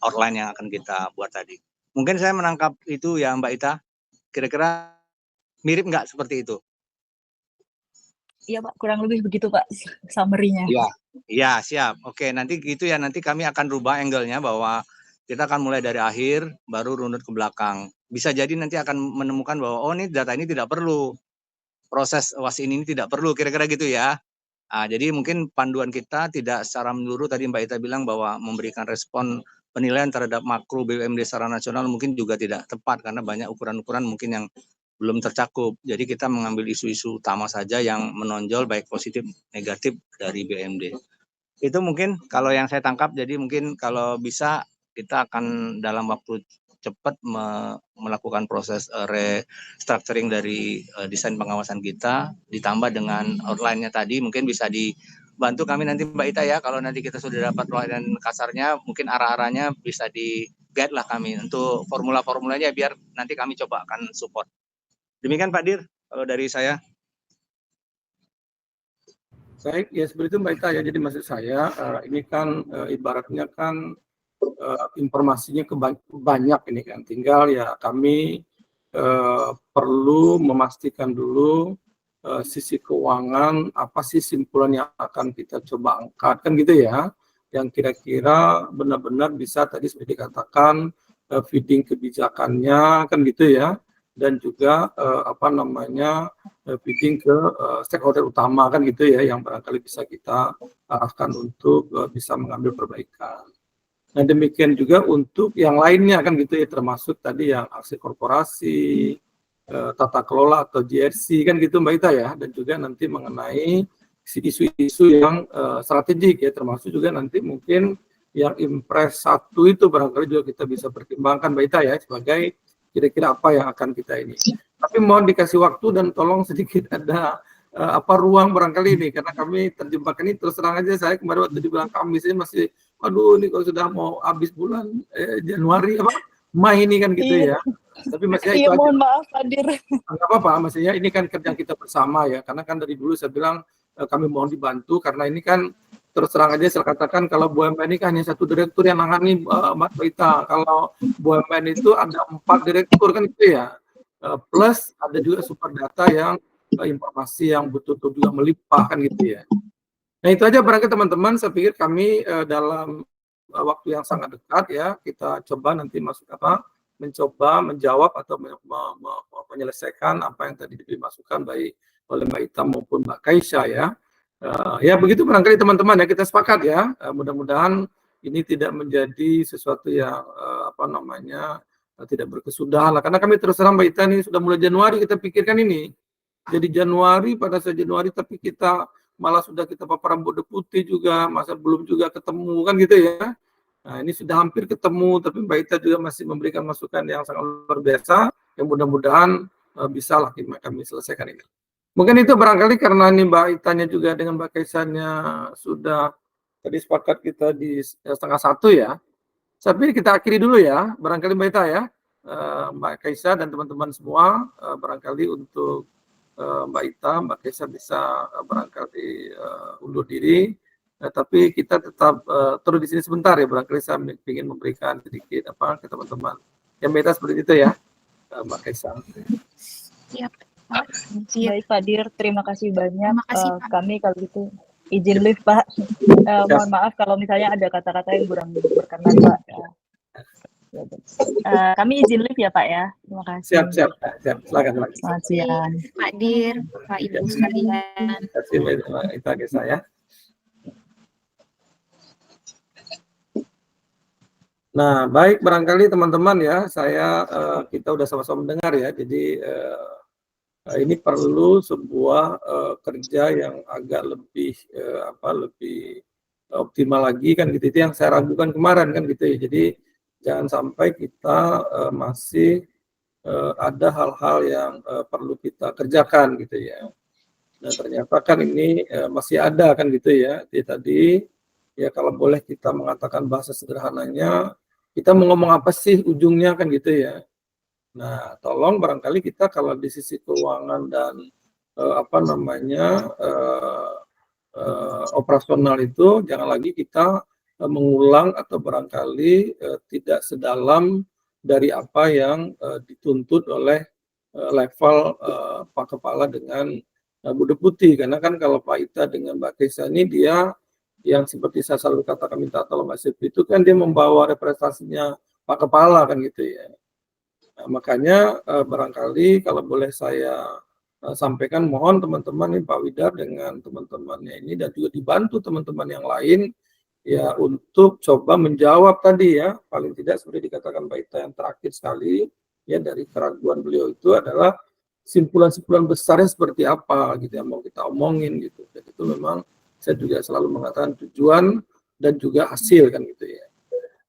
outline yang akan kita buat tadi. Mungkin saya menangkap itu ya Mbak Ita, kira-kira mirip nggak seperti itu? Iya Pak, kurang lebih begitu Pak summary-nya. Iya, siap. Oke, nanti gitu ya, nanti kami akan rubah angle-nya bahwa kita akan mulai dari akhir, baru runut ke belakang. Bisa jadi nanti akan menemukan bahwa, oh ini data ini tidak perlu, proses WAS ini tidak perlu, kira-kira gitu ya. Jadi mungkin panduan kita tidak secara menyeluruh, tadi Mbak Ita bilang bahwa memberikan respon penilaian terhadap makro BUMD secara nasional mungkin juga tidak tepat, karena banyak ukuran-ukuran mungkin yang belum tercakup. Jadi kita mengambil isu-isu utama saja yang menonjol baik positif negatif dari BUMD. Itu mungkin kalau yang saya tangkap. Jadi mungkin kalau bisa kita akan dalam waktu cepat melakukan proses restructuring dari desain pengawasan kita, ditambah dengan outline-nya tadi, mungkin bisa dibantu kami nanti Mbak Ita ya, kalau nanti kita sudah dapat outline kasarnya, mungkin arah-arahnya bisa di-guide lah kami untuk formula-formulanya, biar nanti kami coba akan support. Demikian Pak Dir, kalau dari saya. Ya seperti itu Mbak Ita ya, jadi maksud saya ini kan ibaratnya kan informasinya banyak ini kan, tinggal ya kami perlu memastikan dulu sisi keuangan, apa sih simpulan yang akan kita coba angkat, kan gitu ya, yang kira-kira benar-benar bisa tadi seperti dikatakan feeding kebijakannya, kan gitu ya, dan juga feeding ke stakeholder utama, kan gitu ya, yang barangkali bisa kita arahkan untuk bisa mengambil perbaikan. Nah, demikian juga untuk yang lainnya, kan gitu ya, termasuk tadi yang aksi korporasi, tata kelola atau GRC, kan gitu Mbak Ita ya, dan juga nanti mengenai isu-isu yang strategik ya, termasuk juga nanti mungkin yang Impres 1 itu barangkali juga kita bisa pertimbangkan Mbak Ita ya, sebagai kira-kira apa yang akan kita ini. Tapi mohon dikasih waktu dan tolong sedikit ada ruang barangkali ini, karena kami terjebak ini, terus terang aja saya kemarin waktu di bulan Kamis ini masih, waduh ini kalau sudah mau habis bulan Januari Mei ini kan gitu ya. Tapi maksudnya itu mohon maaf hadir. Nggak apa-apa, maksudnya ini kan kerja kita bersama ya, karena kan dari dulu saya bilang kami mohon dibantu, karena ini kan terus terang aja saya katakan kalau BUMN ini kan hanya satu direktur yang nangani Mbak Ita. Kalau BUMN itu ada 4 direktur kan itu ya, plus ada juga super data yang informasi yang betul-betul juga melimpah kan gitu ya. Nah itu aja barangkali teman-teman, saya pikir kami dalam waktu yang sangat dekat ya, kita coba nanti mencoba menjawab atau menyelesaikan apa yang tadi diberi masukan baik oleh Mbak Ita maupun Mbak Kaisha ya. Ya begitu barangkali teman-teman ya, kita sepakat ya. Mudah-mudahan ini tidak menjadi sesuatu yang tidak berkesudahan lah. Karena kami terus terang Mbak Ita ini sudah mulai Januari kita pikirkan ini. Jadi Januari, pada saat Januari tapi kita malah sudah kita paparan Bu Deputi juga, masa belum juga ketemu kan gitu ya. Nah ini sudah hampir ketemu, tapi Mbak Ita juga masih memberikan masukan yang sangat luar biasa, yang mudah-mudahan bisa lah kami selesaikan ini. Mungkin itu barangkali karena ini Mbak Itanya juga dengan Mbak Kaisanya sudah tadi sepakat kita di 12:30 ya. Tapi kita akhiri dulu ya, barangkali Mbak Ita ya, Mbak Kaisa dan teman-teman semua, barangkali untuk Mbak Ita, Mbak Kaisa bisa barangkali undur diri. Tapi kita tetap terus di sini sebentar ya, barangkali saya ingin memberikan sedikit ke teman-teman. Yang Mbak Ita seperti itu ya, Mbak Kaisa. Siap. Baik Pak Dir, terima kasih banyak. Terima kasih, Pak. Kami kalau gitu izin live Pak. Mohon maaf kalau misalnya ada kata-kata yang kurang berkenan Pak. Kami izin live ya Pak ya. Terima kasih. Siap. Silakan. Selamat siang. Pak Dir, Pak Ibu sekalian. Terima kasih Mbak Ita Kaisa ya. Nah, baik barangkali teman-teman ya, kita udah sama-sama mendengar ya. Jadi ini perlu sebuah kerja yang agak lebih optimal lagi kan gitu. Itu yang saya ragukan kemarin kan gitu ya. Jadi jangan sampai kita masih ada hal-hal yang perlu kita kerjakan gitu ya. Nah ternyata kan ini masih ada kan gitu ya. Jadi tadi ya kalau boleh kita mengatakan bahasa sederhananya, kita mau ngomong apa sih ujungnya kan gitu ya. Nah, tolong barangkali kita kalau di sisi keuangan dan operasional itu jangan lagi kita mengulang atau barangkali tidak sedalam dari apa yang dituntut oleh level Pak Kepala dengan Bu Deputi. Karena kan kalau Pak Ita dengan Mbak Kaisa ini dia yang seperti saya selalu katakan minta tolong Mbak Sylvie itu kan dia membawa representasinya Pak Kepala kan gitu ya. Nah, makanya barangkali kalau boleh saya sampaikan, mohon teman-teman ini Pak Widar dengan teman-temannya ini dan juga dibantu teman-teman yang lain ya untuk coba menjawab tadi ya, paling tidak seperti dikatakan Mbak Ita yang terakhir sekali ya dari keraguan beliau itu adalah simpulan-simpulan besarnya seperti apa gitu yang mau kita omongin gitu. Dan itu memang saya juga selalu mengatakan tujuan dan juga hasil kan gitu ya.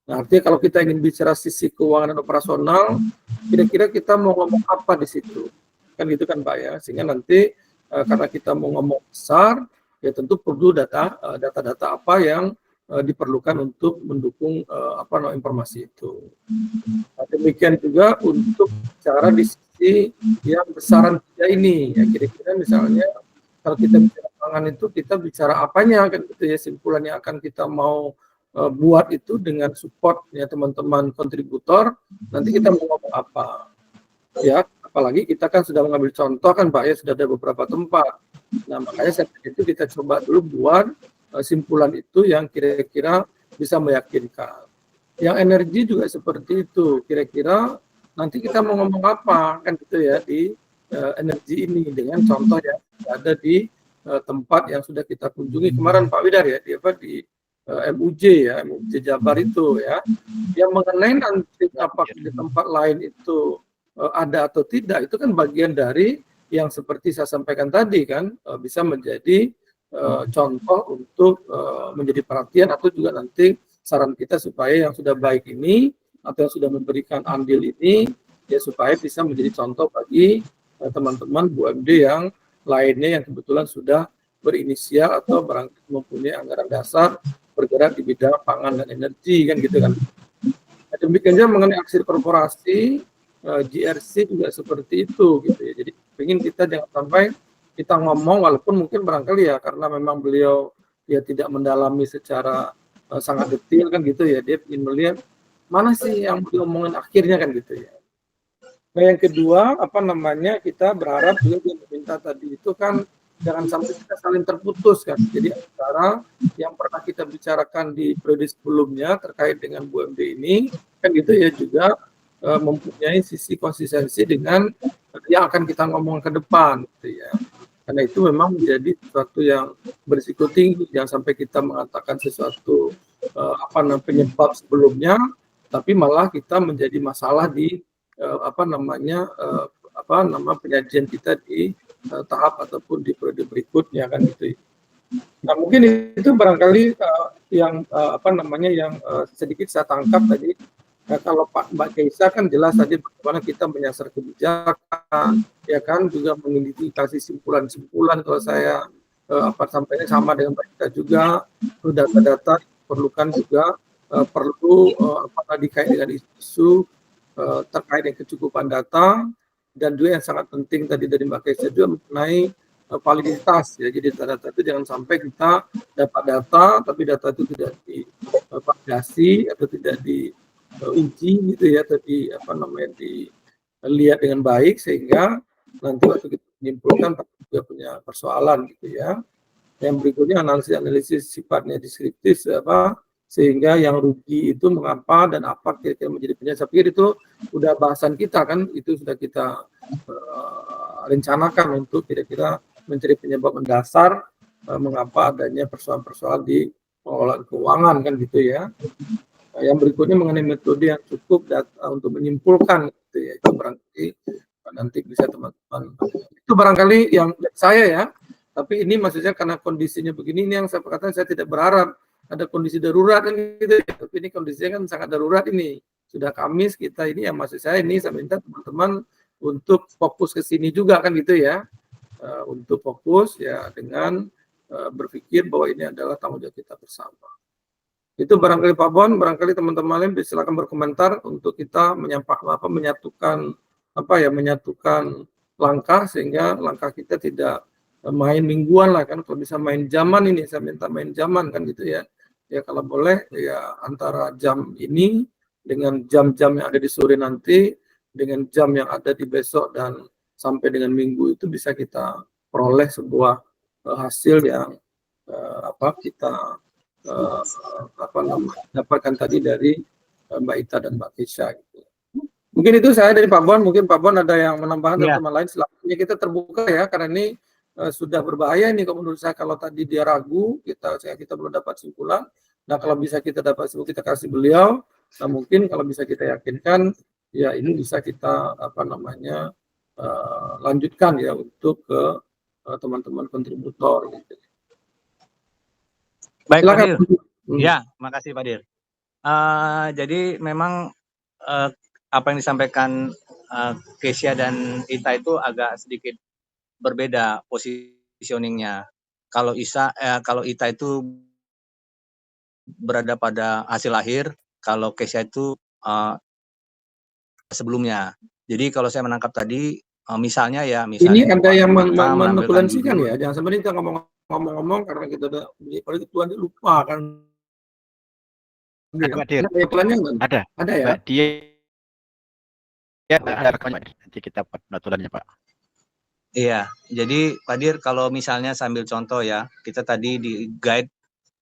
Nah, artinya kalau kita ingin bicara sisi keuangan dan operasional, kira-kira kita mau ngomong apa di situ? Kan gitu kan Pak ya, sehingga nanti karena kita mau ngomong besar, ya tentu perlu data-data apa yang diperlukan untuk mendukung informasi itu. Nah, demikian juga untuk cara di sisi yang besaran ini, ya kira-kira misalnya kalau kita bicara pangan itu kita bicara apanya kan gitu ya, simpulan yang akan kita mau buat itu dengan support ya teman-teman kontributor, nanti kita mau ngomong apa ya, Apalagi kita kan sudah mengambil contoh kan Pak ya, sudah ada beberapa tempat. Nah makanya saat itu kita coba dulu buat simpulan itu yang kira-kira bisa meyakinkan. Yang energi juga seperti itu, kira-kira nanti kita mau ngomong apa kan gitu ya di energi ini dengan contoh yang ada di tempat yang sudah kita kunjungi kemarin Pak Widar ya, di MUJ ya, MUJ Jabar itu ya, yang mengenai nanti apakah di tempat lain itu ada atau tidak, itu kan bagian dari yang seperti saya sampaikan tadi kan, bisa menjadi contoh untuk menjadi perhatian atau juga nanti saran kita supaya yang sudah baik ini atau yang sudah memberikan andil ini ya supaya bisa menjadi contoh bagi teman-teman BUMD yang lainnya yang kebetulan sudah berinisial atau barangkali mempunyai anggaran dasar bergerak di bidang pangan dan energi kan gitu kan. Demikian juga mengenai aksi korporasi GRC juga seperti itu gitu ya. Jadi ingin kita jangan sampai kita ngomong walaupun mungkin barangkali ya karena memang beliau ya tidak mendalami secara sangat detail kan gitu ya, dia ingin melihat mana sih yang diomongin akhirnya kan gitu ya. Nah yang kedua kita berharap juga dia meminta tadi itu kan jangan sampai kita saling terputus kan. Jadi antara yang pernah kita bicarakan di periode sebelumnya terkait dengan BUMD ini kan gitu ya juga mempunyai sisi konsistensi dengan yang akan kita ngomong ke depan gitu ya. Karena itu memang menjadi sesuatu yang berisiko tinggi, jangan sampai kita mengatakan sesuatu penyebab sebelumnya, tapi malah kita menjadi masalah di penyajian kita di tahap ataupun di periode berikutnya kan gitu. Nah mungkin itu barangkali yang sedikit saya tangkap tadi. Nah, kalau Mbak Keisa kan jelas tadi bagaimana kita menyasar kebijakan, ya kan juga mengidentifikasi simpulan-simpulan. Kalau saya sampainya sama dengan Mbak Keisa juga, data-data perlukan juga perlu dikait dengan isu terkait dengan kecukupan data dan juga yang sangat penting tadi dari Mbak Keisa juga mengenai validitas ya. Jadi data itu jangan sampai kita dapat data tapi data itu tidak divalidasi atau tidak diuji gitu ya, atau dilihat dengan baik sehingga nanti waktu kita menyimpulkan juga punya persoalan gitu ya. Yang berikutnya analisis sifatnya deskriptif sehingga yang rugi itu mengapa dan apa kira-kira menjadi penyebab. Saya pikir itu udah bahasan kita kan, itu sudah kita rencanakan untuk kira-kira mencari penyebab mendasar mengapa adanya persoalan-persoalan di pengelolaan keuangan kan gitu ya. Yang berikutnya mengenai metode yang cukup untuk menyimpulkan gitu ya, itu barangkali nanti bisa teman-teman. Itu barangkali yang saya ya. Tapi ini maksudnya karena kondisinya begini, ini yang saya katakan saya tidak berharap ada kondisi darurat kan gitu ya. Tapi ini kondisinya kan sangat darurat ini. Sudah Kamis kita ini yang maksud saya ini saya minta teman-teman untuk fokus ke sini juga kan gitu ya. Untuk fokus ya dengan berpikir bahwa ini adalah tanggung jawab kita bersama. Itu barangkali Pak Bon, barangkali teman-teman lain silakan berkomentar untuk kita menyatukan langkah sehingga langkah kita tidak main mingguan lah kan. Kalau bisa main zaman ini, saya minta main zaman kan gitu ya. Ya kalau boleh ya antara jam ini dengan jam-jam yang ada di sore nanti dengan jam yang ada di besok dan sampai dengan minggu itu bisa kita peroleh sebuah hasil yang kita dapatkan tadi dari Mbak Ita dan Mbak Keisha gitu. Mungkin itu saya dari Pak Bon, mungkin Pak Bon ada yang menambahkan teman lain. Selanjutnya kita terbuka ya karena ini sudah berbahaya ini kalau menurut saya. Kalau tadi dia ragu, kita belum dapat simpulan. Nah kalau bisa kita dapat simpulan kita kasih beliau. Nah mungkin kalau bisa kita yakinkan ya ini bisa kita lanjutkan ya untuk ke teman-teman kontributor gitu. Baik Pak Dir. Ya, makasih Pak Dir. Jadi memang apa yang disampaikan Keisha dan Ita itu agak sedikit berbeda positioningnya. Kalau Ita itu berada pada hasil akhir, kalau Keisha itu sebelumnya. Jadi kalau saya menangkap tadi, misalnya ini ada yang manipulasikan ya, jangan sampai kita ngomong-ngomong karena kita udah ketua lupa kan. Ada Pak Dir. Ada ya. Dia Ya, ada rekamannya, Pak. Nanti kita buat penatulannya, Pak. Iya, jadi Pak Dir, kalau misalnya sambil contoh ya, kita tadi di guide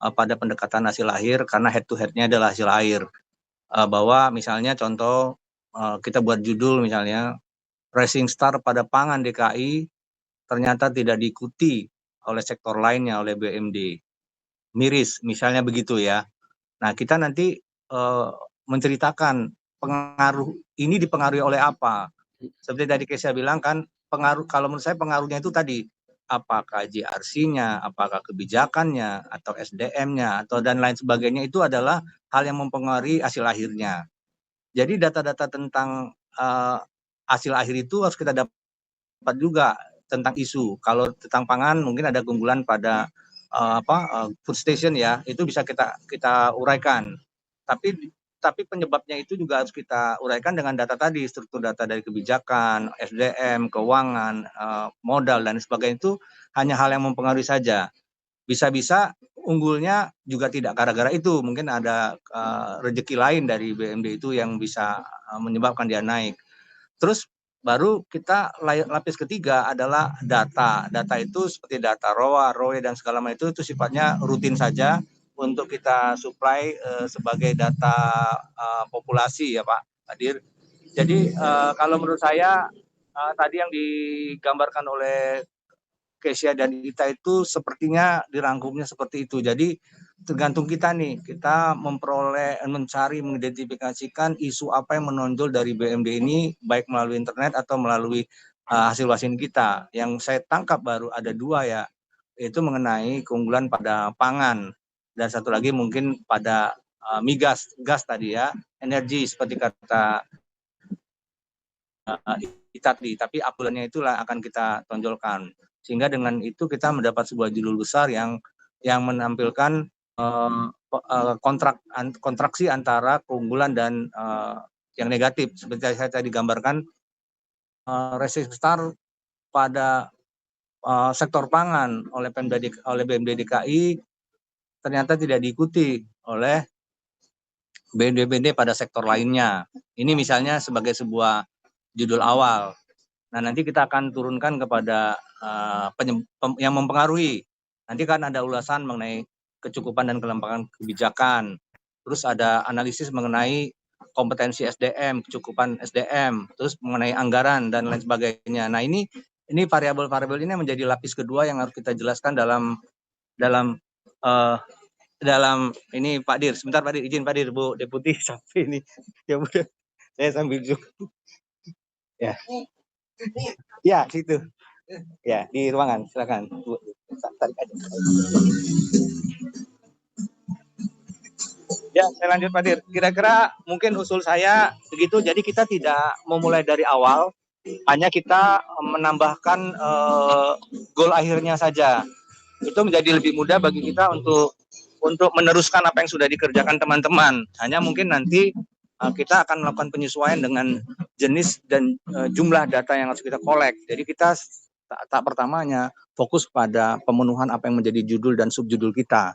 pada pendekatan hasil akhir karena head to head-nya adalah hasil akhir. Bahwa misalnya contoh kita buat judul misalnya Rising Star pada pangan DKI ternyata tidak diikuti oleh sektor lainnya, oleh BUMD. Miris, misalnya begitu ya. Nah, kita nanti menceritakan pengaruh ini dipengaruhi oleh apa. Seperti tadi Kesia bilang kan, pengaruh, kalau menurut saya pengaruhnya itu tadi, apakah JRC-nya, apakah kebijakannya, atau SDM-nya, atau dan lain sebagainya, itu adalah hal yang mempengaruhi hasil akhirnya. Jadi data-data tentang hasil akhir itu harus kita dapat juga tentang isu. Kalau tentang pangan mungkin ada keunggulan pada food station ya, itu bisa kita uraikan. Tapi penyebabnya itu juga harus kita uraikan dengan data tadi, struktur data dari kebijakan, SDM, keuangan, modal dan sebagainya, itu hanya hal yang mempengaruhi saja. Bisa-bisa unggulnya juga tidak gara-gara itu, mungkin ada rezeki lain dari BUMD itu yang bisa menyebabkan dia naik. Terus baru kita lapis ketiga adalah data. Data itu seperti data ROA, ROE dan segala macam itu sifatnya rutin saja untuk kita supply sebagai data populasi ya Pak Hadir. Jadi kalau menurut saya tadi yang digambarkan oleh Kesia dan Ita itu sepertinya dirangkumnya seperti itu. Jadi tergantung kita nih, kita memperoleh, mencari, mengidentifikasikan isu apa yang menonjol dari BUMD ini, baik melalui internet atau melalui hasil wasin kita. Yang saya tangkap baru ada 2 ya, yaitu mengenai keunggulan pada pangan, dan satu lagi mungkin pada migas, gas tadi ya, energi seperti kata tadi, tapi apulannya itulah akan kita tonjolkan. Sehingga dengan itu kita mendapat sebuah judul besar yang menampilkan kontraksi antara keunggulan dan yang negatif. Seperti saya tadi gambarkan, Rising Star pada sektor pangan oleh BUMD DKI ternyata tidak diikuti oleh BUMD pada sektor lainnya. Ini misalnya sebagai sebuah judul awal. Nah, nanti kita akan turunkan kepada yang mempengaruhi. Nanti kan ada ulasan mengenai kecukupan dan kelembagaan kebijakan. Terus ada analisis mengenai kompetensi SDM, kecukupan SDM, terus mengenai anggaran dan lain sebagainya. Nah, ini variabel-variabel ini menjadi lapis kedua yang harus kita jelaskan dalam ini Pak Dir. Sebentar Pak Dir, izin Pak Dir, Bu Deputi sampai ini. Ya udah, saya sambil zoom. Ya. Ya, situ. Ya, di ruangan. Silakan. Bu, tarik aja. Ya, saya lanjut Pak Dir. Kira-kira mungkin usul saya begitu. Jadi kita tidak memulai dari awal, hanya kita menambahkan goal akhirnya saja. Itu menjadi lebih mudah bagi kita untuk meneruskan apa yang sudah dikerjakan teman-teman. Hanya mungkin nanti kita akan melakukan penyesuaian dengan jenis dan jumlah data yang harus kita kolek. Jadi kita tak pertamanya fokus pada pemenuhan apa yang menjadi judul dan subjudul kita.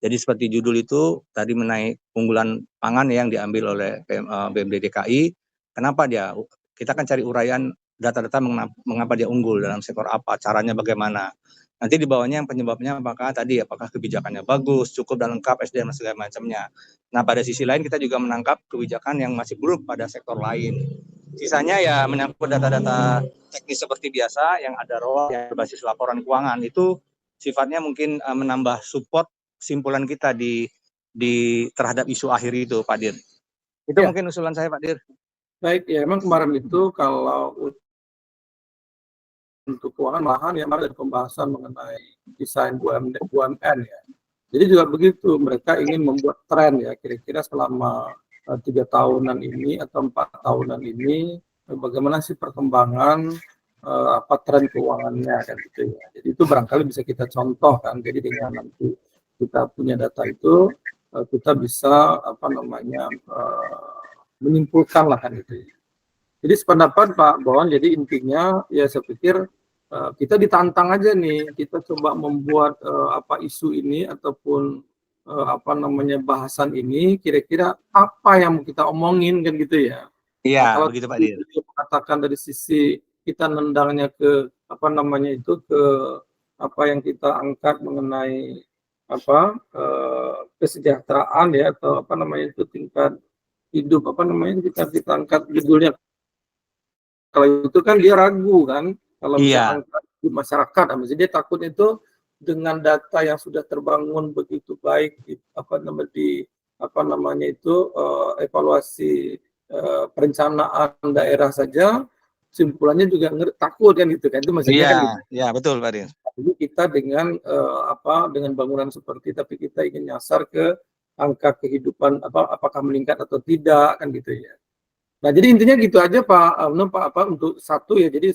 Jadi seperti judul itu tadi menaik unggulan pangan yang diambil oleh BUMD DKI. Kenapa dia? Kita akan cari uraian data-data mengapa dia unggul dalam sektor apa, caranya bagaimana. Nanti di bawahnya yang penyebabnya apakah kebijakannya bagus, cukup dan lengkap, SDM dan segala macamnya. Nah, pada sisi lain kita juga menangkap kebijakan yang masih buruk pada sektor lain. Sisanya ya menyangkut data-data teknis seperti biasa yang ada ROA yang berbasis laporan keuangan. Itu sifatnya mungkin menambah support kesimpulan kita di terhadap isu akhir itu, Pak Dir. Itu mungkin usulan saya, Pak Dir. Baik, ya memang kemarin itu kalau untuk keuangan malahan ya ada pembahasan mengenai desain BUMN ya. Jadi juga begitu, mereka ingin membuat tren ya, kira-kira selama 3 tahunan ini atau 4 tahunan ini bagaimana sih perkembangan tren keuangannya kan gitu ya. Jadi itu barangkali bisa kita contohkan. Jadi dengan nanti kita punya data itu kita bisa menyimpulkan lah kan gitu. Jadi sependapat Pak Bon, jadi intinya ya saya pikir kita ditantang aja nih, kita coba membuat isu ini ataupun bahasan ini kira-kira apa yang mau kita omongin kan gitu ya. Iya, kalau begitu Pak tadi Dir. beliau mengatakan dari sisi kita nendangnya ke apa namanya itu ke apa yang kita angkat mengenai apa kesejahteraan ya atau apa namanya itu tingkat hidup apa namanya kita angkat judulnya. Kalau itu kan dia ragu kan kalau misalnya angkat di masyarakat, maksudnya dia takutnya itu dengan data yang sudah terbangun begitu baik di apa namanya itu evaluasi perencanaan daerah saja simpulannya juga takut kan gitu kan itu maksudnya kan gitu. Iya, betul Pak Dir. Jadi kita dengan dengan bangunan seperti tapi kita ingin nyasar ke angka kehidupan apakah meningkat atau tidak kan gitu ya. Nah, jadi intinya gitu aja Pak untuk satu ya. Jadi